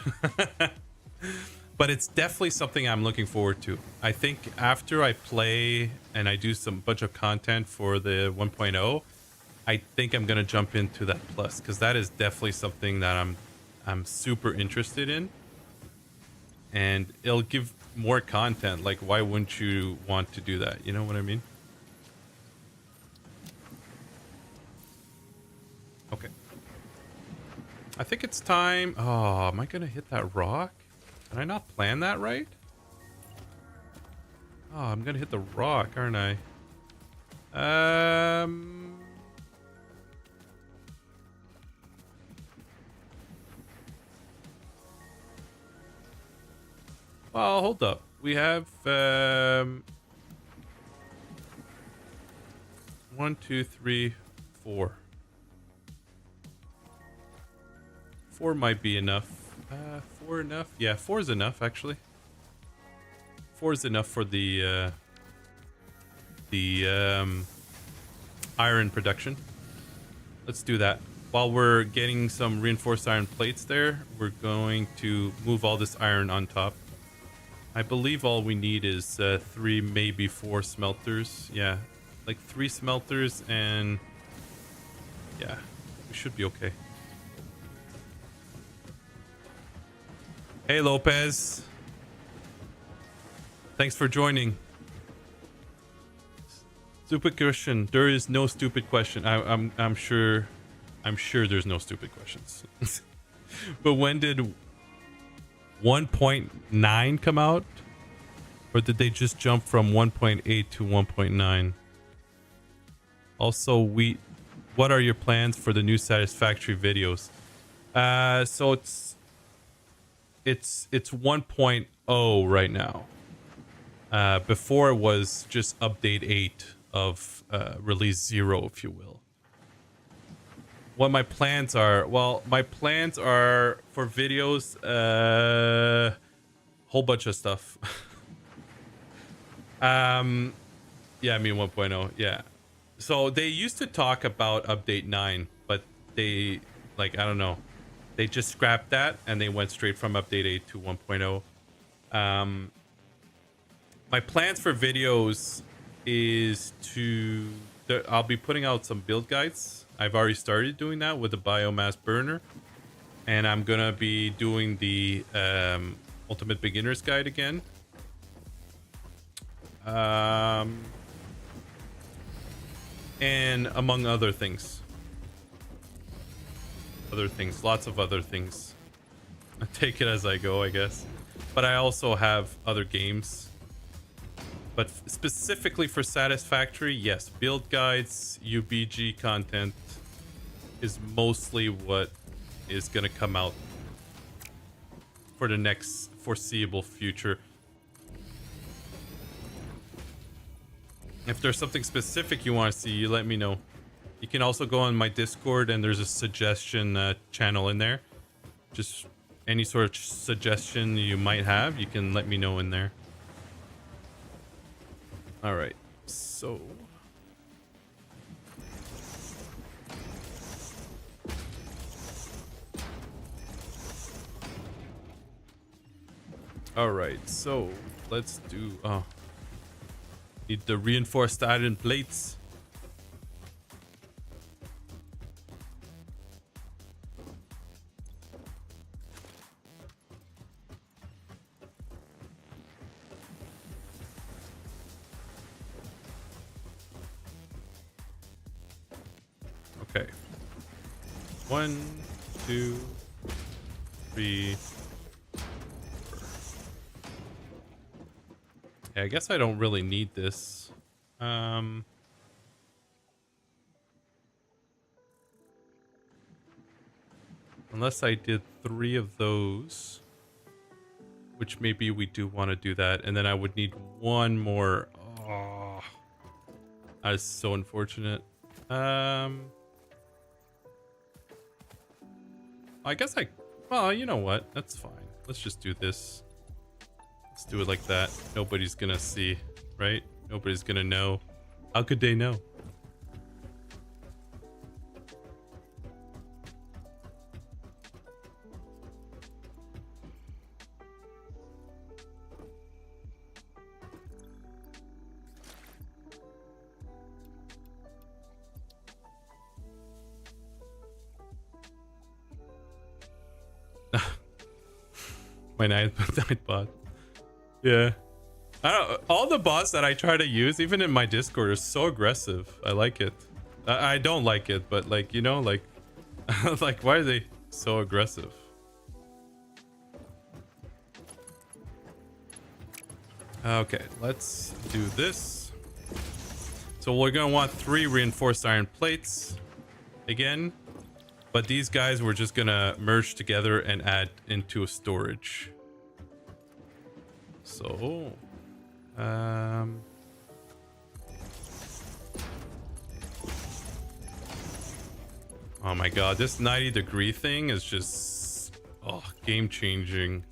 But it's definitely something I'm looking forward to. I think after I play and I do some bunch of content for the 1.0, I think I'm going to jump into that plus, because that is definitely something that I'm super interested in. And it'll give more content. Like, why wouldn't you want to do that? You know what I mean? Okay. I think it's time. Oh, am I going to hit that rock? Did I not plan that right? Oh, I'm going to hit the rock, aren't I? Well, hold up. We have 1, 2, 3, 4. 4 might be enough. 4 enough? Yeah, 4 is enough actually. 4 is enough for the iron production. Let's do that. While we're getting some reinforced iron plates there, we're going to move all this iron on top. I believe all we need is 3, maybe 4 smelters. Yeah, like 3 smelters, and yeah, we should be okay. Hey, Lopez. Thanks for joining. Stupid question. There is no stupid question. I'm sure there's no stupid questions. But when did 1.9 come out? Or did they just jump from 1.8 to 1.9? Also, what are your plans for the new Satisfactory videos? So it's 1.0 right now. Before it was just update 8 of release 0, if you will. What my plans are? Well, my plans are for videos, whole bunch of stuff. Yeah, I mean 1.0. Yeah. So they used to talk about update 9, but they, like, I don't know. They just scrapped that and they went straight from update 8 to 1.0. My plans for videos is I'll be putting out some build guides. I've already started doing that with the biomass burner. And I'm going to be doing the Ultimate Beginner's Guide again. And among other things. Lots of other things. I take it as I go, I guess. But I also have other games. But specifically for Satisfactory, yes, build guides, UBG content is mostly what is going to come out for the next foreseeable future. If there's something specific you want to see, you let me know. You can also go on my Discord and there's a suggestion channel in there. Just any sort of suggestion you might have, you can let me know in there. All right, so let's do need the reinforced iron plates. Okay. 1, 2, 3, 4. Yeah, I guess I don't really need this. Unless I did 3 of those, which maybe we do want to do that, and then I would need 1 more. Oh, that is so unfortunate. I guess well, you know what? That's fine. Let's just do this. Let's do it like that. Nobody's gonna see, right? Nobody's gonna know. How could they know? My night bot. Yeah. I don't, all the bots that I try to use, even in my Discord, are so aggressive. I like it. I don't like it, but like, you know, like, like, why are they so aggressive? Okay, let's do this. So we're gonna want 3 reinforced iron plates again, but these guys we're just gonna merge together and add into a storage. So, oh my god, this 90-degree thing is just, oh, game changing.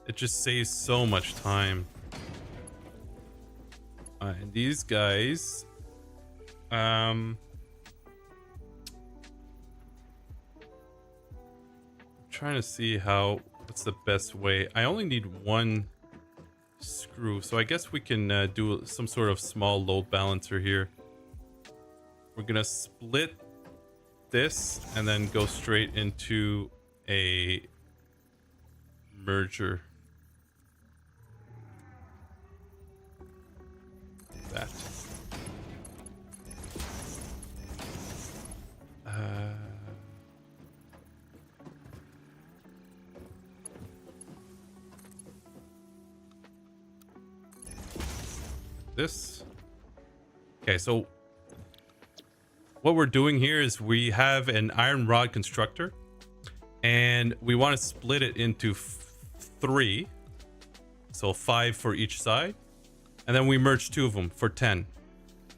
It just saves so much time. And these guys, trying to see what's the best way. I only need 1 screw, so I guess we can do some sort of small load balancer here. We're gonna split this and then go straight into a merger. That. This. Okay, so what we're doing here is we have an iron rod constructor and we want to split it into 3, so 5 for each side, and then we merge 2 of them for 10,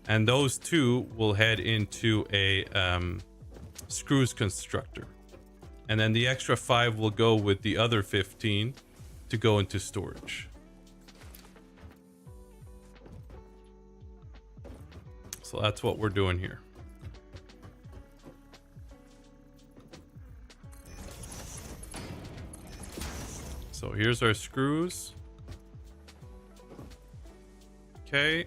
and those 2 will head into a screws constructor, and then the extra 5 will go with the other 15 to go into storage. So that's what we're doing here. So here's our screws. Okay.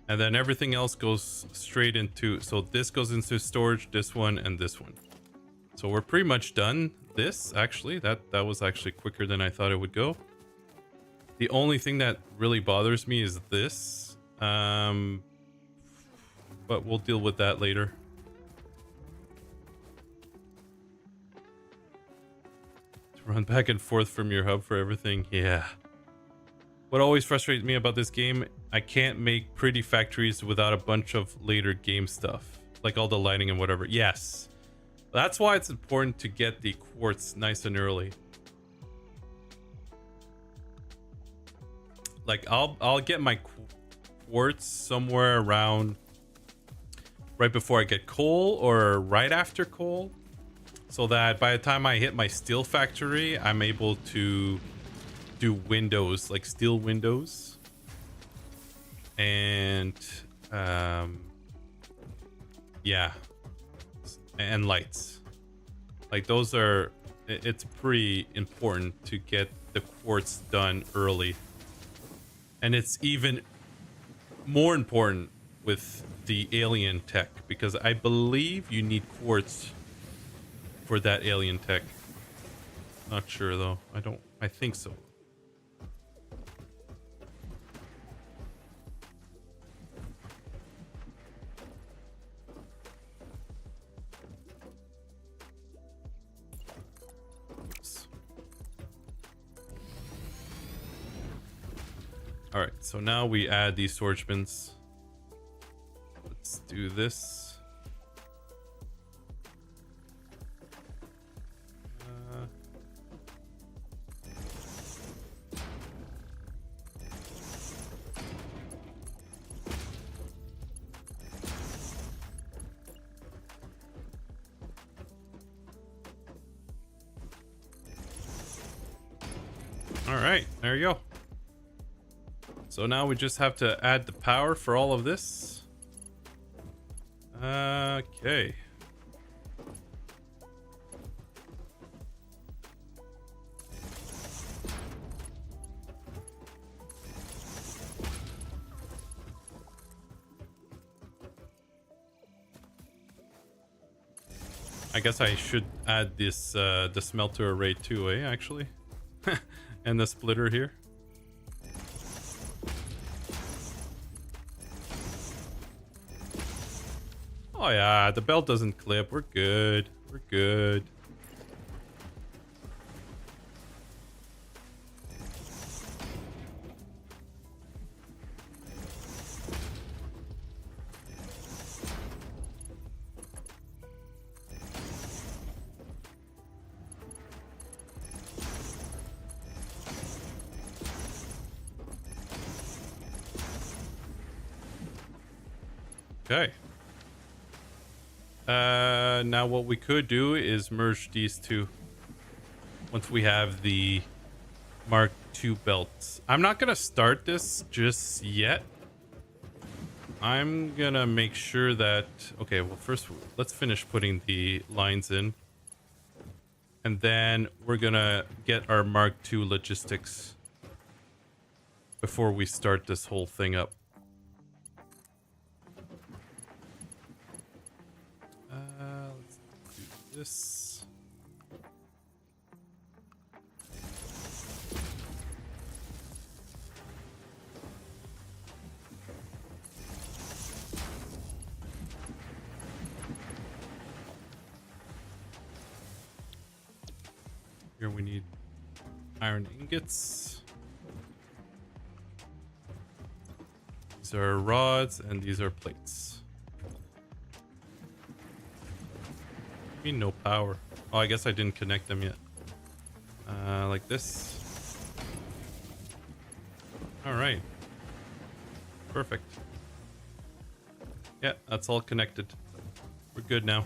And then everything else goes straight into, so this goes into storage, this one and this one. So we're pretty much done. This actually, that was actually quicker than I thought it would go. The only thing that really bothers me is this. But we'll deal with that later. To run back and forth from your hub for everything. Yeah. What always frustrates me about this game, I can't make pretty factories without a bunch of later game stuff. Like all the lighting and whatever. Yes. That's why it's important to get the quartz nice and early. Like I'll get my quartz somewhere around right before I get coal or right after coal, so that by the time I hit my steel factory, I'm able to do windows, like steel windows, and yeah, and lights. Like those are, it's pretty important to get the quartz done early, and it's even more important with the alien tech, because I believe you need quartz for that alien tech. Not sure though. I think so. Oops. All right, so now we add these storage bins. Let's do this. All right, there you go. So now we just have to add the power for all of this. Okay. I guess I should add this the smelter array too, actually. And the splitter here. Oh yeah, the belt doesn't clip. We're good. We're good. Okay. Now what we could do is merge these two once we have the Mark II belts. I'm not gonna start this just yet. I'm gonna make sure that... Okay, well first let's finish putting the lines in. And then we're gonna get our Mark II logistics before we start this whole thing up. Let's do this. Here we need iron ingots. These are rods and these are plates. No power. Oh, I guess I didn't connect them yet. Like this. All right. Perfect. Yeah, that's all connected. We're good now.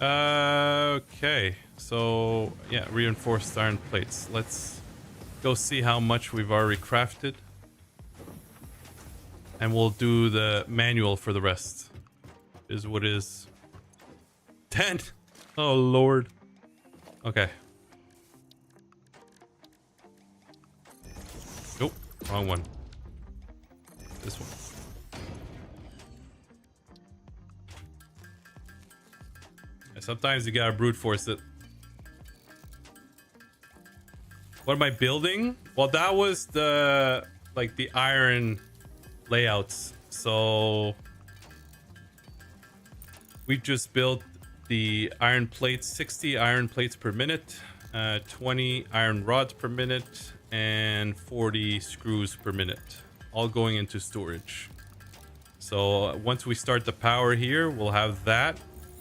Okay. So, yeah, reinforced iron plates. Let's go see how much we've already crafted. And we'll do the manual for the rest. Is what is 10. Oh lord. Okay. Nope, wrong one. This one. Yeah, sometimes you gotta brute force it. What am I building? Well, that was the iron layouts. So we just built the iron plates, 60 iron plates per minute, 20 iron rods per minute, and 40 screws per minute, all going into storage. So once we start the power here, we'll have that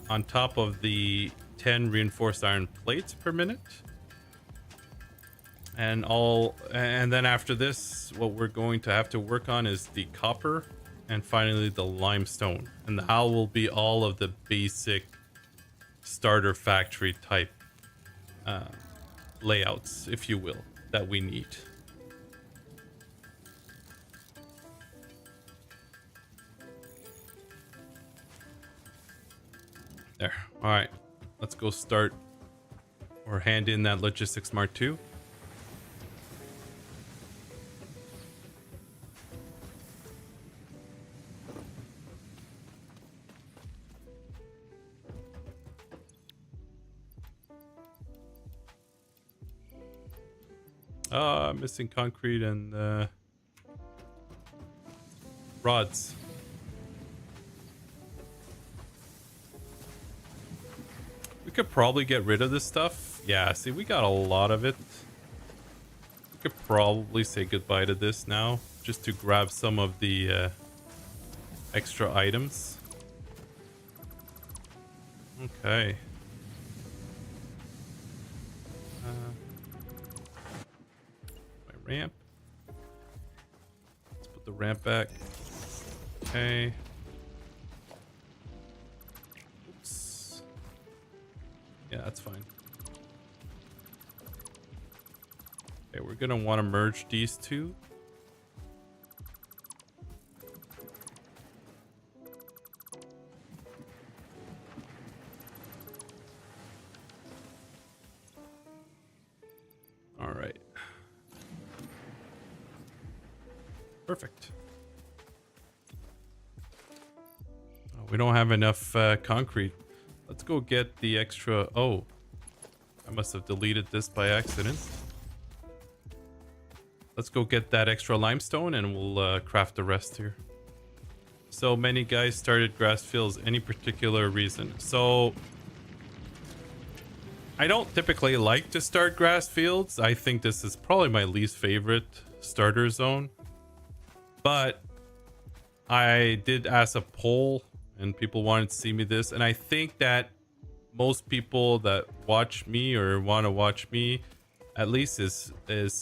on top of the 10 reinforced iron plates per minute. And then after this, what we're going to have to work on is the copper and finally the limestone. And the hull will be all of the basic starter factory type layouts, if you will, that we need. There. All right. Let's go start or hand in that Logistics Mark II. Missing concrete and rods. We could probably get rid of this stuff. Yeah, see, we got a lot of it. We could probably say goodbye to this now, just to grab some of the extra items. Okay. My ramp. Let's put the ramp back. Okay. Oops. Yeah, that's fine. Okay, we're gonna want to merge these two. All right. Perfect. Oh, we don't have enough concrete. Let's go get the extra. Oh, I must have deleted this by accident. Let's go get that extra limestone and we'll craft the rest here. So many guys started grass fields. Any particular reason? So I don't typically like to start grass fields. I think this is probably my least favorite starter zone. But I did ask a poll and people wanted to see me this. And I think that most people that watch me or want to watch me at least is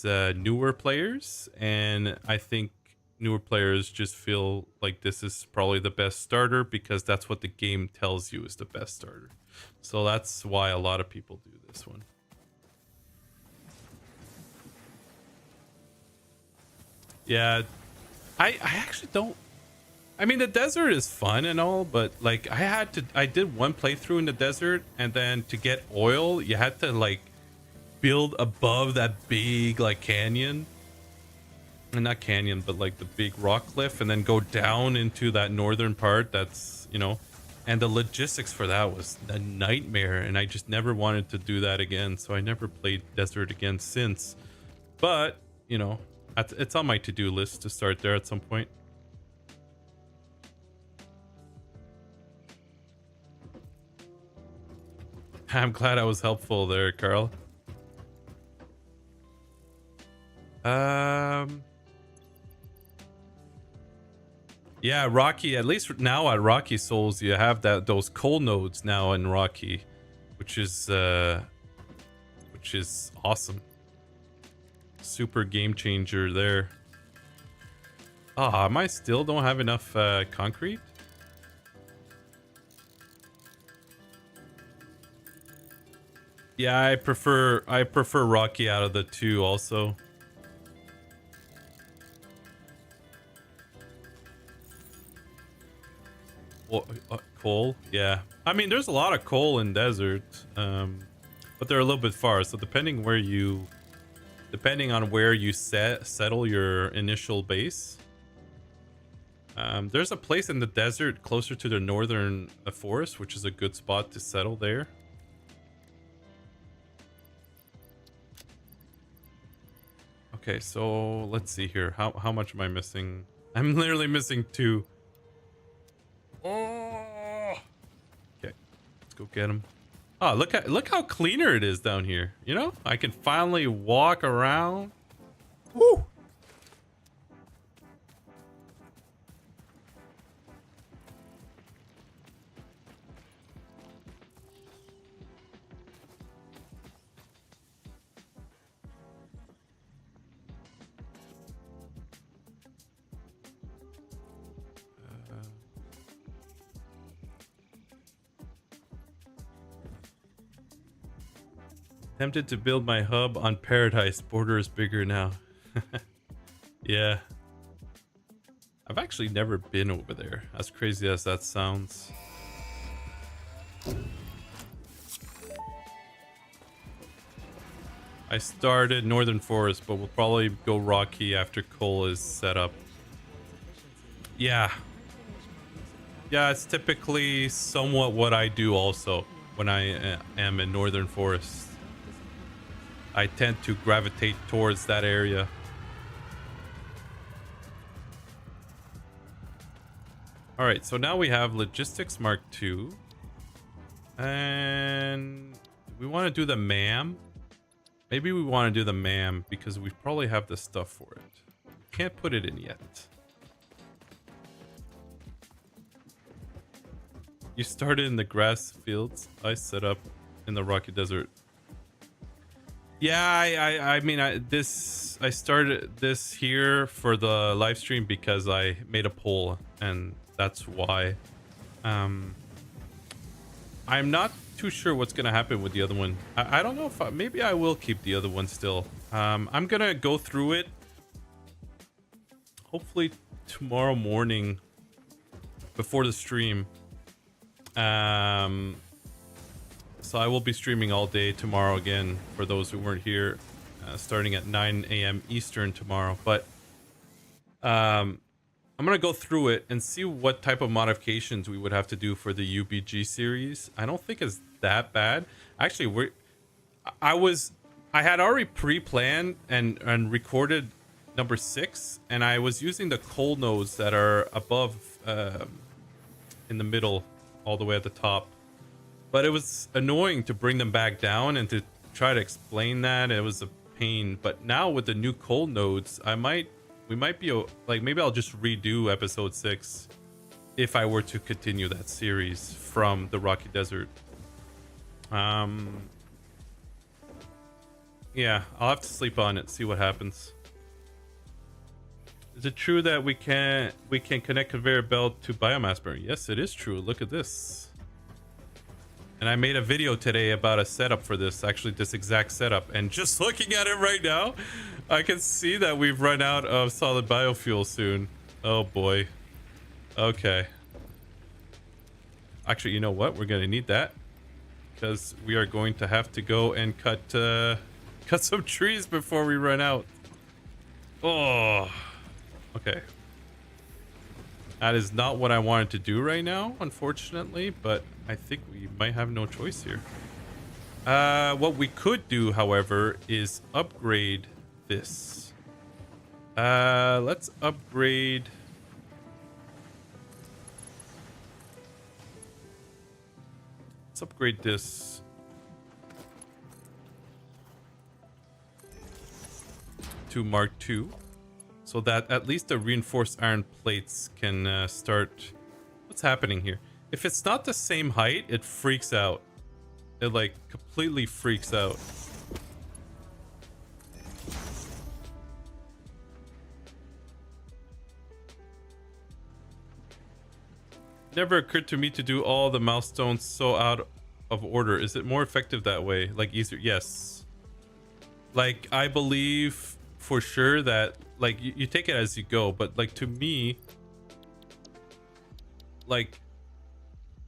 newer players. And I think newer players just feel like this is probably the best starter because that's what the game tells you is the best starter. So that's why a lot of people do this one. Yeah, I actually don't. I mean, the desert is fun and all, but like I did one playthrough in the desert, and then to get oil, you had to like build above that big like canyon. And not canyon, but like the big rock cliff, and then go down into that northern part. That's, you know, and the logistics for that was a nightmare, and I just never wanted to do that again. So I never played desert again since. But, you know, it's on my to-do list to start there at some point. I'm glad I was helpful there, Carl. Yeah, Rocky, at least now at Rocky Souls, you have those coal nodes now in Rocky, which is awesome. Super game changer there. Ah, am I still don't have enough concrete? Yeah, I prefer Rocky out of the two also. Well, coal, yeah. I mean, there's a lot of coal in desert, but they're a little bit far. So depending on where you settle your initial base, there's a place in the desert closer to the northern forest, which is a good spot to settle there. Okay, so let's see here. How much am I missing? I'm literally missing 2. Oh. Okay, let's go get him. Oh, look how cleaner it is down here. You know, I can finally walk around. Woo! Tempted to build my hub on Paradise. Border is bigger now. Yeah. I've actually never been over there, as crazy as that sounds. I started Northern Forest, but we'll probably go Rocky after coal is set up. Yeah. Yeah, it's typically somewhat what I do also when I am in Northern Forest. I tend to gravitate towards that area. All right, so now we have Logistics Mark II. And we want to do the MAM. Maybe we want to do the MAM because we probably have the stuff for it. Can't put it in yet. You started in the grass fields. I set up in the Rocky Desert. Yeah, I mean, I started this here for the live stream because I made a poll, and that's why. I'm not too sure what's gonna happen with the other one. I don't know if maybe I will keep the other one still. I'm gonna go through it hopefully tomorrow morning before the stream. So I will be streaming all day tomorrow again for those who weren't here, starting at 9 a.m. Eastern tomorrow. But I'm I'm gonna go through it and see what type of modifications we would have to do for the UBG series. I don't think it's that bad. Actually, I had already pre-planned and recorded number 6, and I was using the coal nodes that are above, in the middle, all the way at the top. But it was annoying to bring them back down and to try to explain that. It was a pain. But now with the new coal nodes, we might be like, maybe I'll just redo episode 6 if I were to continue that series from the Rocky Desert. Yeah, I'll have to sleep on it, see what happens. Is it true that we can connect conveyor belt to biomass burn? Yes, it is true. Look at this. And I made a video today about a setup for this, actually this exact setup. And just looking at it right now, I can see that we've run out of solid biofuel soon. Oh boy. Okay. Actually, you know what? We're going to need that, because we are going to have to go and cut some trees before we run out. Oh. Okay. That is not what I wanted to do right now, unfortunately, but I think we might have no choice here. What we could do, however, is upgrade this. Let's upgrade. Let's upgrade this to Mark II, so that at least the reinforced iron plates can start. What's happening here? If it's not the same height, it freaks out. It like completely freaks out. Never occurred to me to do all the milestones so out of order. Is it more effective that way? Like easier? Yes. Like I believe for sure that like you take it as you go, but like to me, like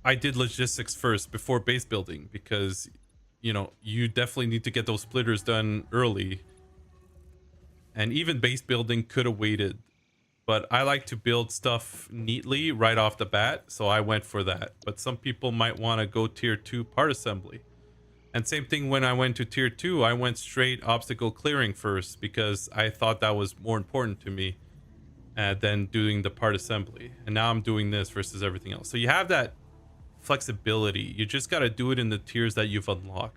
I did logistics first before base building, because you know you definitely need to get those splitters done early, and even base building could have waited, but I like to build stuff neatly right off the bat, so I went for that. But some people might want to go tier 2 part assembly. And same thing when I went to tier 2, I went straight obstacle clearing first, because I thought that was more important to me than doing the part assembly. And now I'm doing this versus everything else. So you have that flexibility. You just got to do it in the tiers that you've unlocked.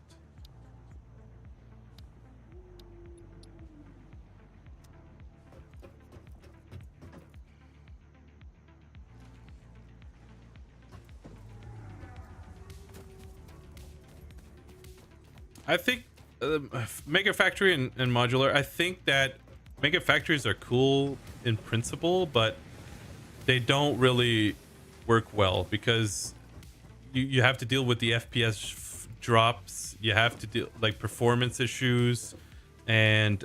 I think Mega Factory and modular, I think that Mega Factories are cool in principle, but they don't really work well, because you have to deal with the FPS drops, you have to deal like performance issues, and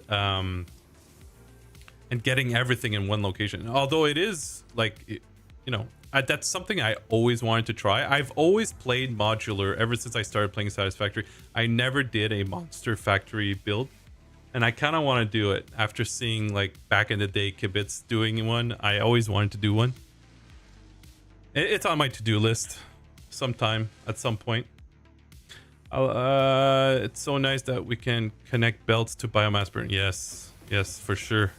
getting everything in one location. Although it is like, you know, that's something I always wanted to try. I've always played modular ever since I started playing Satisfactory. I never did a Monster Factory build, and I kind of want to do it after seeing like back in the day Kibitz doing one. I always wanted to do one. It's on my to-do list sometime at some point. It's so nice that we can connect belts to biomass burn. Yes, for sure.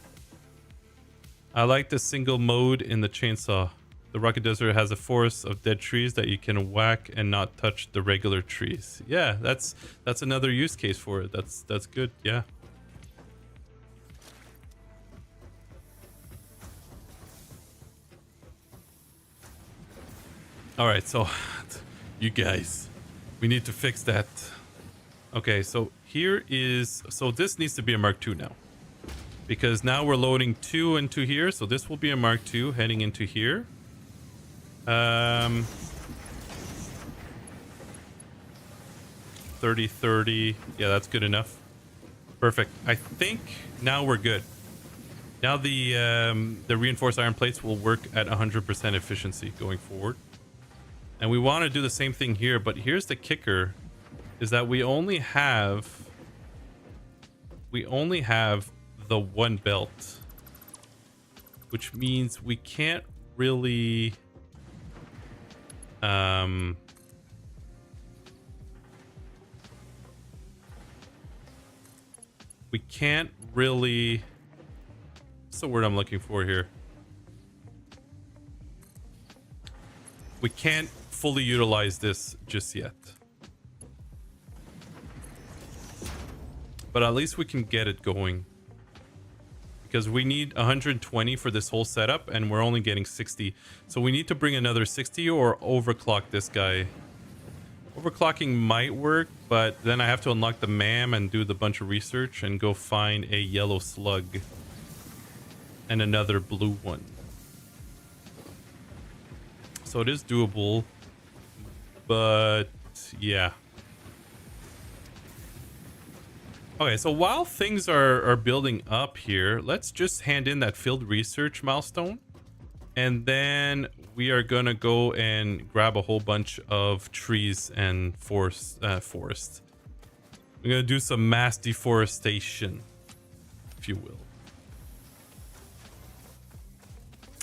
I like the single mode in the chainsaw. The Rocky Desert has a forest of dead trees that you can whack and not touch the regular trees. Yeah, that's another use case for it. That's good. Yeah. All right, so you guys, we need to fix that. Okay, so here is, so this needs to be a Mark II now, because now we're loading 2 into here. So this will be a Mark II heading into here. 30. Yeah, that's good enough. Perfect. I think now we're good. Now the reinforced iron plates will work at 100% efficiency going forward. And we want to do the same thing here, but here's the kicker, is that we only have the one belt. which means we can't really we can't really, what's the word I'm looking for here? We can't fully utilize this just yet. But at least we can get it going. Because we need 120 for this whole setup, and we're only getting 60. So we need to bring another 60 or overclock this guy. Overclocking might work, but then I have to unlock the MAM and do the bunch of research and go find a yellow slug. And another blue one. So it is doable. But yeah. Okay, so while things are building up here, let's just hand in that field research milestone. And then we are going to go and grab a whole bunch of trees and forests. We're going to do some mass deforestation, if you will.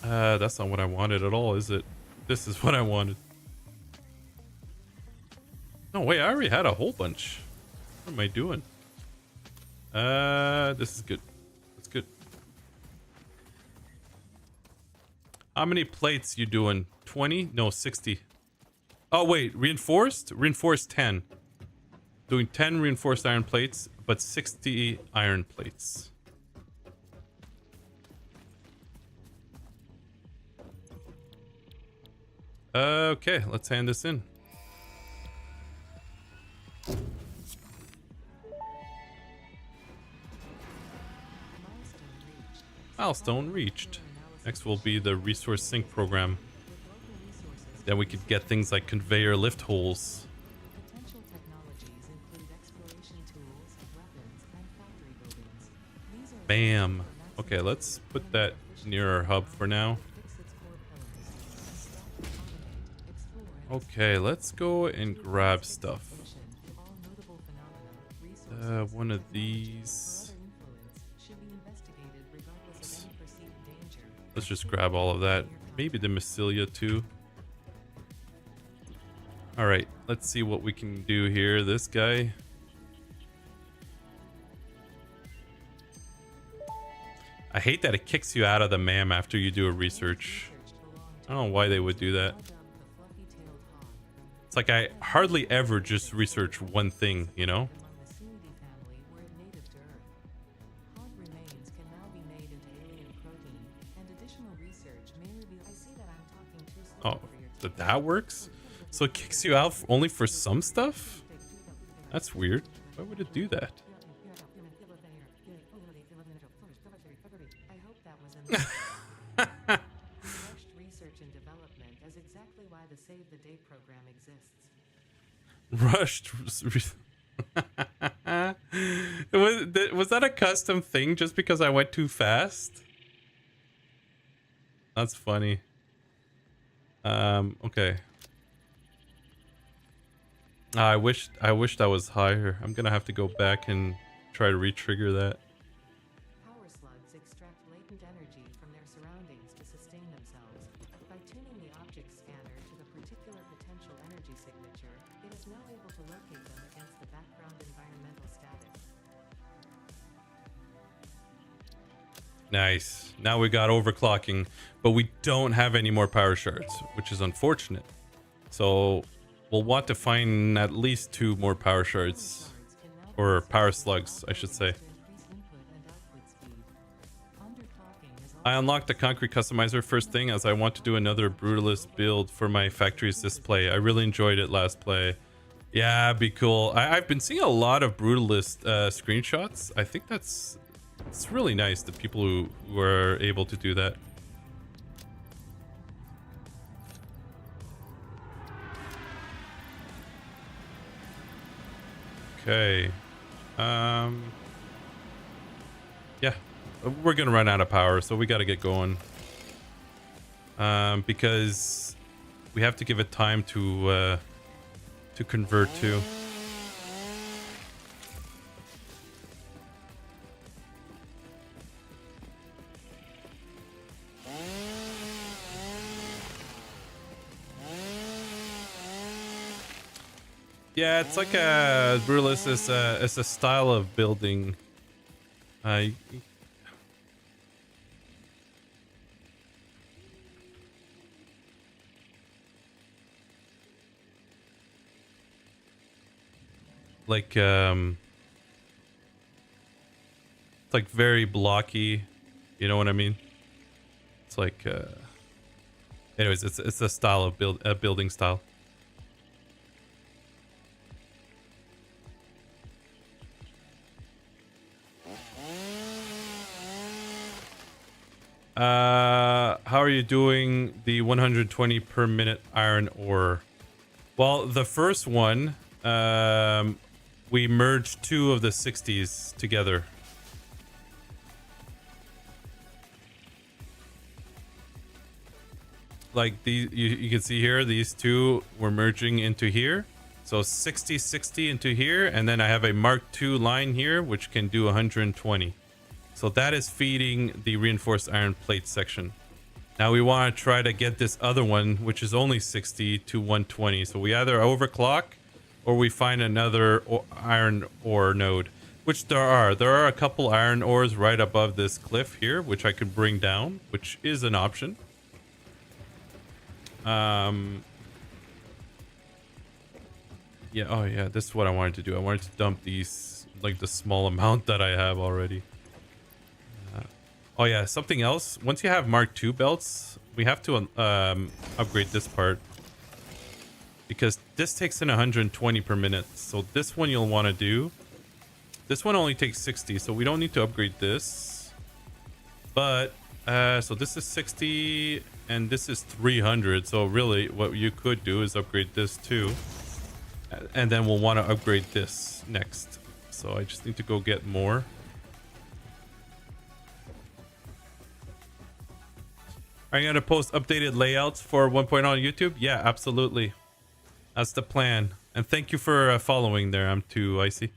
That's not what I wanted at all, is it? This is what I wanted. No, wait, I already had a whole bunch. What am I doing? This is good. That's good. How many plates you doing? 20? No, 60. Oh, wait, reinforced? Reinforced 10. Doing 10 reinforced iron plates, but 60 iron plates. Okay, let's hand this in. Milestone reached. Next will be the resource sync program. Then we could get things like conveyor lift holes. Potential technologies include exploration tools, weapons, and factory buildings. These are Bam. Okay, let's put that near our hub for now. Okay, let's go and grab stuff. One of these. Let's just grab all of that. Maybe the mycelia too. All right, let's see what we can do here. This guy. I hate that it kicks you out of the MAM after you do a research. I don't know why they would do that. It's like I hardly ever just research one thing, you know? Oh, that works? So it kicks you out only for some stuff? That's weird. Why would it do that? Rushed research and development is exactly why the Save the Day program exists. Rushed. Was that a custom thing just because I went too fast? That's funny. Okay. I wished I was higher. I'm gonna have to go back and try to re-trigger that. Power slugs extract latent energy from their surroundings to sustain themselves. By tuning the object scanner to the particular potential energy signature, it is now able to locate them against the background environmental status. Nice. Now we got overclocking, but we don't have any more power shards, which is unfortunate. So we'll want to find at least 2 more power shards, or power slugs, I should say. I unlocked the concrete customizer first thing as I want to do another brutalist build for my factory's display. I really enjoyed it last play. Yeah, be cool. I've been seeing a lot of brutalist screenshots. I think it's really nice, the people who are able to do that. Okay. Yeah, we're gonna run out of power, so we got to get going. Because we have to give it time to convert to. Yeah, it's like a realist. It's a style of building. Uh, like it's like very blocky. You know what I mean? It's like anyways, it's a style of building style. How are you doing the 120 per minute iron ore? Well, the first one, we merged 2 of the 60s together. Like you can see here, these 2 were merging into here. So 60 into here, and then I have a Mark II line here, which can do 120. So that is feeding the reinforced iron plate section. Now we want to try to get this other one, which is only 60 to 120. So we either overclock or we find another iron ore node, which there are. There are a couple iron ores right above this cliff here, which I could bring down, which is an option. Yeah, oh yeah, this is what I wanted to do. I wanted to dump these, like the small amount that I have already. Oh yeah, something else. Once you have Mark II belts, we have to upgrade this part, because this takes in 120 per minute. So this one you'll want to do. This one only takes 60, so we don't need to upgrade this. But so this is 60 and this is 300. So really what you could do is upgrade this too. And then we'll want to upgrade this next. So I just need to go get more. Are you going to post updated layouts for 1.0 on YouTube? Yeah, absolutely. That's the plan. And thank you for following there. I'm too icy.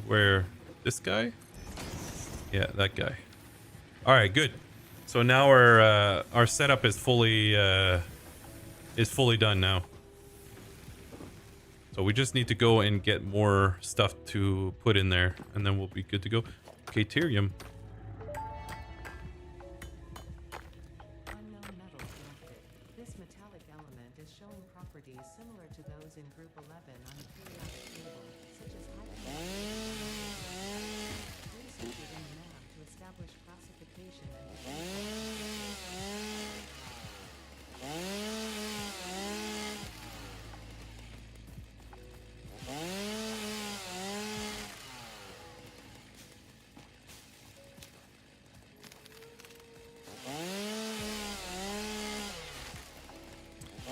Where? This guy? Yeah, that guy. All right, good. So now our setup is fully done now. So we just need to go and get more stuff to put in there, and then we'll be good to go. Caterium. Unknown metal collected. This metallic element is showing properties similar to those in Group 11 on the periodic table, such as hydrogen. Research within the lab to establish classification and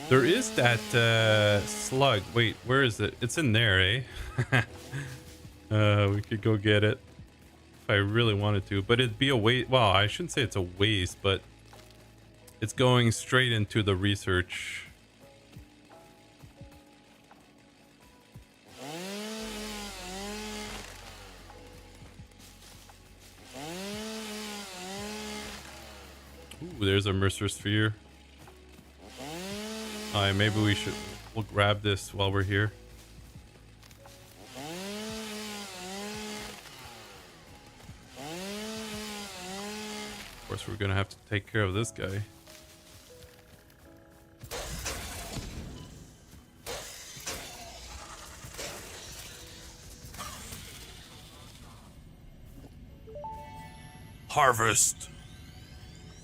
There is that slug. Wait, where is it? It's in there, eh? We could go get it if I really wanted to, but it'd be a waste. Well, I shouldn't say it's a waste, but it's going straight into the research. Ooh, there's a Mercer Sphere. Alright, maybe we'll grab this while we're here. Of course, we're gonna have to take care of this guy. Harvest.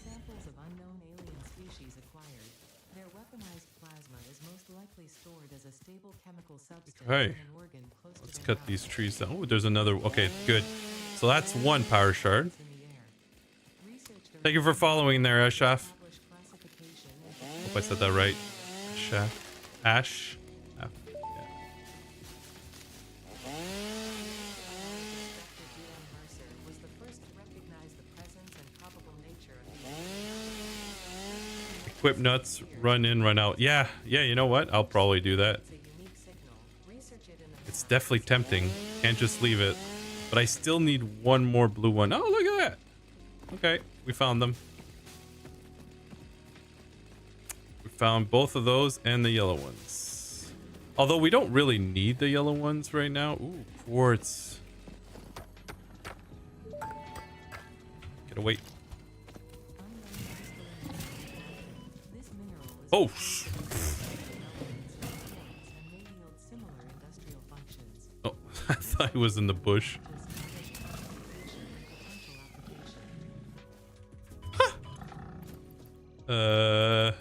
samples of unknown alien species acquired. Their weaponized plasma is most likely stored as a stable chemical substance Okay. in an organ close to Let's their cut mouth. these trees down. Oh, there's another. Okay, good. So that's one power shard. In the air. Research Thank you for following there, Ashaf. established classification and Hope I said that right. Ashaf. Ash. Af. Yeah. Dr. Mercer was the first to recognize the presence and probable nature of the Equip nuts, run in, run out. Yeah, you know what? I'll probably do that. It's a unique signal. Research it in the It's past. definitely tempting. Can't just leave it. But I still need one more blue one. Oh, look at that. Okay, we found them. We found both of those and the yellow ones. Although we don't really need the yellow ones right now. Ooh, quartz. Get away. This mineral is Oh, and may yield similar industrial functions. oh, I thought he was in the bush. Uh.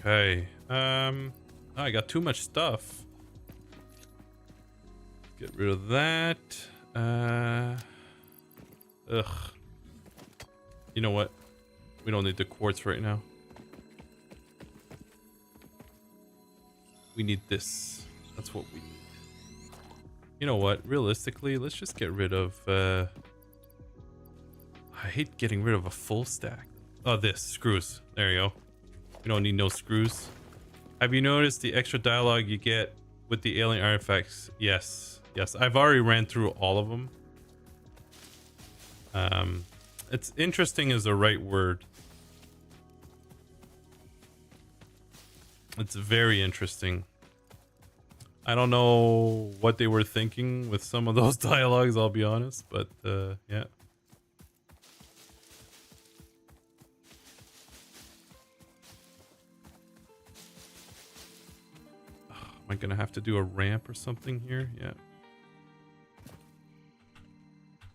Okay. I got too much stuff. Get rid of that. Ugh. You know what? We don't need the quartz right now. We need this. That's what we need. You know what? Realistically, let's just get rid of... I hate getting rid of a full stack. Oh, this. Screws. There you go. We don't need no screws. Have you noticed the extra dialogue you get with the alien artifacts? Yes. Yes. I've already ran through all of them. It's interesting is the right word. It's very interesting. I don't know what they were thinking with some of those dialogues, I'll be honest, but yeah. Am I gonna have to do a ramp or something here? Yeah.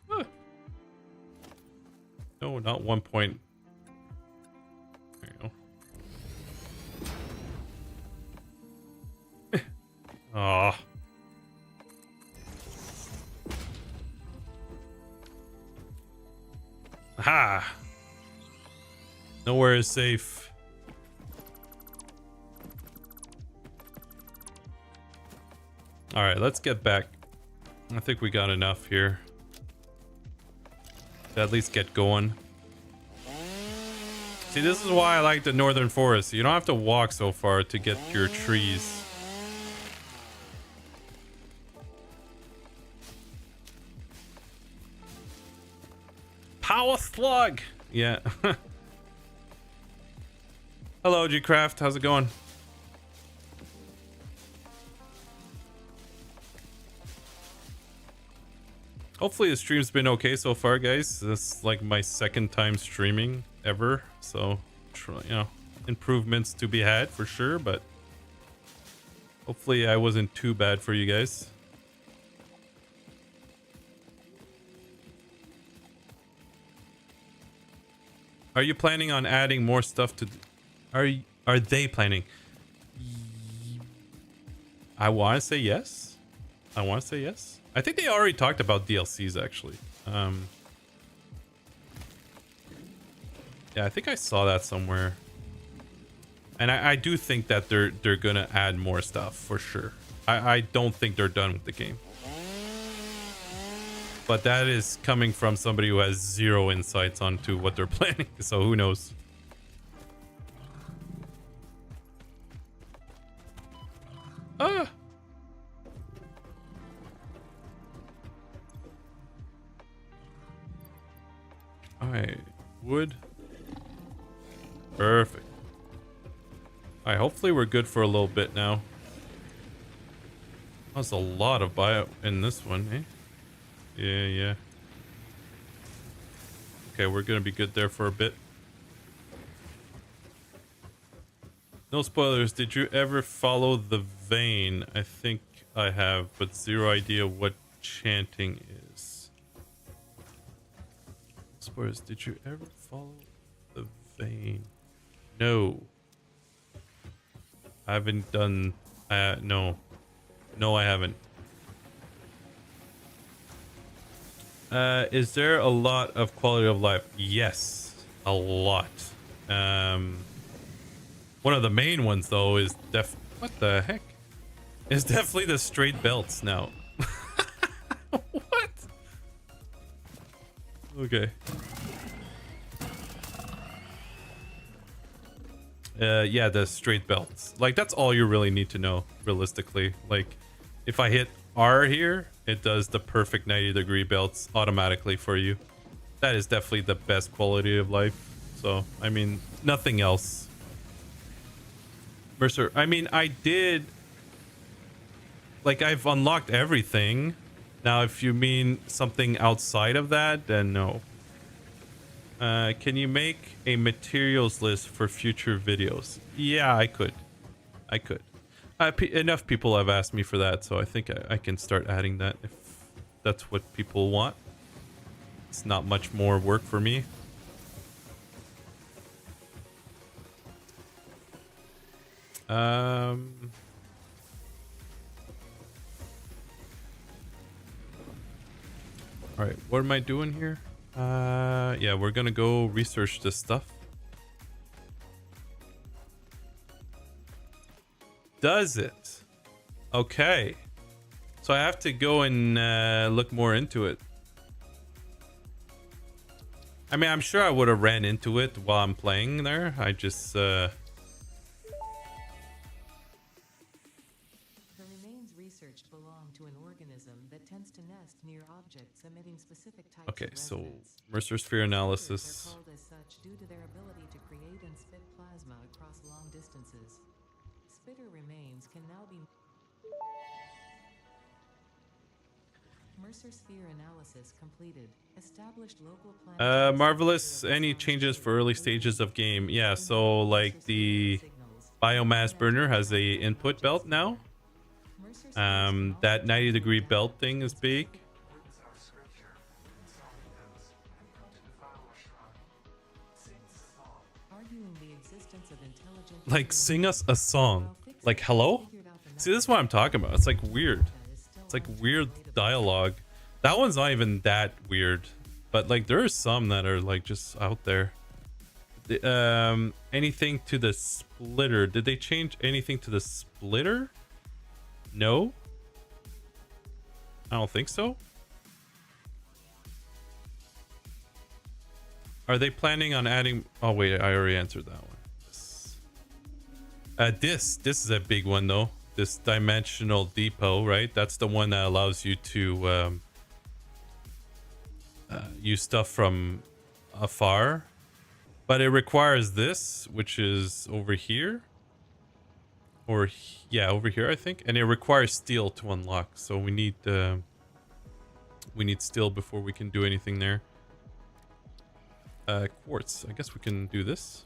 Ah. No, not 1 point. There you go. Aw. Aha! Nowhere is safe. Alright, let's get back. I think we got enough here to at least get going. See, this is why I like the northern forest. You don't have to walk so far to get your trees. Power slug! Yeah. Hello, G-Craft. How's it going? Hopefully the stream's been okay so far, guys. This is like my second time streaming ever. So, you know, improvements to be had for sure. But hopefully I wasn't too bad for you guys. Are you planning on adding more stuff to... Are they planning? I want to say yes. I want to say yes. I think they already talked about DLCs actually. Yeah, I think I saw that somewhere. And I do think that they're gonna add more stuff for sure. I don't think they're done with the game. But that is coming from somebody who has zero insights onto what they're planning, so who knows? Ah! Alright, wood. Perfect. Alright, hopefully we're good for a little bit now. That's a lot of bio in this one, eh? Yeah. Okay, we're gonna be good there for a bit. No spoilers. Did you ever follow the vein? I think I have, but zero idea what chanting is. Spoilers. Did you ever follow the vein? No. I haven't done... no. No, I haven't. Is there a lot of quality of life? Yes, a lot. One of the main ones though is what the heck? Is definitely the straight belts now. What? Okay. Yeah, the straight belts. Like, that's all you really need to know, realistically. Like, if I hit R here, it does the perfect 90-degree belts automatically for you. That is definitely the best quality of life. So, I mean, nothing else. Mercer, I mean, I did... Like, I've unlocked everything. Now, if you mean something outside of that, then no. Can you make a materials list for future videos? Yeah, I could. I could. Enough people have asked me for that, so I think I can start adding that if that's what people want. It's not much more work for me. All right, what am I doing here? Yeah, we're gonna go research this stuff. Does it? Okay. So I have to go and look more into it. I mean, I'm sure I would have ran into it while I'm playing there. I just... The remains researched belong to an organism that tends to nest near objects emitting specific types Okay, of so resonance. Mercer sphere analysis. They're called as such due to their ability to create and spit plasma across long distances. Spitter remains can now be... Mercer sphere analysis completed. Established local planetary Marvelous. center Any of changes sun for early system stages of game? Yeah, Mercer so like sphere the signals. biomass burner has a input belt now. Mercer spheres can also That 90-degree transmit belt data thing is big. arguing the existence of intelligent Like, sing us a song. While fixers Like, hello? figured out the See, this is what I'm talking about. It's like weird. that is still It's like untranslatable. weird dialogue. That one's not even that weird. But like, there are some that are like just out there. Anything to the splitter? Did they change anything to the splitter? No? I don't think so. Are they planning on adding... Oh, wait, I already answered that one. This is a big one, though. This dimensional depot, right? That's the one that allows you to use stuff from afar. But it requires this, which is over here. Or, yeah, over here, I think. And it requires steel to unlock. So we need steel before we can do anything there. Quartz. I guess we can do this.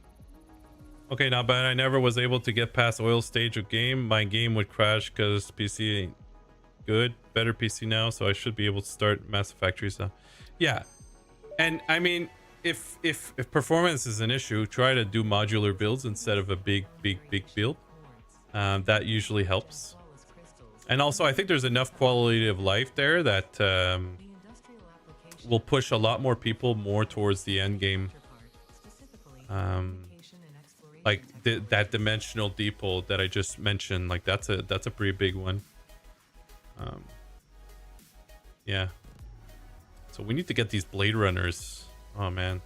Okay, not bad. I never was able to get past oil stage of game. My game would crash because PC ain't good. Better PC now, so I should be able to start massive factories now. Yeah. And I mean, if performance is an issue, try to do modular builds instead of a big build. That usually helps. And also, I think there's enough quality of life there that will push a lot more people more towards the end game. Like that dimensional depot that I just mentioned, like that's a pretty big one. Yeah. So we need to get these blade runners. Oh man.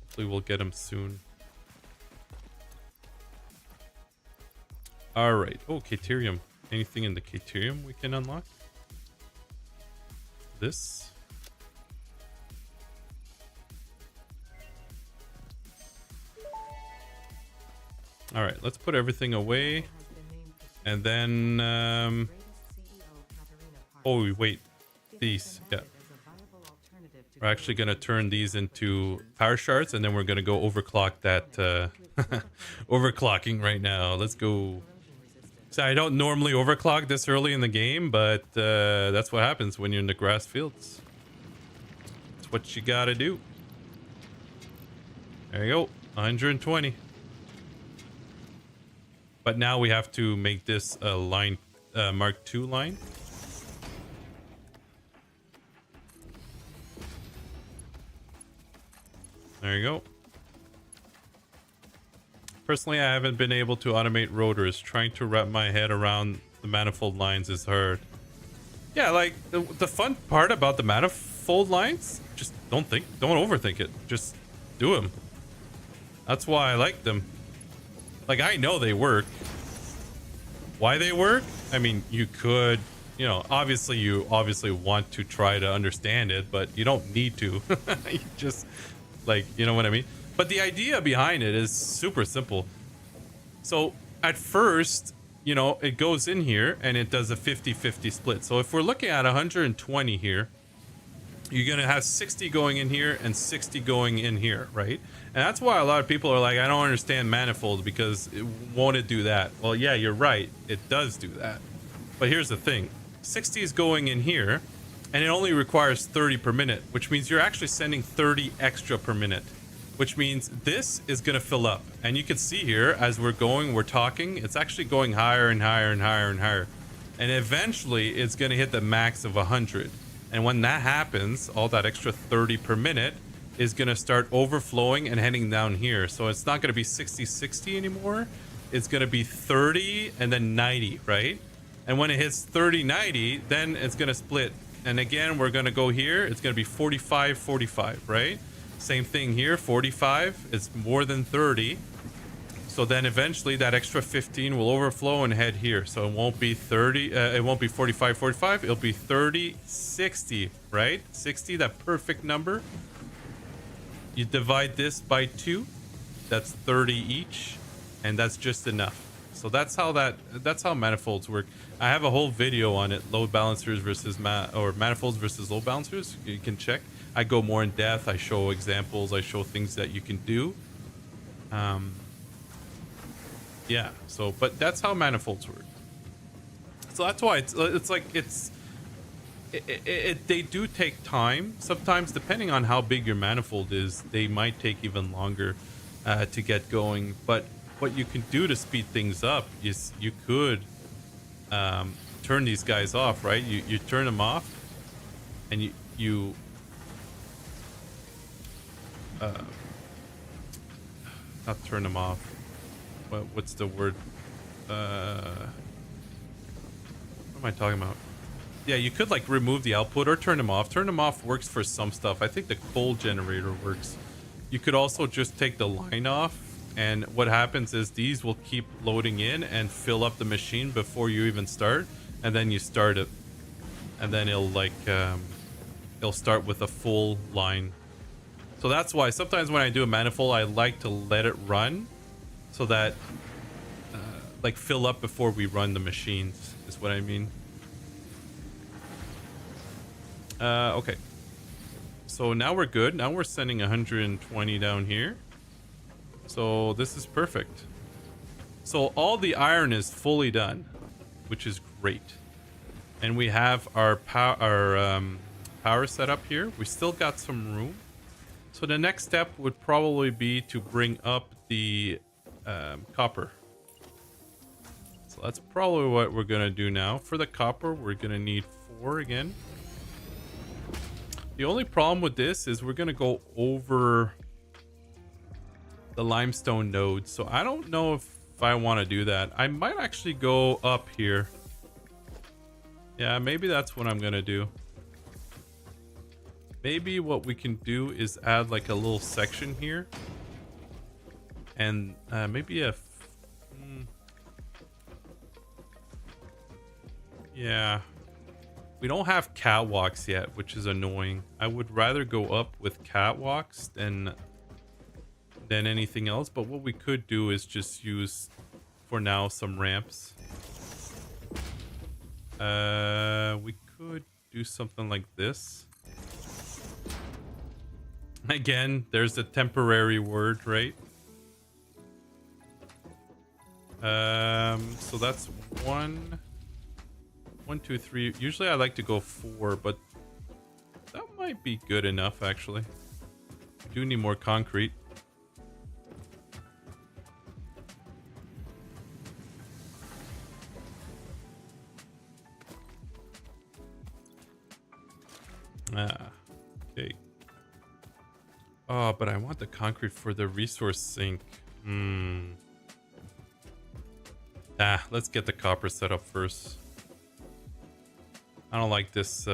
Hopefully we'll get them soon. All right. Oh, Caterium. Anything in the Caterium we can unlock? This. All right, let's put everything away. And then, oh, wait, these, yeah. We're actually going to turn these into power shards, and then we're going to go overclock that, overclocking right now. Let's go. So I don't normally overclock this early in the game, but that's what happens when you're in the grass fields. That's what you got to do. There you go, 120. But now we have to make this a line, Mark II line. There you go. Personally, I haven't been able to automate rotors. Trying to wrap my head around the manifold lines is hard. Yeah, like the fun part about the manifold lines, just don't overthink it. Just do them. That's why I like them. Like, I know they work. Why they work? I mean, you could, you know, obviously you want to try to understand it, but you don't need to. You just, like, you know what I mean? But the idea behind it is super simple. So at first, you know, it goes in here and it does a 50-50 split. So if we're looking at 120 here, you're going to have 60 going in here and 60 going in here, right? And that's why a lot of people are like, I don't understand manifolds because won't it do that? Well, yeah, you're right. It does do that. But here's the thing. 60 is going in here and it only requires 30 per minute, which means you're actually sending 30 extra per minute, which means this is going to fill up. And you can see here as we're talking, it's actually going higher and higher and higher and higher. And eventually it's going to hit the max of 100. And when that happens, all that extra 30 per minute is going to start overflowing and heading down here. So it's not going to be 60-60 anymore. It's going to be 30 and then 90, right? And when it hits 30-90, then it's going to split. And again, we're going to go here. It's going to be 45-45, right? Same thing here, 45. It's more than 30. So then eventually that extra 15 will overflow and head here. So it won't be 30, it won't be 45-45. It'll be 30-60, right? 60, that perfect number. You divide this by 2. That's 30 each. And that's just enough. So that's how manifolds work. I have a whole video on it, load balancers versus manifolds versus load balancers. You can check. I go more in depth. I show examples. I show things that you can do. Yeah, so, but that's how manifolds work. So that's why they do take time. Sometimes, depending on how big your manifold is, they might take even longer to get going. But what you can do to speed things up is you could turn these guys off, right? You turn them off, and you not turn them off. What's the word? What am I talking about? Yeah, you could like remove the output or turn them off. Turn them off works for some stuff. I think the coal generator works. You could also just take the line off, and what happens is these will keep loading in and fill up the machine before you even start, and then you start it, and then it'll start with a full line. So that's why sometimes when I do a manifold, I like to let it run so that like fill up before we run the machines is what I mean. Okay, so now we're good. Now we're sending 120 down here, so this is perfect. So all the iron is fully done, which is great, and we have our power set up here. We still got some room. So the next step would probably be to bring up the copper. So that's probably what we're gonna do now. For the copper, we're gonna need 4 again. The only problem with this is we're gonna go over the limestone node. So I don't know if I want to do that. I might actually go up here. Yeah, maybe that's what I'm gonna do. Maybe what we can do is add like a little section here, and maybe yeah, we don't have catwalks yet, which is annoying. I would rather go up with catwalks than anything else, but what we could do is just use for now some ramps. We could do something like this. Again, there's the temporary word, right? So that's 1, 2, 3. Usually I like to go 4, but that might be good enough, actually. We do need more concrete. Okay. Oh, but I want the concrete for the resource sink. Let's get the copper set up first. I don't like this.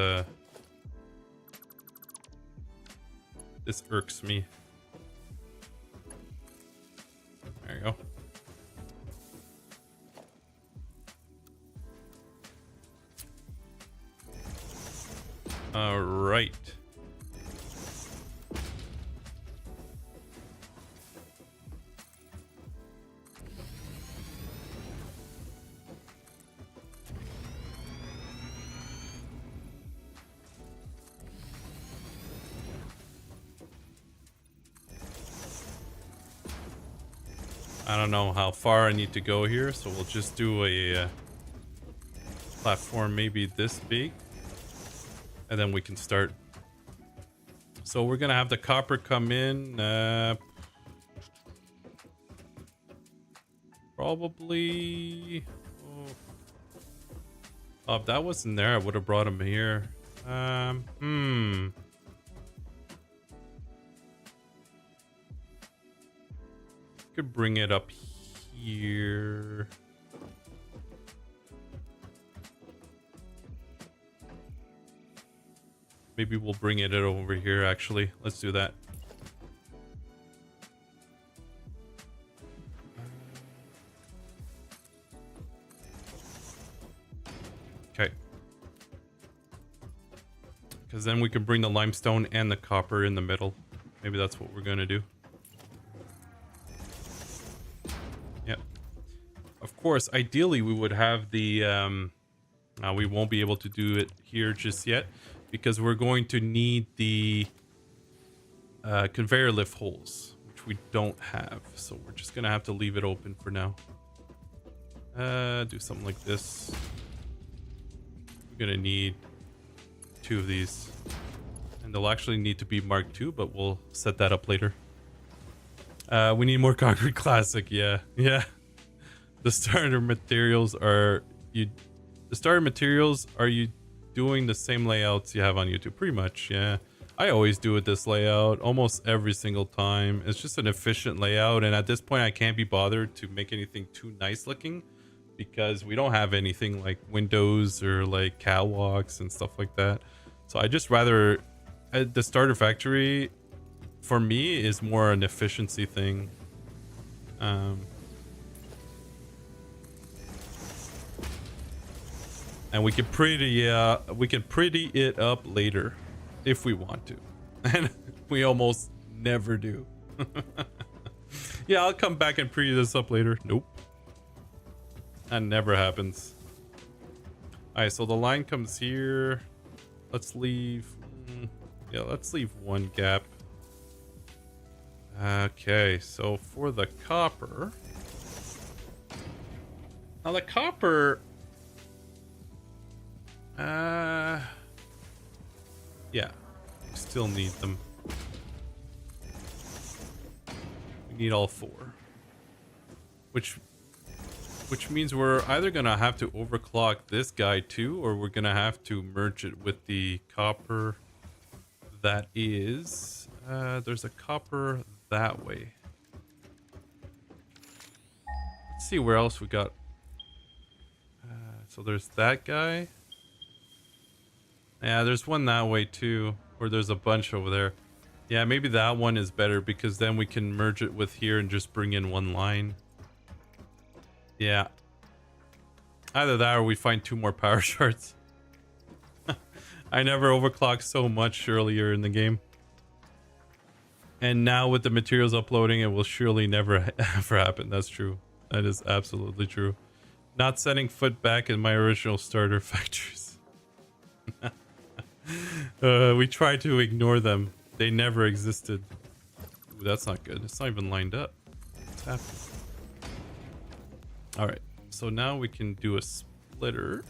This irks me. There you go. All right. I don't know how far I need to go here, so we'll just do a platform maybe this big, and then we can start. So we're gonna have the copper come in, probably. Oh, if that wasn't there, I would have brought him here. Could bring it up here. Maybe we'll bring it over here, actually. Let's do that. Okay. Because then we can bring the limestone and the copper in the middle. Maybe that's what we're going to do. Yep. Of course, ideally we would have the... we won't be able to do it here just yet, because we're going to need the conveyor lift holes, which we don't have. So we're just going to have to leave it open for now. Do something like this. We're going to need 2 of these. And they'll actually need to be Mark II, but we'll set that up later. We need more concrete classic. Yeah. The starter materials are you doing the same layouts you have on YouTube? Pretty much, yeah. I always do it this layout almost every single time. It's just an efficient layout, and at this point I can't be bothered to make anything too nice looking because we don't have anything like windows or like catwalks and stuff like that. So I just rather the starter factory for me is more an efficiency thing. And we can pretty it up later if we want to. And we almost never do. Yeah, I'll come back and pretty this up later. Nope. That never happens. Alright, so the line comes here. Let's leave... let's leave one gap. Okay, so for the copper... Now the copper... yeah, we still need them. We need all 4. Which means we're either gonna have to overclock this guy too, or we're gonna have to merge it with the copper that is... there's a copper that way. Let's see where else we got. So there's that guy. Yeah, there's one that way too, or there's a bunch over there. Yeah, maybe that one is better because then we can merge it with here and just bring in one line. Yeah. Either that or we find 2 more power shards. I never overclocked so much earlier in the game. And now with the materials uploading, it will surely never ever happen. That's true. That is absolutely true. Not setting foot back in my original starter factories. We try to ignore them. They never existed. Ooh, that's not good. It's not even lined up. What's happening? Alright, so now we can do a splitter.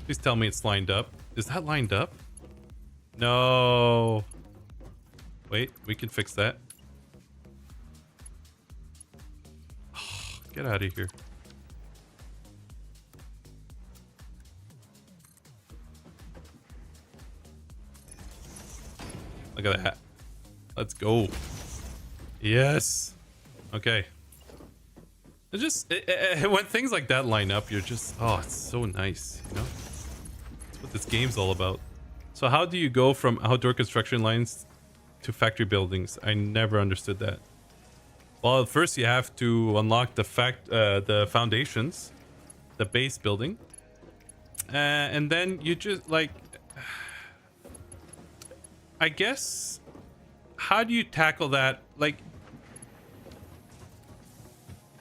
Please tell me it's lined up. Is that lined up? No. Wait, we can fix that. Oh, get out of here. Look at that. Let's go. Yes. Okay. It's just when things like that line up, you're just, oh, it's so nice, you know? That's what this game's all about. So how do you go from outdoor construction lines to factory buildings? I never understood that. Well, first you have to unlock the foundations, the base building, and then you just like, I guess, how do you tackle that? Like,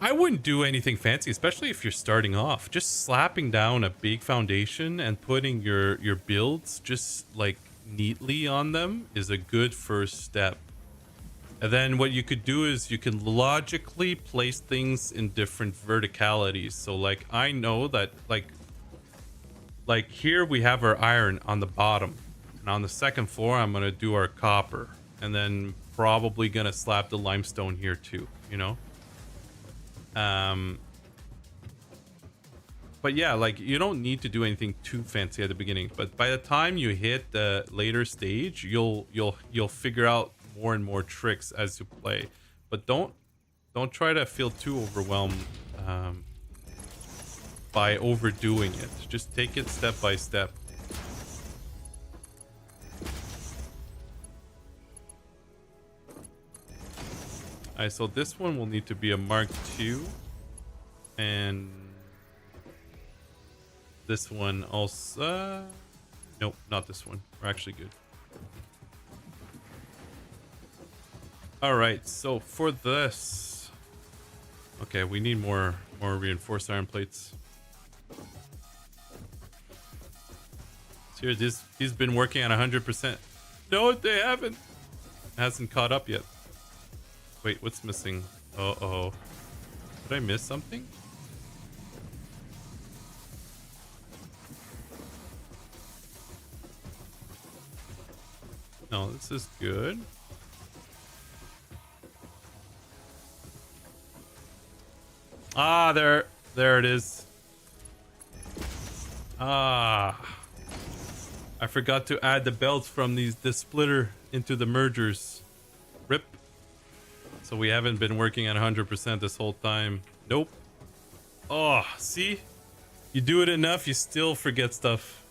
I wouldn't do anything fancy, especially if you're starting off. Just slapping down a big foundation and putting your builds just like neatly on them is a good first step. And then what you could do is you can logically place things in different verticalities. So like I know that like here we have our iron on the bottom, and on the second floor I'm gonna do our copper, and then probably gonna slap the limestone here too, you know. But yeah, like you don't need to do anything too fancy at the beginning, but by the time you hit the later stage, you'll figure out more and more tricks as you play. But don't try to feel too overwhelmed by overdoing it. Just take it step by step. Alright, so this one will need to be a Mark II, and this one also nope, not this one. We're actually good. All right, so for this, okay, we need more reinforced iron plates. So here, he's been working on 100%. No, they haven't. It hasn't caught up yet. Wait, what's missing? Uh-oh. Did I miss something? No, this is good. Ah, there it is. Ah, I forgot to add the belts from the splitter into the mergers. Rip. So we haven't been working at 100% this whole time. Nope. Oh, see? You do it enough, you still forget stuff.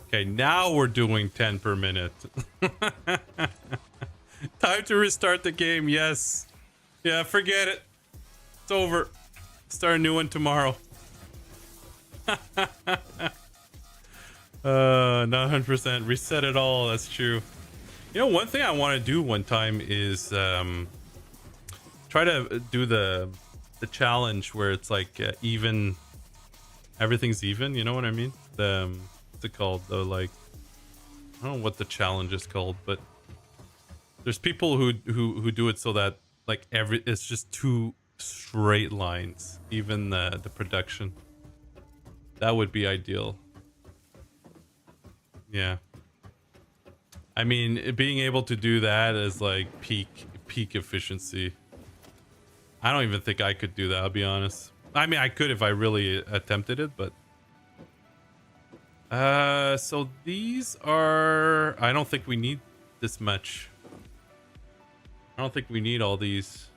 Okay, now we're doing 10 per minute. Time to restart the game, yes. Yeah, forget it. It's over. Start a new one tomorrow. Not 100%. Reset it all, that's true. You know, one thing I want to do one time is try to do the challenge where it's like even, everything's even, you know what I mean? The what's it called? The like, I don't know what the challenge is called, but there's people who do it so that like it's just two straight lines, even the production. That would be ideal. Yeah. I mean, being able to do that is like peak efficiency. I don't even think I could do that, I'll be honest. I mean, I could if I really attempted it, but so these are, I don't think we need this much. I don't think we need all these.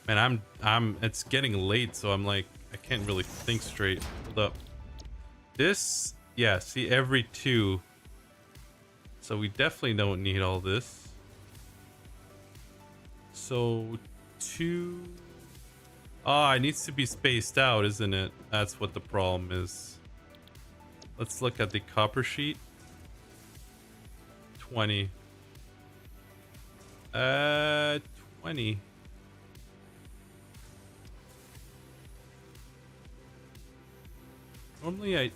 Man, it's getting late, so I'm like, I can't really think straight. Hold up. This, yeah, see, every two. So we definitely don't need all this. So two. Ah, it needs to be spaced out, isn't it? That's what the problem is. Let's look at the copper sheet. 20. 20. Normally I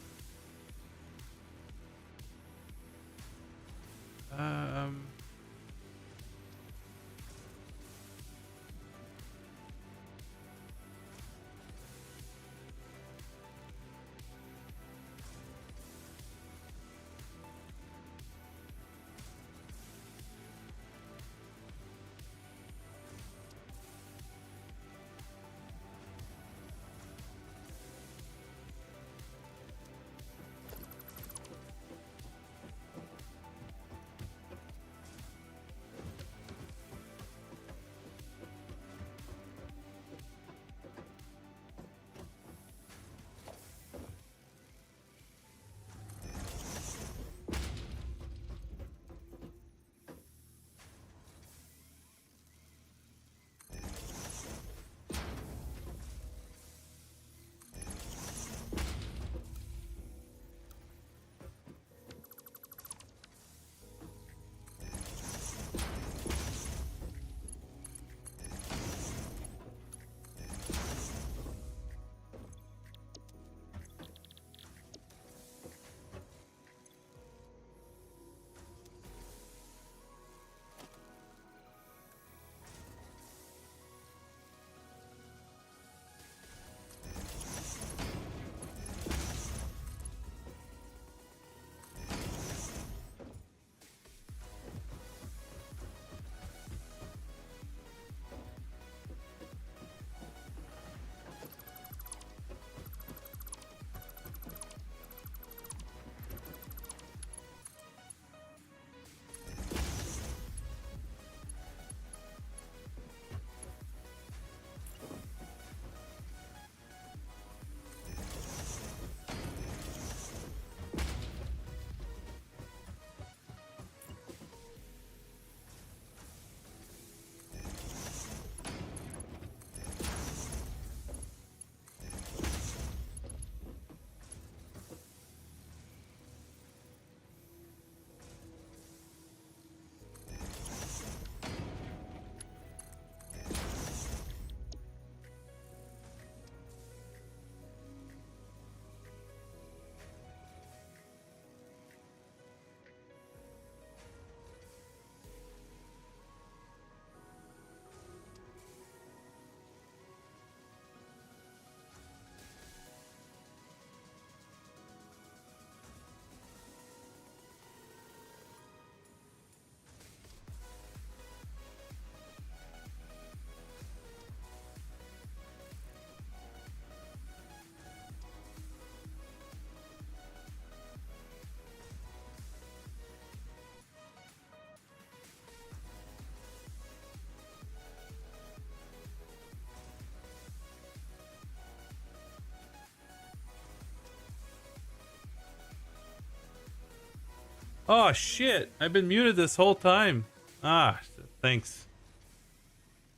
Oh shit! I've been muted this whole time. Ah, thanks.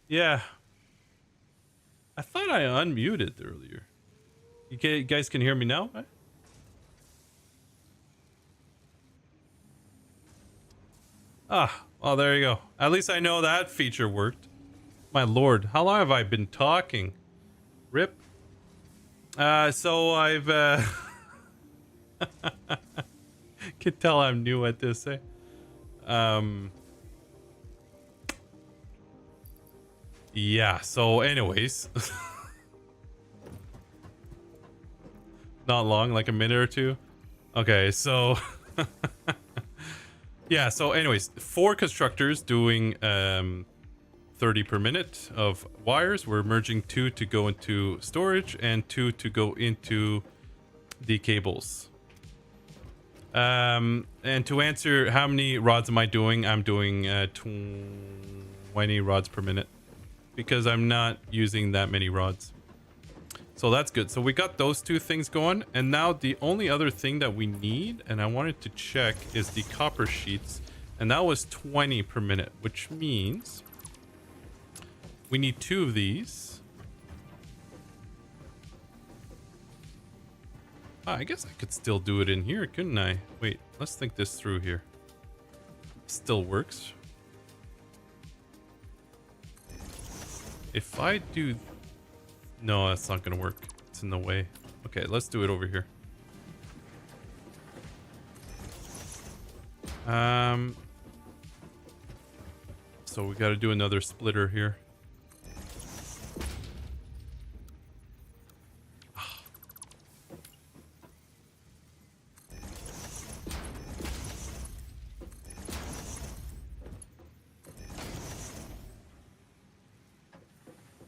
Yeah. I thought I unmuted earlier. You guys can hear me now? Ah, well, there you go. At least I know that feature worked. My lord, how long have I been talking? Rip. So I've, can tell I'm new at this, eh? Yeah, so anyways. Not long, like a minute or two. Okay, so... yeah, so anyways, 4 constructors doing 30 per minute of wires. We're merging 2 to go into storage and 2 to go into the cables. And to answer how many rods am I doing, I'm doing 20 rods per minute because I'm not using that many rods. So that's good. So we got those 2 things going, and now the only other thing that we need, and I wanted to check, is the copper sheets, and that was 20 per minute, which means we need 2 of these. I guess I could still do it in here, couldn't I? Wait, let's think this through here. Still works. If I do... No, that's not gonna work. It's in the way. Okay, let's do it over here. So we gotta do another splitter here.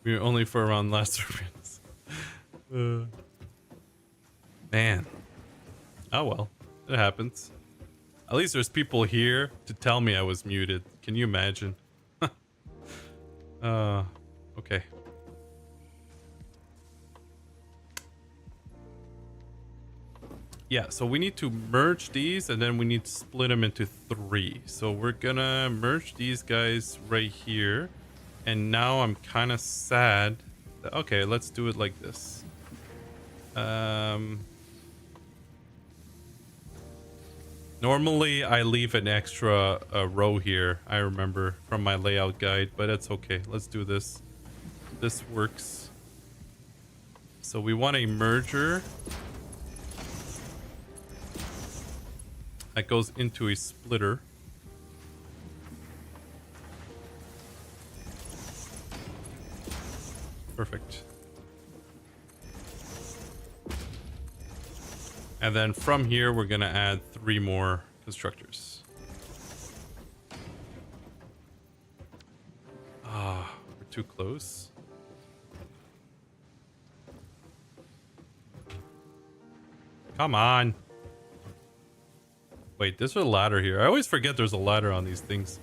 We're only for around last servants. Man. Oh well. It happens. At least there's people here to tell me I was muted. Can you imagine? Okay. Yeah, so we need to merge these and then we need to split them into 3. So we're gonna merge these guys right here. And now I'm kind of sad. Okay, let's do it like this. Normally I leave an extra row here, I remember from my layout guide, but it's okay. Let's do this. This works. So we want a merger that goes into a splitter. Perfect. And then from here, we're going to add 3 more constructors. Ah, we're too close. Come on. Wait, there's a ladder here. I always forget there's a ladder on these things.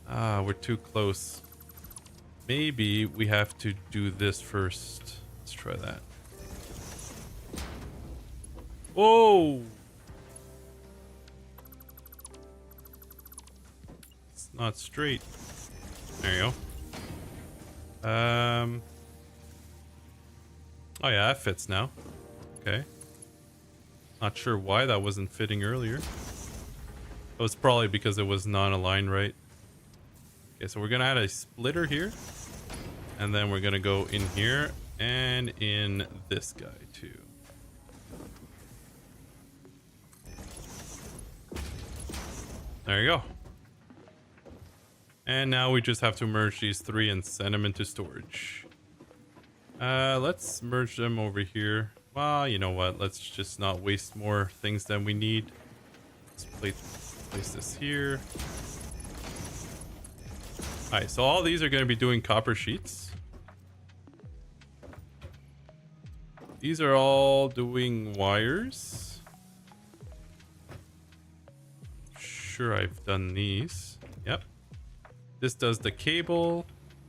Ah, we're too close. Maybe we have to do this first. Let's try that. Whoa! It's not straight. There you go. Oh yeah, that fits now. Okay. Not sure why that wasn't fitting earlier. It was probably because it was not aligned right. Okay, so we're gonna add a splitter here. And then we're gonna go in here and in this guy too. There you go. And now we just have to merge these 3 and send them into storage. Let's merge them over here. Well, you know what? Let's just not waste more things than we need. Let's place this here. Alright, so all these are going to be doing copper sheets. These are all doing wires. Sure, I've done these. Yep. This does the cable.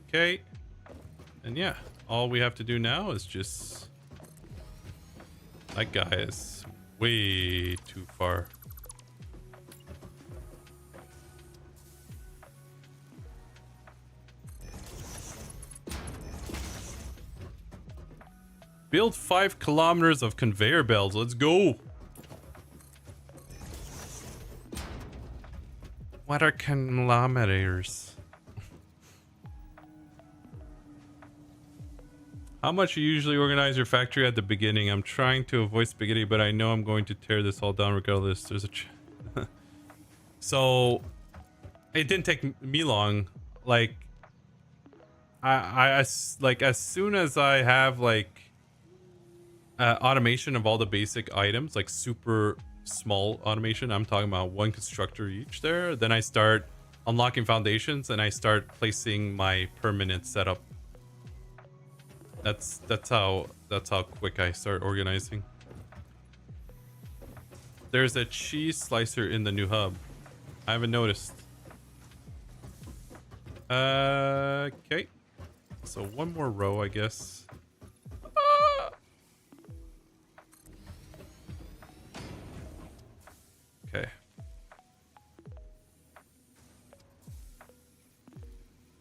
Okay. And yeah, all we have to do now is just... That guy is way too far. Build 5 kilometers of conveyor belts. Let's go. What are kilometers? How much you usually organize your factory at the beginning? I'm trying to avoid spaghetti, but I know I'm going to tear this all down regardless. There's a so it didn't take me long. Like like as soon as I have like automation of all the basic items, like super small automation, I'm talking about 1 constructor each there, then I start unlocking foundations and I start placing my permanent setup. That's how quick I start organizing. There's a cheese slicer in the new hub. I haven't noticed. Okay. So 1 more row, I guess. Okay.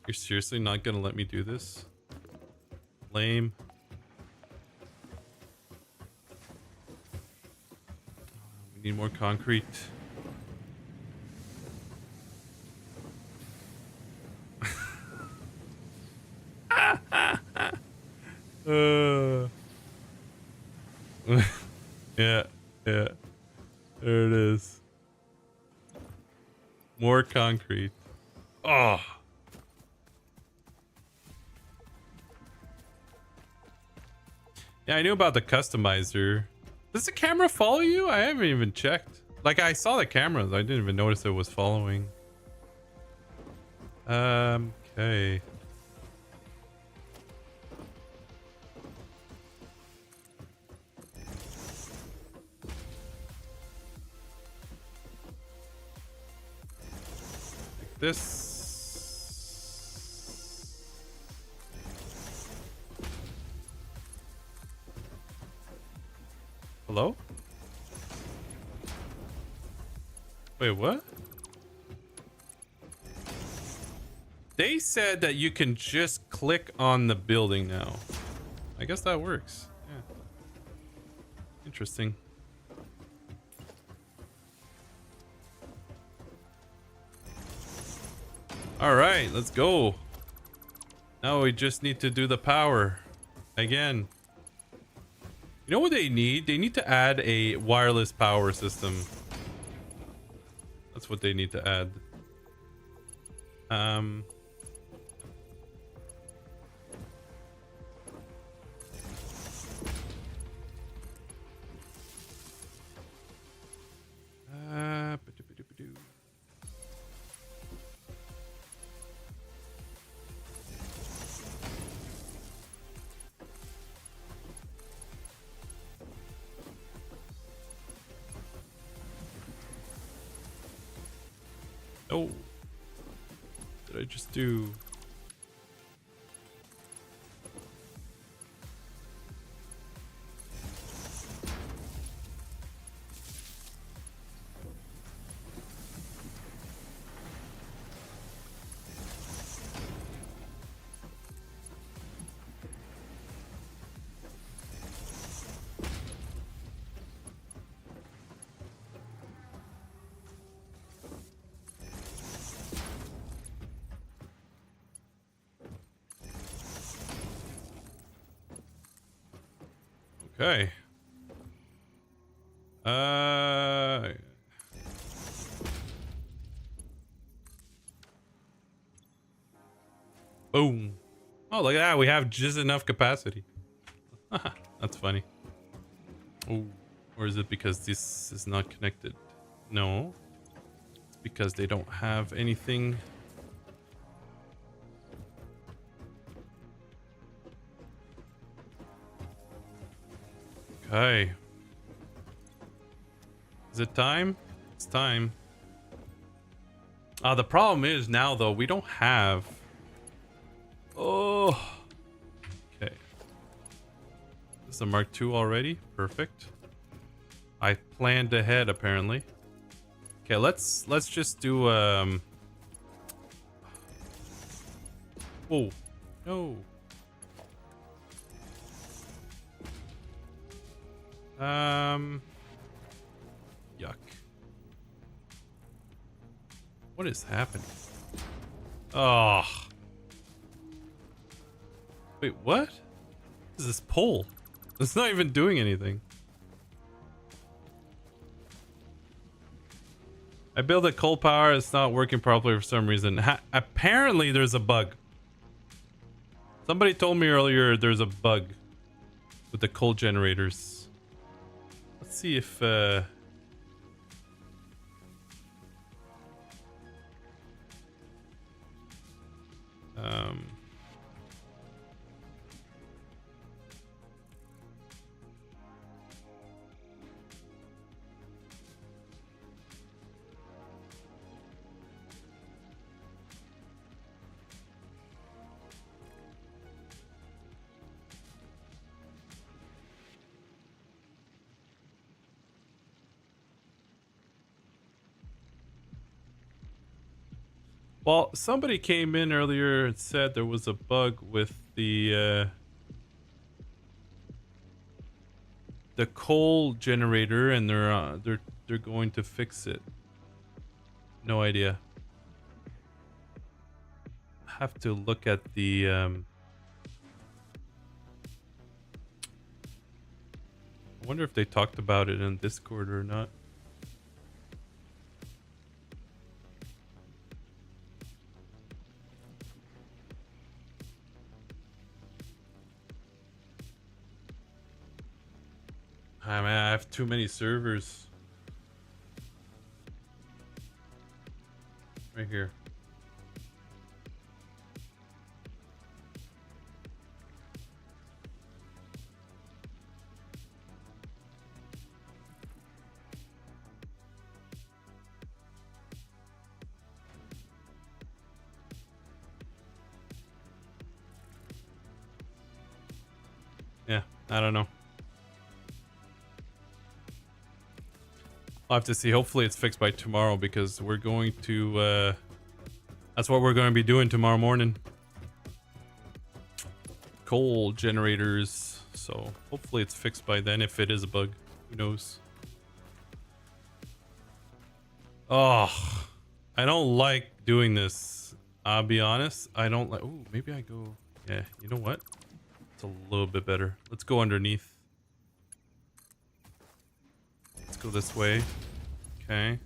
You're seriously not gonna let me do this? Lame. We need more concrete. Yeah, yeah. There it is. More concrete. Oh. Yeah, I knew about the customizer. Does the camera follow you? I haven't even checked. Like, I saw the cameras. I didn't even notice it was following. Okay. Like this. Hello? Wait, what? They said that you can just click on the building now. I guess that works. Yeah. Interesting. All right, let's go. Now we just need to do the power again. You know what they need? They need to add a wireless power system. That's what they need to add. Oh, what did I just do? Okay. Boom. Oh, look at that. We have just enough capacity. That's funny. Oh, or is it because this is not connected? No. It's because they don't have anything. Okay. Is it time? It's time. The problem is now, though, we don't have... Oh. Okay. This is a Mark II already. Perfect. I planned ahead, apparently. Okay, let's just do... Oh. No. Yuck. What is happening? Oh. Wait, what? What is this pole? It's not even doing anything. I built a coal power. It's not working properly for some reason. Apparently there's a bug. Somebody told me earlier there's a bug with the coal generators. Let's see if well, somebody came in earlier and said there was a bug with the coal generator, and they're going to fix it. No idea. Have to look at the I wonder if they talked about it in Discord or not. I mean, I have too many servers. Right here. Yeah, I don't know. I'll have to see. Hopefully it's fixed by tomorrow, because we're going to that's what we're going to be doing tomorrow morning. Coal generators. So hopefully it's fixed by then. If it is a bug, who knows? Oh, I don't like doing this. I'll be honest. I don't like. Oh, maybe I go. Yeah, you know what? It's a little bit better. Let's go underneath. Let's go this way. Okay.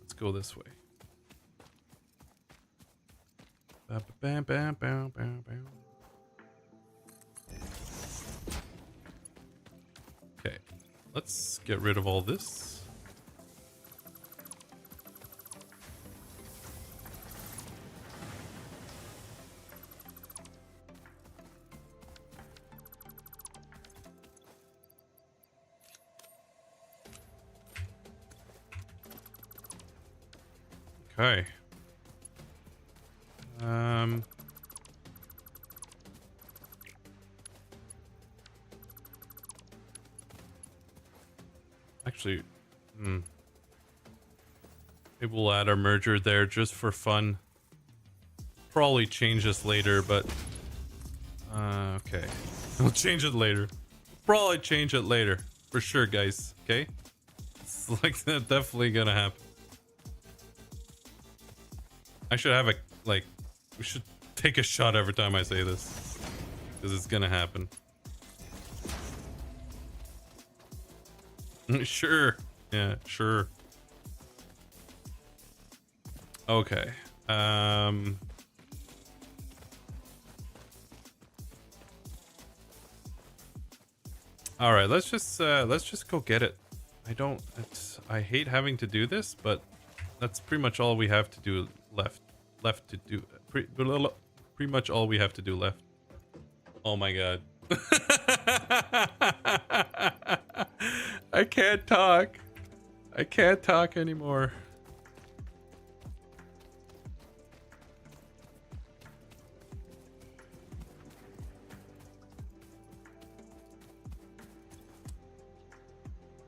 Let's go this way. Bam, bam, bam, bam, bam. Okay. Let's get rid of all this. Okay. Actually, maybe we'll add our merger there just for fun. Probably change this later, but okay. We'll change it later. Probably change it later for sure, guys. Okay, it's like definitely gonna happen. I should have a we should take a shot every time I say this, because it's gonna happen. Sure. Yeah, sure. Okay. All right, let's just go get it. I hate having to do this, but that's pretty much all we have to do left to do. Pretty much all we have to do left. Oh my god. I can't talk. I can't talk anymore.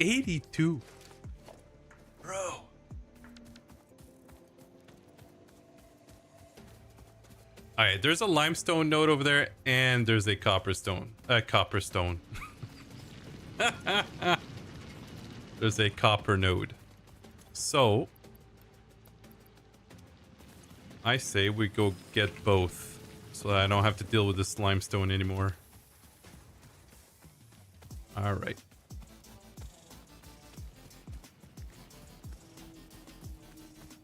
$82. Bro. Alright, there's a limestone node over there, and there's a copper stone. Copper stone. There's a copper node. So I say we go get both so that I don't have to deal with this limestone anymore. All right.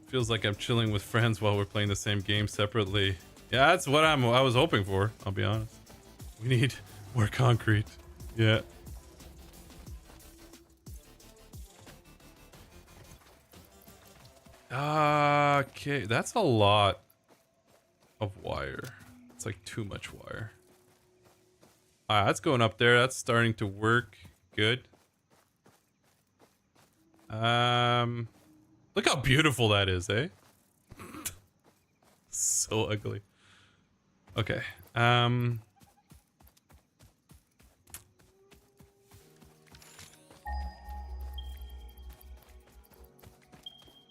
Feels like I'm chilling with friends while we're playing the same game separately. Yeah, that's what I was hoping for, I'll be honest. We need more concrete. Yeah. Okay, that's a lot of wire. It's like too much wire. That's going up there. That's starting to work. Good. Look how beautiful that is, eh? So ugly. Okay.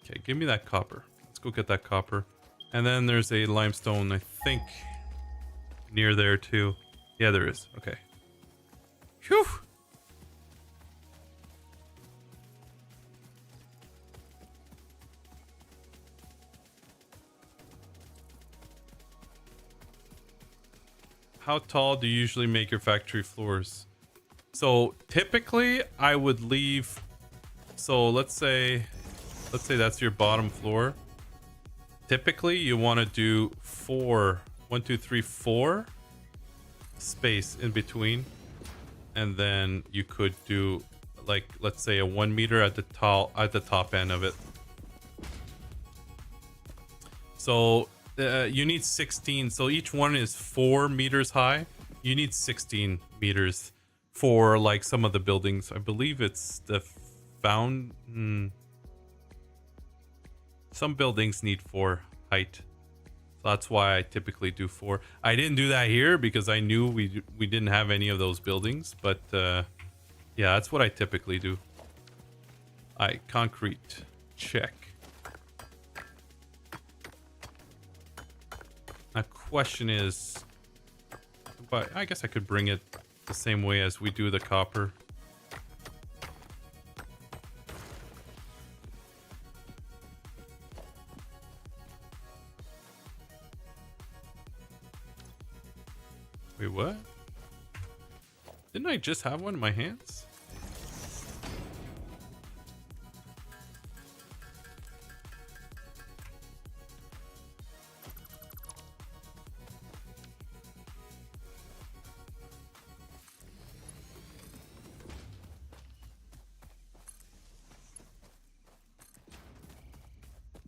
Okay, give me that copper. Let's go get that copper. And then there's a limestone, I think, near there too. Yeah, there is. Okay. Phew. How tall do you usually make your factory floors? So typically I would leave, so let's say that's your bottom floor. Typically you want to do 4 space in between, and then you could do like, let's say a 1 meter at the top end of it. So you need 16, so each one is 4 meters high. You need 16 meters for like some of the buildings. I believe it's the some buildings need 4 height. So that's why I typically do 4. I didn't do that here because I knew we didn't have any of those buildings, but yeah, that's what I typically do. Concrete check. Now question is, but I guess I could bring it the same way as we do the copper. Wait, what? Didn't I just have one in my hands?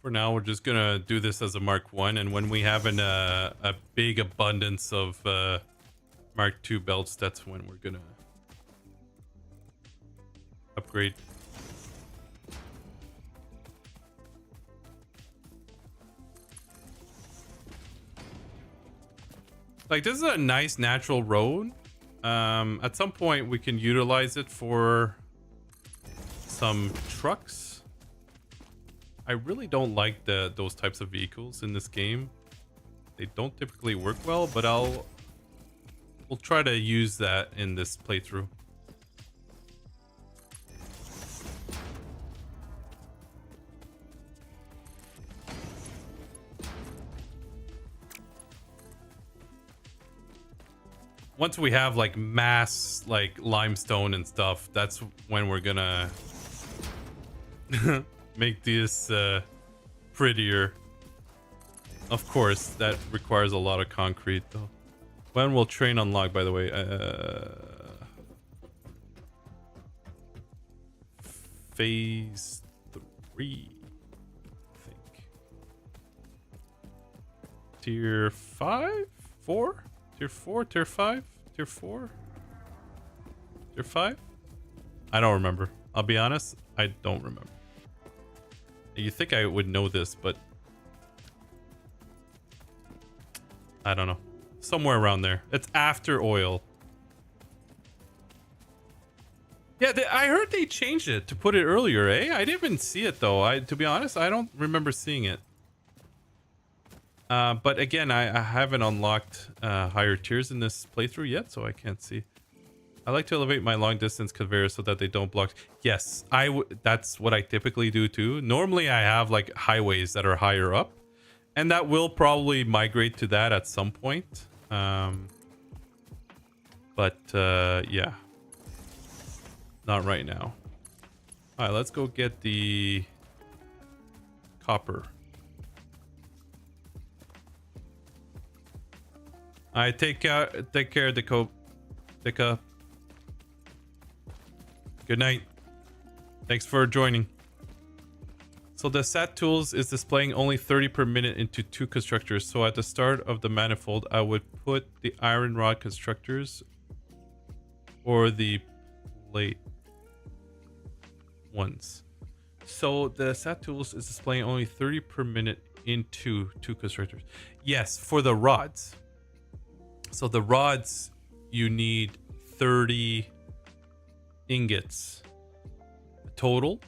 For now, we're just gonna do this as a Mark 1, and when we have a big abundance of Mark 2 belts, that's when we're gonna upgrade. Like, this is a nice natural road. At some point we can utilize it for some trucks. I really don't like those types of vehicles in this game. They don't typically work well, but we'll try to use that in this playthrough. Once we have like mass like limestone and stuff, that's when we're gonna make this prettier. Of course, that requires a lot of concrete though. When will train unlock, by the way? Phase 3, I think. Tier 5? 4? Tier 4? Tier 5? Tier 4? Tier 5? I don't remember. I'll be honest, I don't remember. You think I would know this, but I don't know. Somewhere around there. It's after oil. Yeah, I heard they changed it to put it earlier, eh? I didn't even see it though. To be honest, I don't remember seeing it. But again, I haven't unlocked higher tiers in this playthrough yet, so I can't see. I like to elevate my long distance conveyors so that they don't block. Yes, that's what I typically do too. Normally I have like highways that are higher up, and that will probably migrate to that at some point. But yeah, not right now. All right, let's go get the copper. All right, take care, Deco. Good night. Thanks for joining. So the sat tools is displaying only 30 per minute into 2 constructors. So at the start of the manifold, I would put the iron rod constructors or the plate ones. So the sat tools is displaying only 30 per minute into 2 constructors. Yes, for the rods. So the rods, you need 30 ingots total,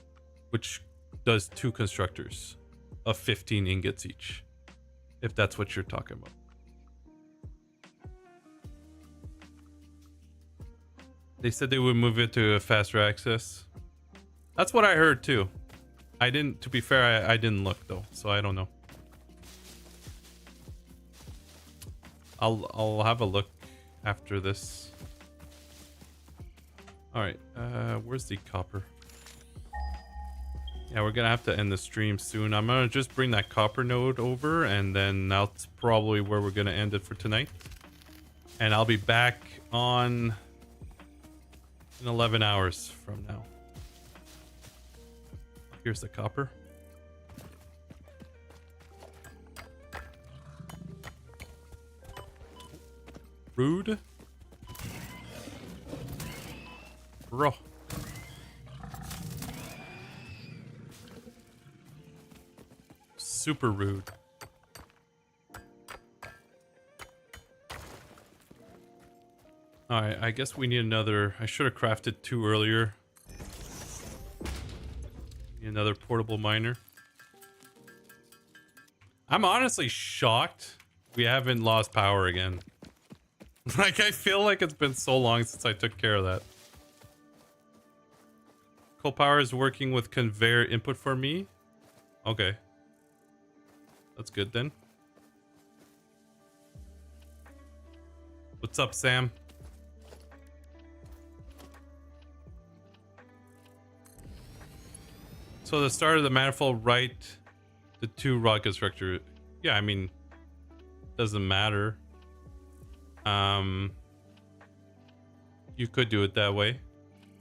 which does 2 constructors of 15 ingots each, if that's what you're talking about. They said they would move it to a faster access. That's what I heard too. I didn't, to be fair, I didn't look though, so I don't know. I'll have a look after this. All right, where's the copper? Yeah, we're gonna have to end the stream soon. I'm gonna just bring that copper node over, and then that's probably where we're gonna end it for tonight. And I'll be back on in 11 hours from now. Here's the copper. Rude. Bro. Super rude. Alright, I guess we need another. I should have crafted 2 earlier. Need another portable miner. I'm honestly shocked we haven't lost power again. Like, I feel like it's been so long since I took care of that. Coal power is working with conveyor input for me. Okay. That's good then. What's up, Sam? So the start of the manifold, right? The 2 rod constructor. Yeah, I mean, doesn't matter. You could do it that way.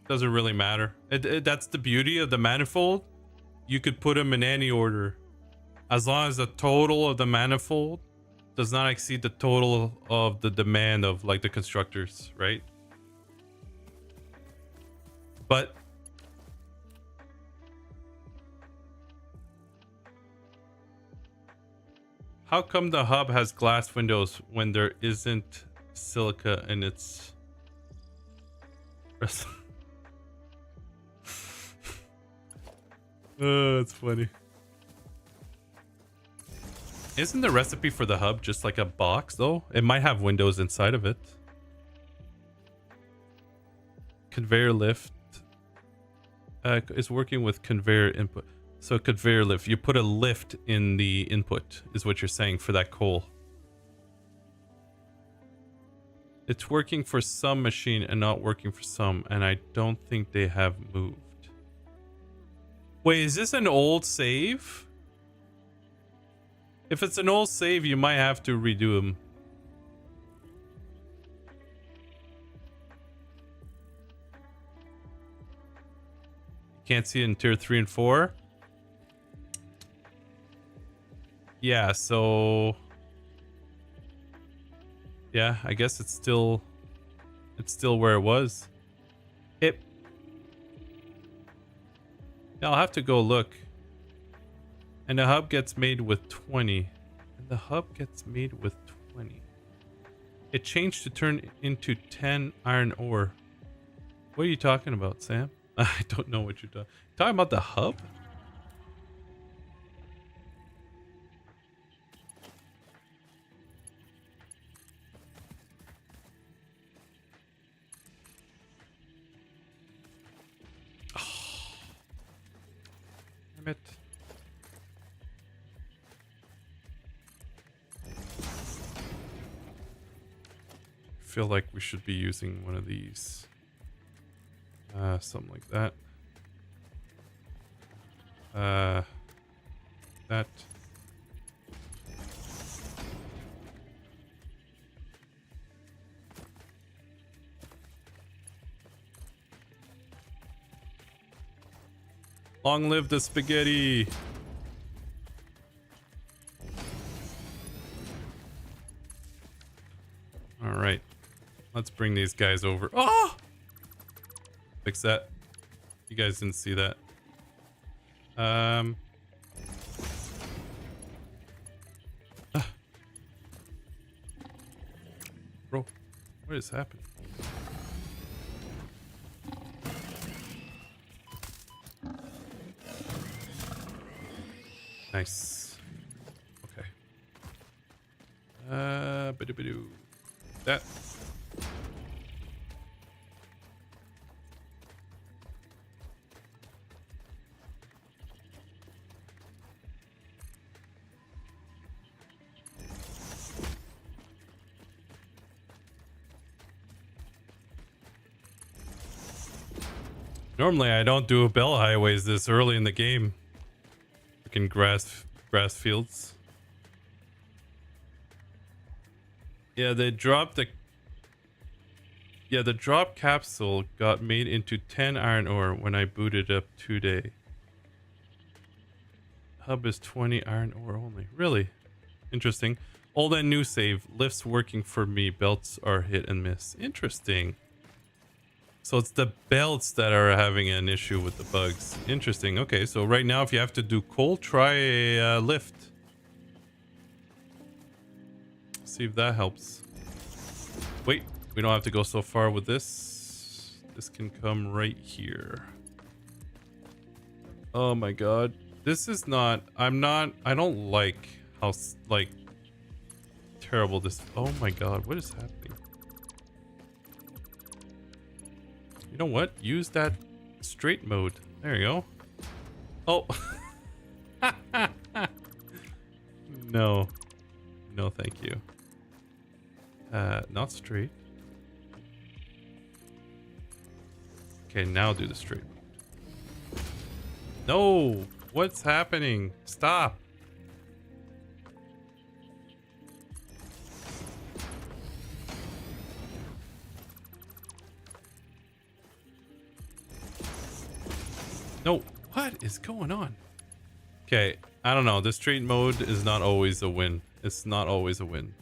Doesn't really matter. That's the beauty of the manifold. You could put them in any order, as long as the total of the manifold does not exceed the total of the demand of like the constructors, right? But how come the hub has glass windows when there isn't silica in its Oh, it's funny. Isn't the recipe for the hub just like a box though? It might have windows inside of it. Conveyor lift is working with conveyor input. So conveyor lift, you put a lift in the input is what you're saying for that coal. It's working for some machine and not working for some, and I don't think they have moved. Wait, is this an old save? If it's an old save, you might have to redo them. Can't see it in tier 3 and 4. Yeah, so yeah, I guess it's still where it was. Yeah, I'll have to go look. And the hub gets made with 20. And the hub gets made with 20. It changed to turn into 10 iron ore. What are you talking about, Sam? I don't know what you're talking about. The hub? Damn it. Feel like we should be using one of these. Something like that. That. Long live the spaghetti. All right. Let's bring these guys over. Oh! Fix that. You guys didn't see that. Ah. Bro, what is happening? Nice. Okay. Ba-do-ba-do. That. Normally I don't do bell highways this early in the game. Freaking grass fields. Yeah, they dropped the drop capsule got made into 10 iron ore when I booted up today. Hub is 20 iron ore only. Really? Interesting. Old and new save. Lifts working for me. Belts are hit and miss. Interesting. So it's the belts that are having an issue with the bugs. Interesting. Okay, so right now if you have to do coal, try a lift. See if that helps. Wait, we don't have to go so far with this. This can come right here. Oh my god. This is not... I don't like how, like, terrible this... Oh my god, what is happening? You know what? Use that straight mode. There you go. Oh. No. No, thank you. Not straight. Okay, now do the straight mode. No! What's happening? Stop! No, what is going on? Okay, I don't know. The straight mode is not always a win. It's not always a win.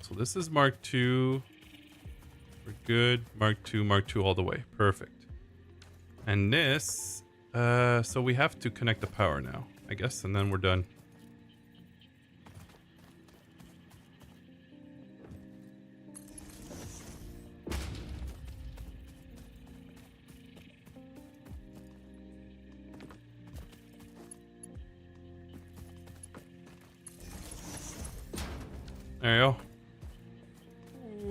So this is Mark II. We're good. Mark II all the way. Perfect. And this, so we have to connect the power now, I guess, and then we're done. There you go.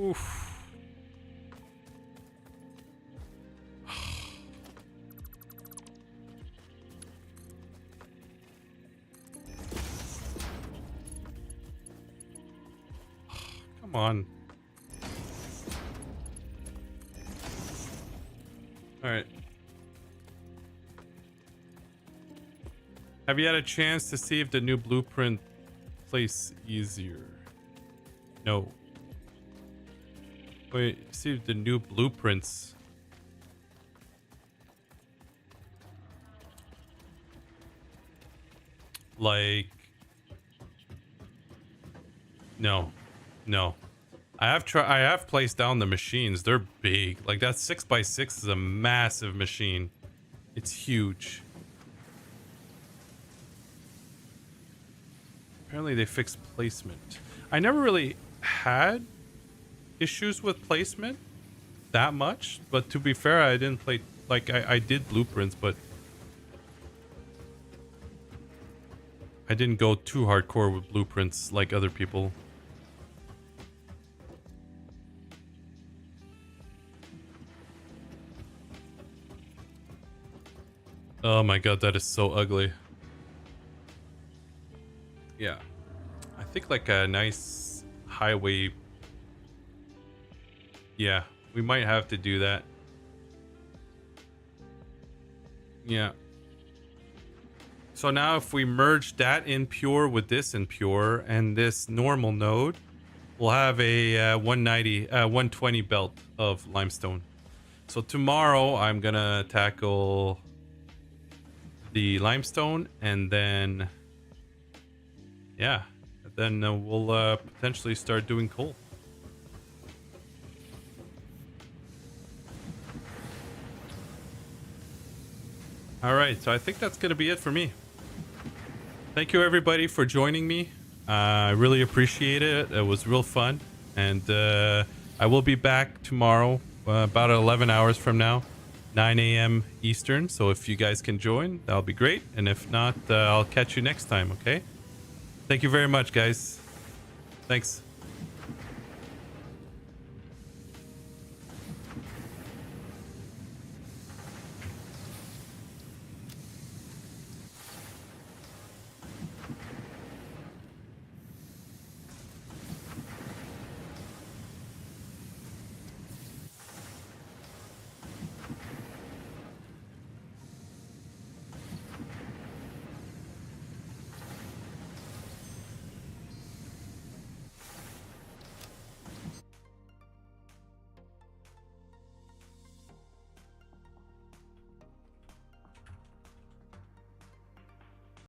Oof. Come on. All right. Have you had a chance to see if the new blueprint place easier? No. Wait, see if the new blueprints. Like, no. I have placed down the machines. They're big. Like that 6x6 is a massive machine. It's huge. Apparently they fixed placement. I never really had issues with placement that much, but to be fair, I didn't play, like I did blueprints, but I didn't go too hardcore with blueprints like other people. Oh my god, that is so ugly. Yeah. I think like a nice highway. Yeah, we might have to do that. Yeah. So now if we merge that impure with this impure and this normal node, we'll have a 120 belt of limestone. So tomorrow I'm gonna tackle the limestone, and then yeah, then we'll potentially start doing coal. All right, so I think that's gonna be it for me. Thank you everybody for joining me. I really appreciate it. It was real fun, and I will be back tomorrow about 11 hours from now, 9 a.m. Eastern. So if you guys can join, that'll be great. And if not, I'll catch you next time, okay? Thank you very much, guys. Thanks.